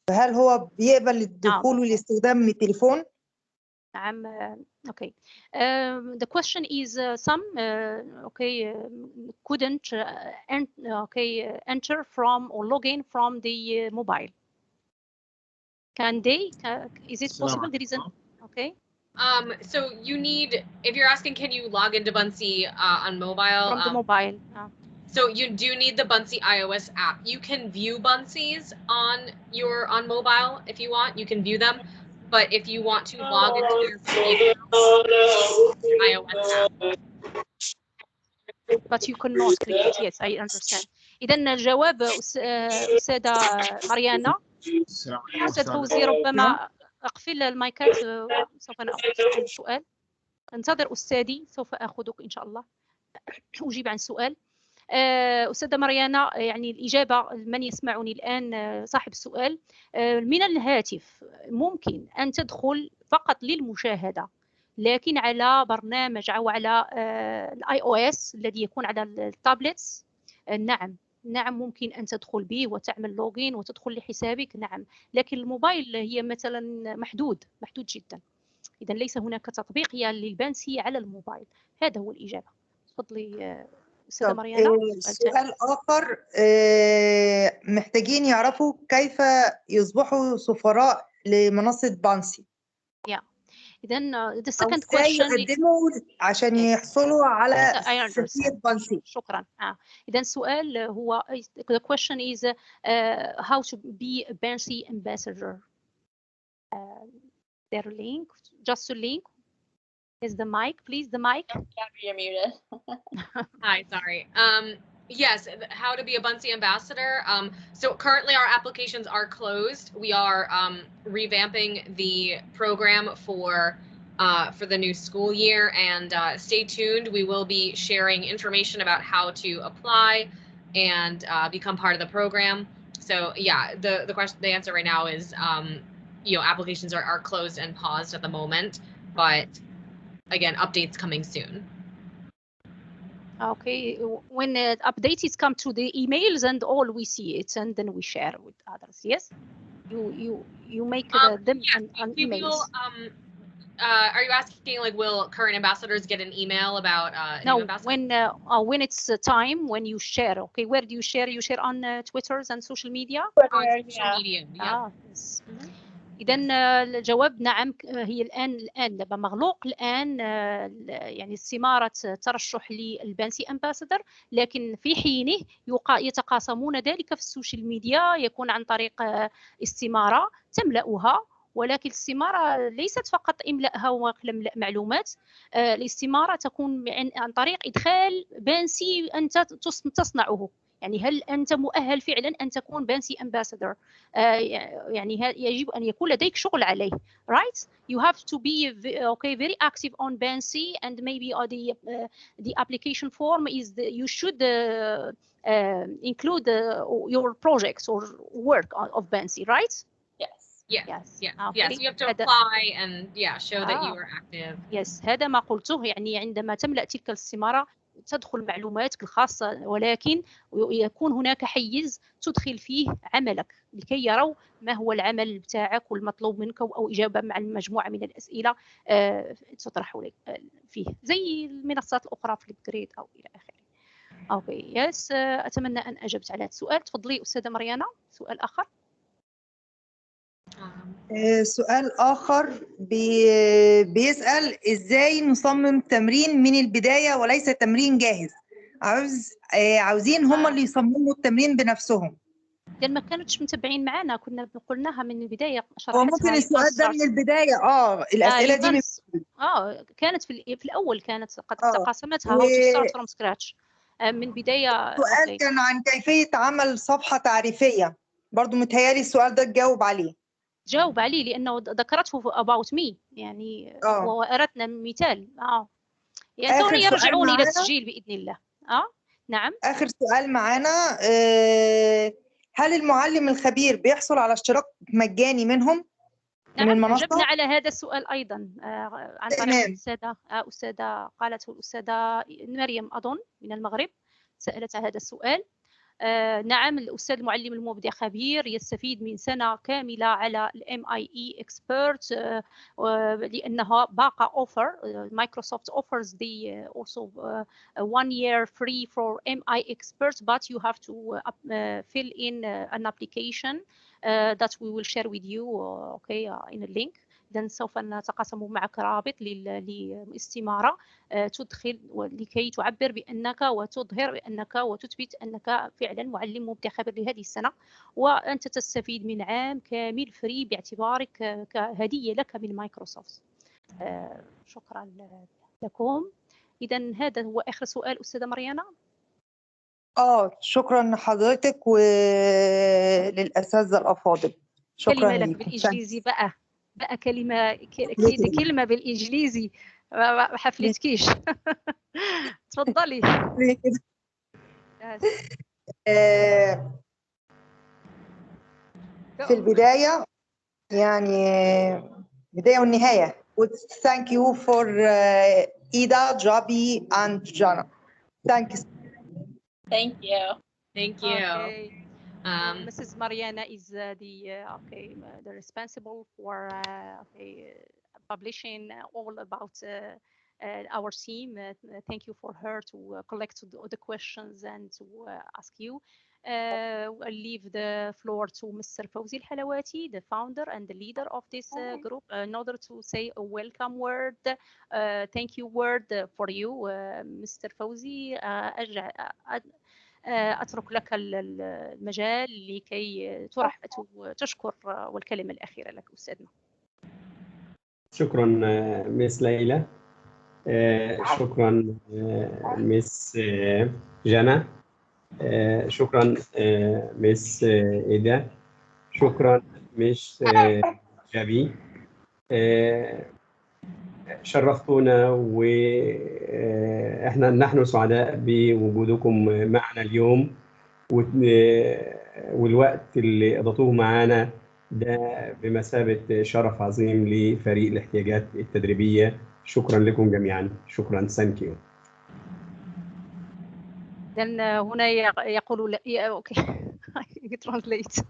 فهل هو بيقبل الدخول والاستخدام من التليفون؟ نعم. Okay. The question is some couldn't enter from or log in from the mobile. Can they? Is it possible? There isn't. Okay. So you need, if you're asking, can you log into Buncee on mobile? From the mobile. So you do need the Buncee iOS app. You can view Buncees on mobile if you want. You can view them. But if you want to log into your iOS app. But you cannot create. Yes, I understand. إذن الجواب أستاذة مريانا. أستاذ فوزي ربما أقفل المايكات، سوف نأخذ السؤال. انتظر أستاذي، سوف آخذك إن شاء الله أجيب عن السؤال. أستاذة مريانا، يعني الإجابة من يسمعني الآن صاحب السؤال من الهاتف ممكن أن تدخل فقط للمشاهدة، لكن على برنامج أو على الاي او اس الذي يكون على التابلتس نعم ممكن أن تدخل به وتعمل لوجين وتدخل لحسابك، نعم. لكن الموبايل هي مثلا محدود جدا، إذا ليس هناك تطبيق للبانسي على الموبايل. هذا هو الإجابة. تفضلي أستاذة مريانا. سؤال آخر، محتاجين يعرفوا كيف يصبحوا سفراء لمنصة بانسي. إذا the second question يقدموا عشان يحصلوا على سفير بانسي. شكرا. إذا السؤال هو the question is how to be a Buncee ambassador. Their link, just a link. Is the mic, please? The mic. Gabby, you're muted. Hi, sorry. Yes, how to be a Buncee ambassador. So currently our applications are closed. We are revamping the program for the new school year, and stay tuned. We will be sharing information about how to apply and become part of the program. So yeah, the answer right now is applications are closed and paused at the moment, but again, updates coming soon. Okay, when updates come to the emails and all, we see it and then we share with others. Yes, you make them on emails. Are you asking like will current ambassadors get an email about no, when it's time when you share? Okay, where do you share? You share on Twitters and social media. On social media. Yeah. Yes. إذا الجواب نعم. هي الآن مغلوق الآن يعني استمارة ترشح للبانسي أمباسادور، لكن في حينه يتقاسمون ذلك في السوشيال ميديا، يكون عن طريق استمارة تملأها، ولكن الاستمارة ليست فقط إملائها وإملاء معلومات. الاستمارة تكون عن طريق إدخال بانسي أنت تصنعه، يعني هل أنت مؤهل فعلا أن تكون بانسي أمباسادور؟ يعني يجب أن يكون لديك شغل عليه. Right? You have to be very active on Buncee, and maybe the application form is you should include your projects or work of Buncee, right? Yes. You have to apply and show that you are active. Yes, هذا ما قلته. يعني عندما تملأ تلك الاستمارة تدخل معلوماتك الخاصة، ولكن يكون هناك حيز تدخل فيه عملك لكي يروا ما هو العمل بتاعك والمطلوب منك، أو إجابة مع مجموعة من الأسئلة تطرح لك فيه زي المنصات الأخرى في الجريد أو إلى آخره. أوكي يس، أتمنى أن أجبت على هذا السؤال. تفضلي أستاذة مريانا، سؤال آخر. سؤال آخر بيسأل إزاي نصمم تمرين من البداية وليس تمرين جاهز. عاوزين هم اللي يصمموا التمرين بنفسهم. لأن ما كانتش متابعين معنا، كنا قلناها من البداية. هو ممكن السؤال ده من البداية الأسئلة دي من كانت في الأول كانت قد تقاسمتها how to start from scratch من بداية. السؤال كان عن كيفية عمل صفحة تعريفية، برضو متهيألي السؤال ده تجاوب عليه لأنه ذكرته about me يعني وأردنا مثال. يعني يرجعون إلى التسجيل بإذن الله. نعم. آخر سؤال معانا، هل المعلم الخبير بيحصل على اشتراك مجاني منهم؟ نعم، من المنصة؟ جبنا على هذا السؤال أيضا عن طريق أستاذة قالته الأستاذة مريم أظن من المغرب، سألت هذا السؤال. نعم، الأستاذ المعلم المبدع خبير يستفيد من سنة كاملة على MIE Expert لأنها باقة offer. Microsoft offers the also 1 year free for MI Expert, but you have to fill in an application that we will share with you in a link. إذن سوف نتقاسم معك رابط للاستمارة تدخل لكي تعبر بأنك وتظهر بأنك وتثبت أنك فعلا معلم مبدع خبير لهذه السنة، وأنت تستفيد من عام كامل فري باعتبارك كهدية لك من مايكروسوفت. شكرا لكم. إذن هذا هو آخر سؤال أستاذة مريانا. شكرا لحضرتك وللأساتذة الأفاضل. شكرا كلمة لك بالإنجليزي بقى كلمة بالإنجليزي. ما حفلتكيش. تفضلي. في البداية يعني بداية والنهاية. Thank you for Eda, Gabby, and Jenna. Thank you. Thank you. Thank you. Okay. Mrs. Mariana is the responsible for publishing all about our team. Thank you for her to collect the questions and to ask you. I'll leave the floor to Mr. Fawzi Al-Halawati, the founder and the leader of this group, in order to say a welcome word, thank you word for you, Mr. Fawzi. أترك لك المجال لكي تشكر والكلمة الأخيرة لك أستاذنا. شكرا مس ليلى. شكرا مس جانا. شكرا مس إيدا. شكرا مس جابي. شرفتونا واحنا نحن سعداء بوجودكم معنا اليوم والوقت اللي قضيتوه معانا ده بمثابة شرف عظيم لفريق الاحتياجات التدريبية. شكرا لكم جميعا. شكرا. Thank you. then هنا يقول okay I translate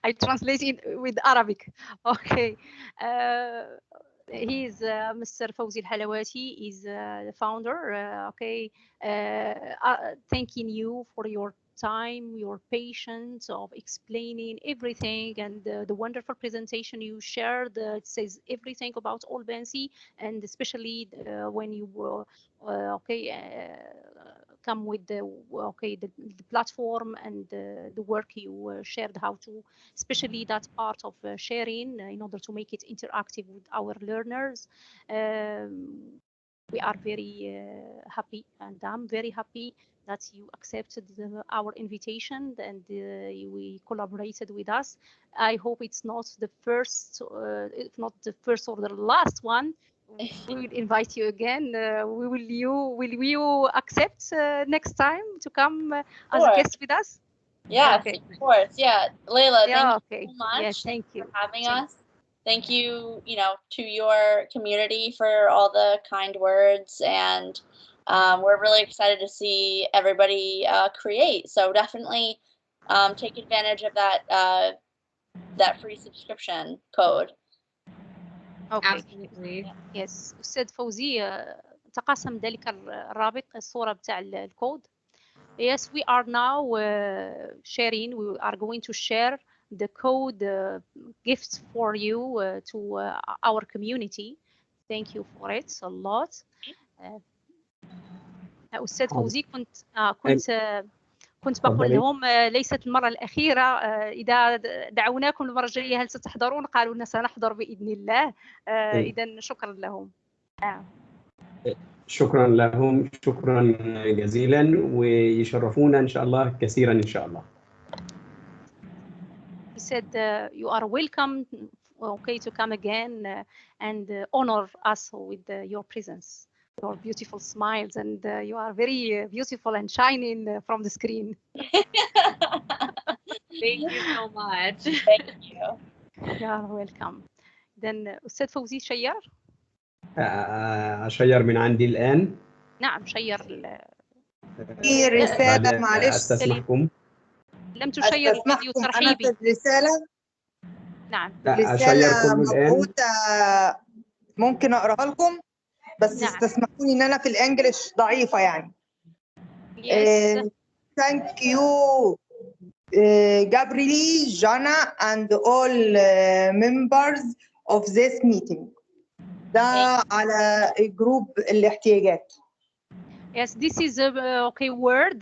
I translate it with Arabic. Okay. He is Mr. Fawzi Al-Halawati is the founder. Thanking you for your time, your patience of explaining everything, and the wonderful presentation you shared. It says everything about all Buncee, and especially when you come with the platform and the work you shared, how to, especially that part of sharing in order to make it interactive with our learners. We are very happy, and I'm very happy that you accepted our invitation and we collaborated with us. I hope it's not the first, if not the first or the last one. We will invite you again. Will you accept next time to come as a guest with us? Yes, okay. Of course. Yeah, Layla, thank you so much yes, thank you for having us. Thank you, to your community for all the kind words, and we're really excited to see everybody create. So definitely take advantage of that free subscription code. Okay. Absolutely. Yes. أستاذ فوزي تقاسم ذلك الرابط الصورة بتاع الكود. Yes, we are now sharing. We are going to share the code gifts for you to our community. Thank you for it a lot. أستاذ فوزي كنت بقول لهم ليست المرة الأخيرة. إذا دعوناكم المرة الجاية هل ستحضرون؟ قالوا لنا سنحضر بإذن الله. إذا شكرا لهم. شكرا لهم. شكرا جزيلا ويشرفونا إن شاء الله كثيرا إن شاء الله. He said you are welcome to come again and honor us with your presence. Your beautiful smiles, and you are very beautiful and shining from the screen. Thank you so much. Thank you. You are welcome. Then أستاذ فوزي شير. أشير من عندي الآن. نعم شير. في رسالة معلش أستسمحكم. لم تشير فيديو ترحيبي. أنا في الرسالة. نعم. رسالة مبعوثة ممكن أقرأها لكم بس نعم. استسمحوني إن أنا في الإنجليش ضعيفة يعني. Yes. Thank you, Gabrielle, Jenna, and all members of this meeting. ده على جروب الاحتياجات. Yes, this is a word.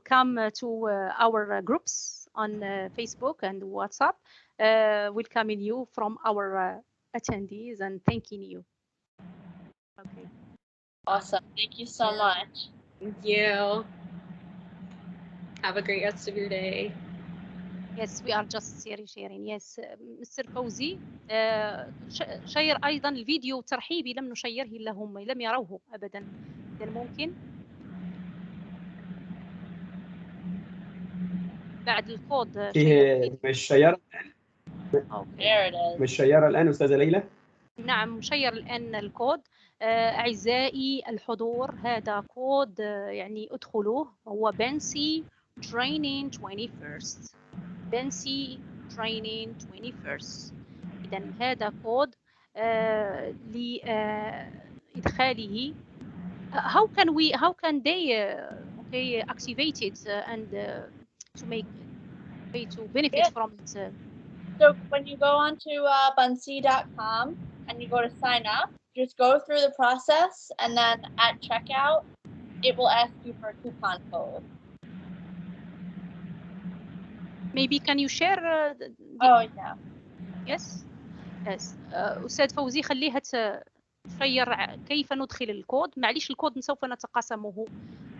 Come to our groups on Facebook and WhatsApp. Welcoming you from our attendees and thanking you. Okay. Awesome. Thank you so much. Thank you. Have a great rest of your day. Yes, we are just sharing. Yes, Mr. فوزي شير أيضا الفيديو الترحيبي، لم نشيره لهم، لم يروه أبدا. إذا ممكن بعد الكود مش شيرة مش شيرة الآن أستاذة ليلى؟ نعم مشير الآن الكود. أعزائي الحضور، هذا كود يعني ادخلوه، هو Buncee Training 21st. Buncee Training 21st. إذا هذا كود لإدخاله. How can they activate it and to benefit from it? So when you go on to Buncee.com and you go to sign up, just go through the process, and then at checkout, it will ask you for a coupon code. Maybe can you share? Oh yeah. Yes. أستاذ فوزي خليها تشير كيف ندخل الكود. معليش الكود سوف نتقاسمه.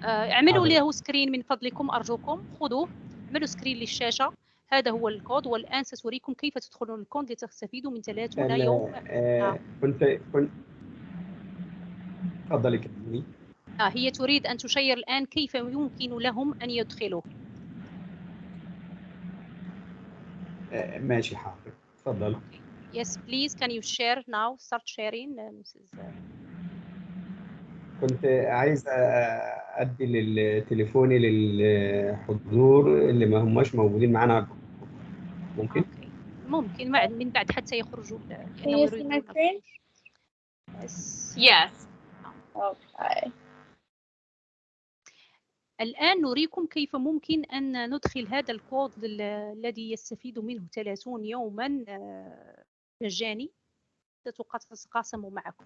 اعملوا له سكرين من فضلكم أرجوكم، خذوه اعملوا سكرين للشاشة. هذا هو الكود، والآن سأريكم كيف تدخلون الكود لتستفيدوا من 30 يوم. كنت تفضلي كملي. هي تريد أن تشير الآن كيف يمكن لهم أن يدخلوه. ماشي حاضر، تفضل. Yes, please. Can you share now? Start sharing, Mrs. كنت عايز أدي للتليفوني للحضور اللي ما هماش موجودين معانا. ممكن؟ ممكن من بعد حتى يخرجوا. Yes. Okay. الآن نريكم كيف ممكن أن ندخل هذا الكود الذي يستفيد منه 30 يوما مجاني ستقاسم معكم.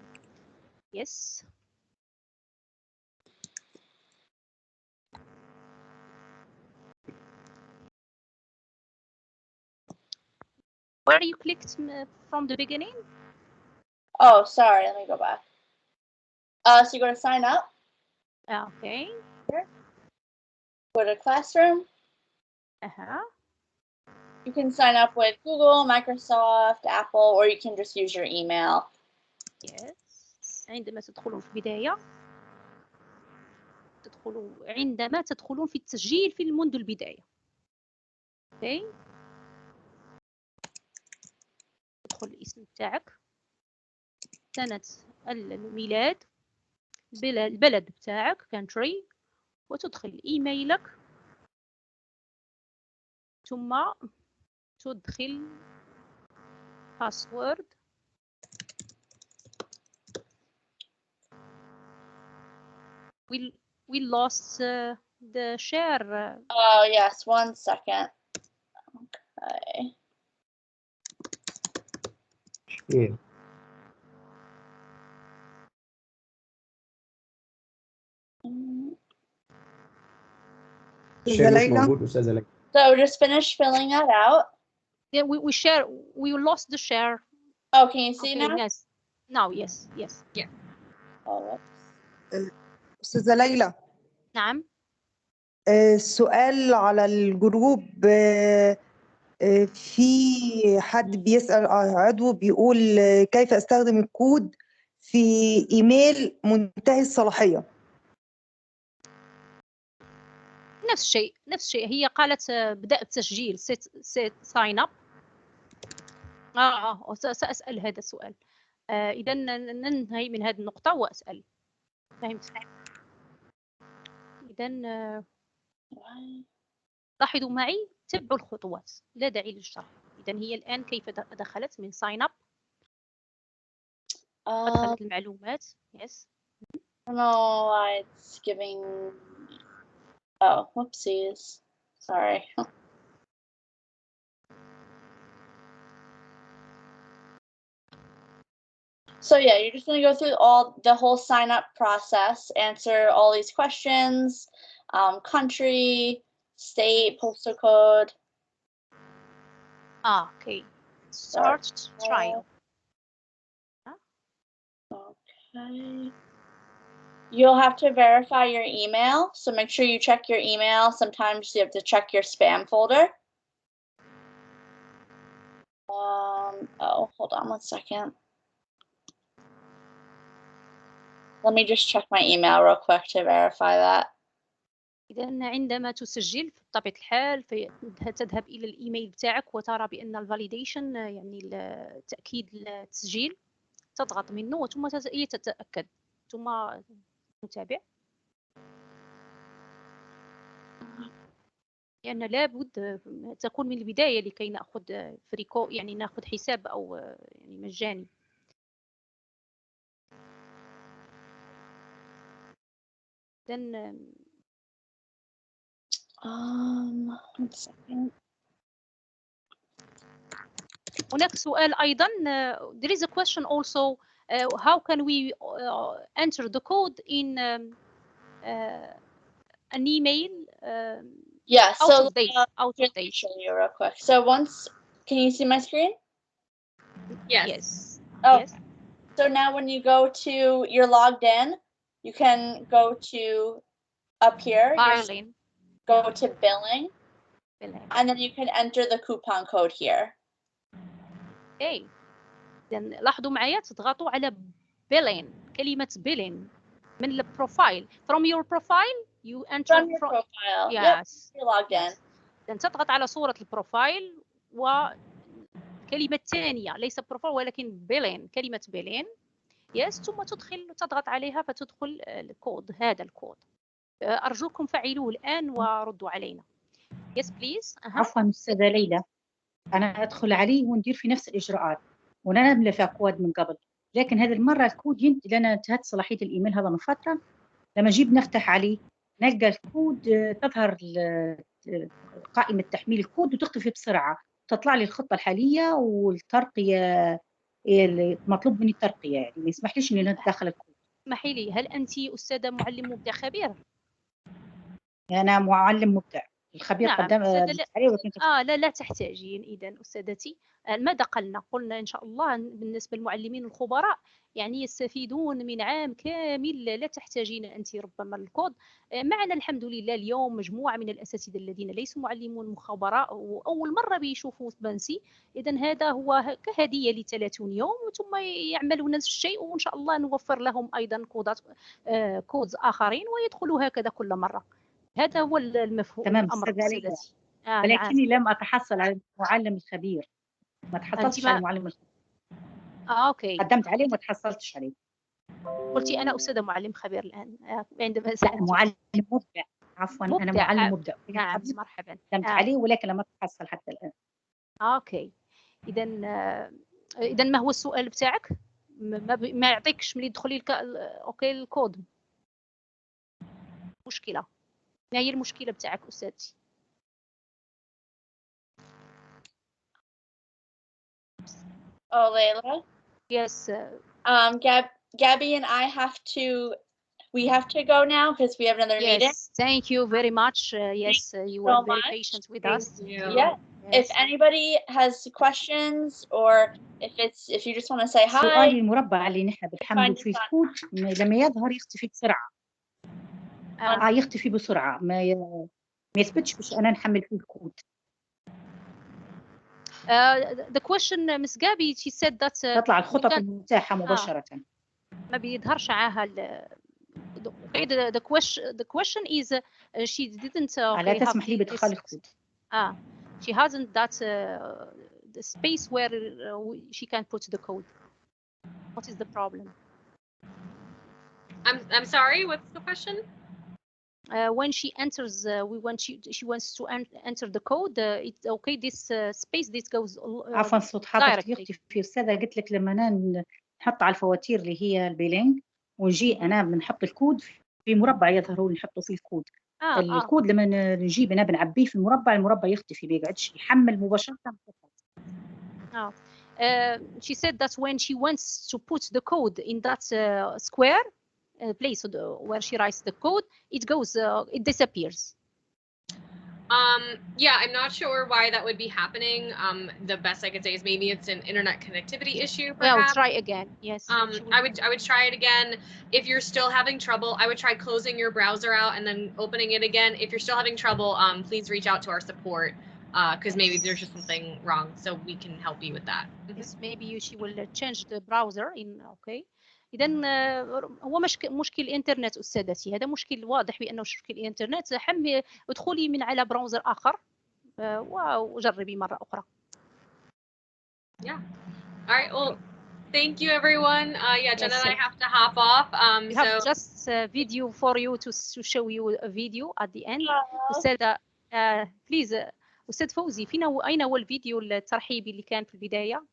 Yes. Where you clicked from the beginning? Oh, sorry. Let me go back. So you go to sign up. Okay. Here. Go to classroom. You can sign up with Google, Microsoft, Apple, or you can just use your email. Yes. عندما تدخلون في البداية عندما تدخلون في التسجيل منذ البداية. Okay. تدخل الاسم بتاعك، سنة الميلاد، البلد بتاعك country، وتدخل إيميلك، ثم تدخل password. We lost the share. Oh yes, 1 second. Okay. Yeah. So just finish filling that out. Yeah, we share. We lost the share. Oh, can you see now? Yes. Now, yes. Yeah. Oh, أستاذة ليلى. نعم. السؤال على الجروب، في حد بيسأل عضو بيقول كيف أستخدم الكود في إيميل منتهي الصلاحية؟ نفس الشيء هي قالت بدأ التسجيل sign up. سأسأل هذا السؤال. إذا ننهي من هذه النقطة وأسأل. فهمت؟ إذا لاحظوا معي، تبعوا الخطوات، لا داعي للشرح. إذا هي الآن كيف دخلت من sign up. أدخلت المعلومات. Yes. No, it's giving. Oh, whoopsies. Sorry. So yeah, you're just going to go through the whole sign up process, answer all these questions, country, state, postal code. Okay. Start trial. Okay. You'll have to verify your email, so make sure you check your email. Sometimes you have to check your spam folder. Oh, hold on one second. Let me just check my email real quick to verify that. إذا عندما تسجل بطبيعة الحال تذهب إلى الإيميل بتاعك وترى بأن الفاليديشن يعني تأكيد التسجيل، تضغط منه ثم تتأكد ثم تتابع، لأن لابد تكون من البداية لكي نأخذ فريكو، يعني نأخذ حساب أو يعني مجاني. Then one second. هناك سؤال أيضا. There is a question also. How can we enter the code in an email? Yeah. Out So of date. Out of let me date. show you real quick. So once, can you see my screen? Yes. Yes. Oh. Yes. So now when you go to, you're logged in, you can go to up here. Filing. Go to billing. Billing. And then you can enter the coupon code here. Okay. إذا لاحظوا معايا تضغطوا على billing، كلمة billing من البروفايل. From your profile you enter. From your profile. Yes. Yep. You're logged in. إذا تضغط على صورة البروفايل وكلمة ثانية ليس بروفايل ولكن billing، كلمة billing. Yes. ثم تضغط عليها فتدخل الكود، هذا الكود. أرجوكم فعلوه الآن وردوا علينا. Yes please. عفوا أستاذة ليلى، أنا أدخل عليه وندير في نفس الإجراءات وأنا نملى في أكواد من قبل، لكن هذه المرة الكود لأن انتهت صلاحية الإيميل هذا من فترة، لما نجيب نفتح عليه نلقى الكود تظهر قائمة تحميل الكود وتختفي بسرعة، تطلع لي الخطة الحالية والترقية المطلوب مني الترقية، يعني ما يسمحليش إني ندخل الكود. اسمحي لي، هل أنت أستاذة معلم مبدع خبير؟ أنا معلم مبدع الخبير. نعم. قدام لا تحتاجين إذن أستاذتي. ماذا قلنا إن شاء الله بالنسبة للمعلمين الخبراء يعني يستفيدون من عام كامل، لا تحتاجين أنت ربما الكود. معنا الحمد لله اليوم مجموعة من الأساتذة الذين ليسوا معلمون خبراء وأول مرة بيشوفوا بانسي، إذن هذا هو كهدية ل30 يوم ثم يعملون نفس الشيء، وإن شاء الله نوفر لهم أيضا كودز آخرين ويدخلوا هكذا كل مرة. هذا هو المفهوم. تمام الأمر أستاذة، نعم. ولكني لم أتحصل على المعلم الخبير، ما تحصلتش على المعلم الخبير. أوكي. قدمت عليه وما تحصلتش عليه. قلتي أنا أستاذة معلم خبير الآن عندما سألت. معلم مبدع. عفوا أنا معلم مبدع. نعم مرحبا. قدمت عليه ولكن لم أتحصل حتى الآن. أوكي. إذا ما هو السؤال بتاعك؟ ما يعطيكش ملي تدخلي أوكي الكود. مشكلة. ما هي المشكلة بتاعك أستاذتي؟ Oh, Layla? Yes. Gabby and I we have to go now because we have another meeting. Yes, thank you very much. Yes, you were very patient with us. Yeah. If anybody has questions or if you just want to say hi. سؤالي المربع اللي نحن بنحمله فيه الكود لما يظهر يختفي بسرعة. يختفي بسرعة ما يثبتش باش أنا نحمل فيه الكود. The question Miss Gabby, she said that تطلع الخطط المتاحة مباشرة. ما بيظهرش معاها the question is she didn't لا تسمح لي بدخال الكود. She hasn't the space where she can put the code. What is the problem? I'm sorry, what's the question? When she enters, she wants to enter the code. It's okay. This space, this goes. عفوا صوت حضرتك يختفي أستاذة. قلت لك لما نحط على الفواتير اللي هي البيلينج ونجي أنا بنحط الكود في مربع يظهروا نحطوا فيه الكود. الكود لما نجيب أنا بنعبيه في المربع يختفي بيقعدش يحمل مباشرة. She said that when she wants to put the code in that square place where she writes the code, it disappears. Yeah, I'm not sure why that would be happening. The best I could say is maybe it's an internet connectivity issue, perhaps. Well, try again. Yes. I would try it again. If you're still having trouble, I would try closing your browser out and then opening it again. If you're still having trouble, please reach out to our support. because maybe there's just something wrong, so we can help you with that. Yes, maybe she will change the browser in okay. إذا هو مشكل الإنترنت أستاذتي، هذا مشكل واضح بأنه مشكل الإنترنت. ادخلي من على براوزر آخر وجربي مرة أخرى. Yeah. All right. Well, thank you, everyone. Yeah, Jenna and I have to hop off. We have just a video for you to show you a video at the end. أستاذة please أستاذ فوزي، أين هو الفيديو الترحيبي اللي كان في البداية؟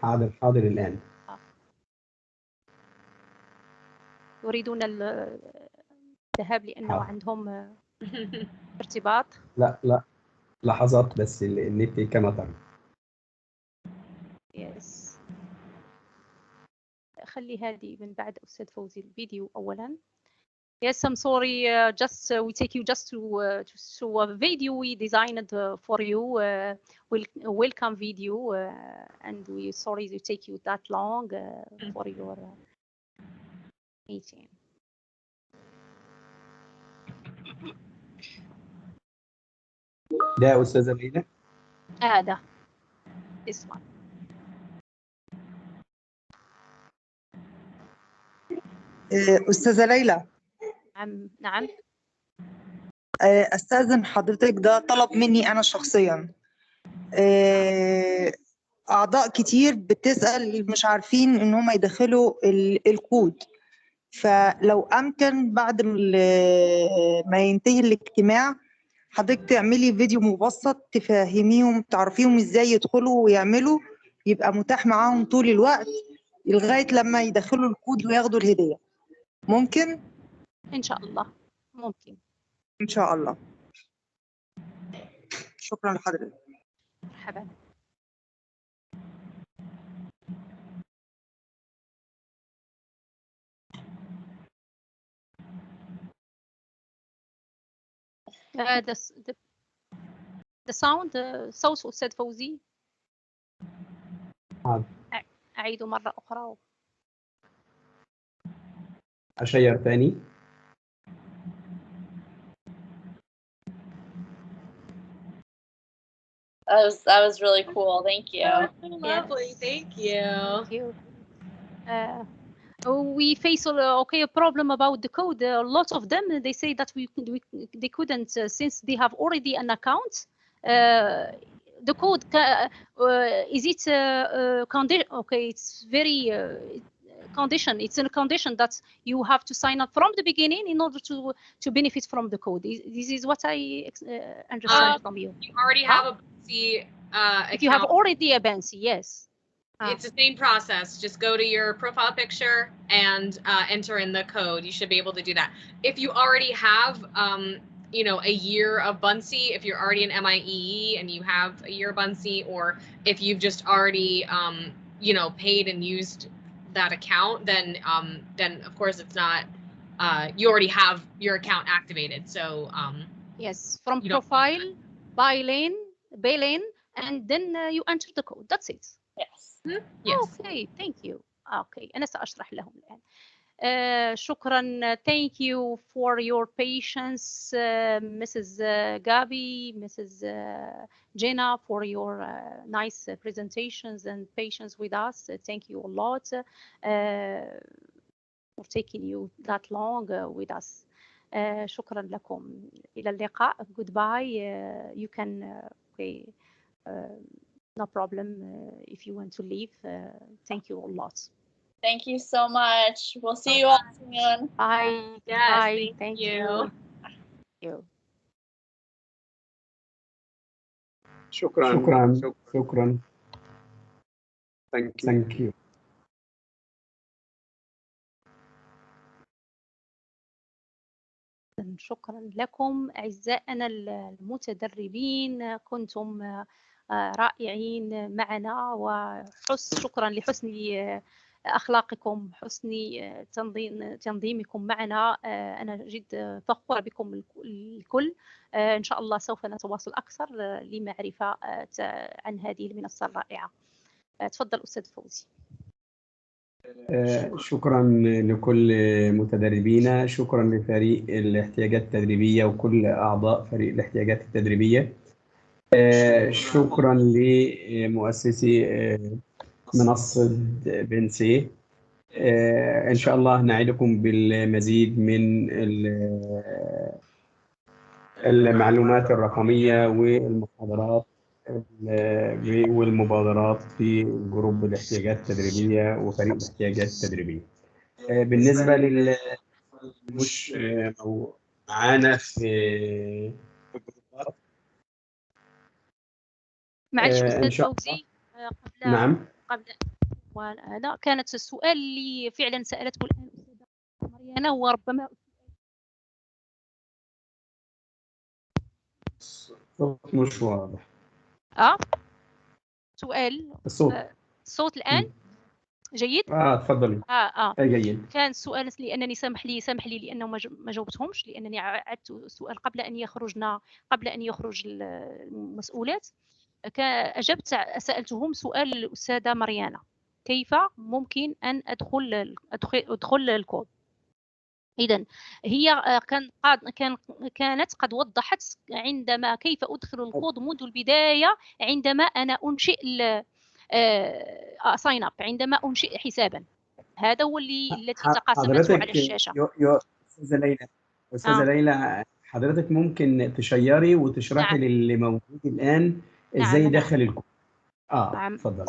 حاضر الآن. يريدون الذهاب لأنه عندهم ارتباط. لا لحظات بس النت كمطر. Yes. خلي هذه من بعد أستاذ فوزي الفيديو أولاً. Yes, I'm sorry. We take you just to a video we designed for you. Welcome video, and we sorry to take you that long for your meeting. ده أستاذة ليلى؟ هذا. This one. أستاذة ليلى. نعم. أستاذن حضرتك، ده طلب مني أنا شخصيا. أعضاء كتير بتسأل مش عارفين إن هم يدخلوا الكود، فلو أمكن بعد ما ينتهي الاجتماع حضرتك تعملي فيديو مبسط تفهميهم تعرفيهم إزاي يدخلوا ويعملوا، يبقى متاح معاهم طول الوقت لغاية لما يدخلوا الكود وياخدوا الهدية. ممكن؟ إن شاء الله ممكن. إن شاء الله. شكرا لحضرتك. مرحبا. the sound صوت أستاذ فوزي. أعيده مرة أخرى. أشير ثاني. That was really cool. Thank you. Lovely. Yes. Thank you. Thank you. We face a problem about the code. A lot of them they say that they couldn't since they have already an account. The code is it condition? Okay, it's very condition. It's a condition that you have to sign up from the beginning in order to benefit from the code. This is what I understand from you. You already have a Buncee account. If you have already a Buncee, yes. It's the same process. Just go to your profile picture and enter in the code. You should be able to do that. If you already have, you know, a year of Buncee, if you're already an MIEE and you have a year of Buncee, or if you've just already, you know, paid and used that account, then of course it's not. You already have your account activated. So yes, from profile, buy lane, and then you enter the code. That's it. Yes. Yes. Okay, thank you. Okay, أنا سأشرح لهم الآن. شكرا. Thank you for your patience, Mrs. Gabby, Mrs. Jenna, for your nice presentations and patience with us. Thank you a lot for taking you that long with us. شكرا لكم. إلى اللقاء. Goodbye. You can okay. No problem if you want to leave. Thank you a lot. Thank you so much. We'll see you all soon. Bye. Yes, Bye. thank you. Thank you. شكرا. Thank you. شكرا لكم أعزائنا المتدربين، كنتم رائعين معنا، شكرا لحسن أخلاقكم، حسن تنظيمكم معنا. أنا جد فخورة بكم الكل. إن شاء الله سوف نتواصل أكثر لمعرفة عن هذه المنصة الرائعة. تفضل أستاذ فوزي. شكرا لكل متدربينا، شكرا لفريق الاحتياجات التدريبية وكل أعضاء فريق الاحتياجات التدريبية. شكرا لمؤسسي منصة بنسي. إن شاء الله نعدكم بالمزيد من المعلومات الرقمية والمحاضرات والمبادرات في جروب الاحتياجات التدريبية وفريق الاحتياجات التدريبية. بالنسبة مش معانا في الجروبات، معلش أستاذ فوزي، نعم. قبل هذا كانت السؤال اللي فعلا سألته الآن الأستاذة مريانة، وربما الصوت مش واضح. سؤال الصوت الآن جيد؟ تفضلي. جيد. كان السؤال لأنني سامح لي لأنه ما جاوبتهمش، لأنني عدت السؤال قبل أن يخرج المسؤولات. أجبت سألتهم سؤال الأستاذة مريانة: كيف ممكن أن أدخل الكود؟ إذن هي كانت قد وضحت كيف أدخل الكود منذ البداية، عندما أنا أنشئ sign up، عندما أنشئ حسابا. هذا هو التي تقاسمته على الشاشة. أستاذة ليلى، حضرتك ممكن تشيري وتشرحي للي موجود الآن إزاي دخل الكود؟ تفضل.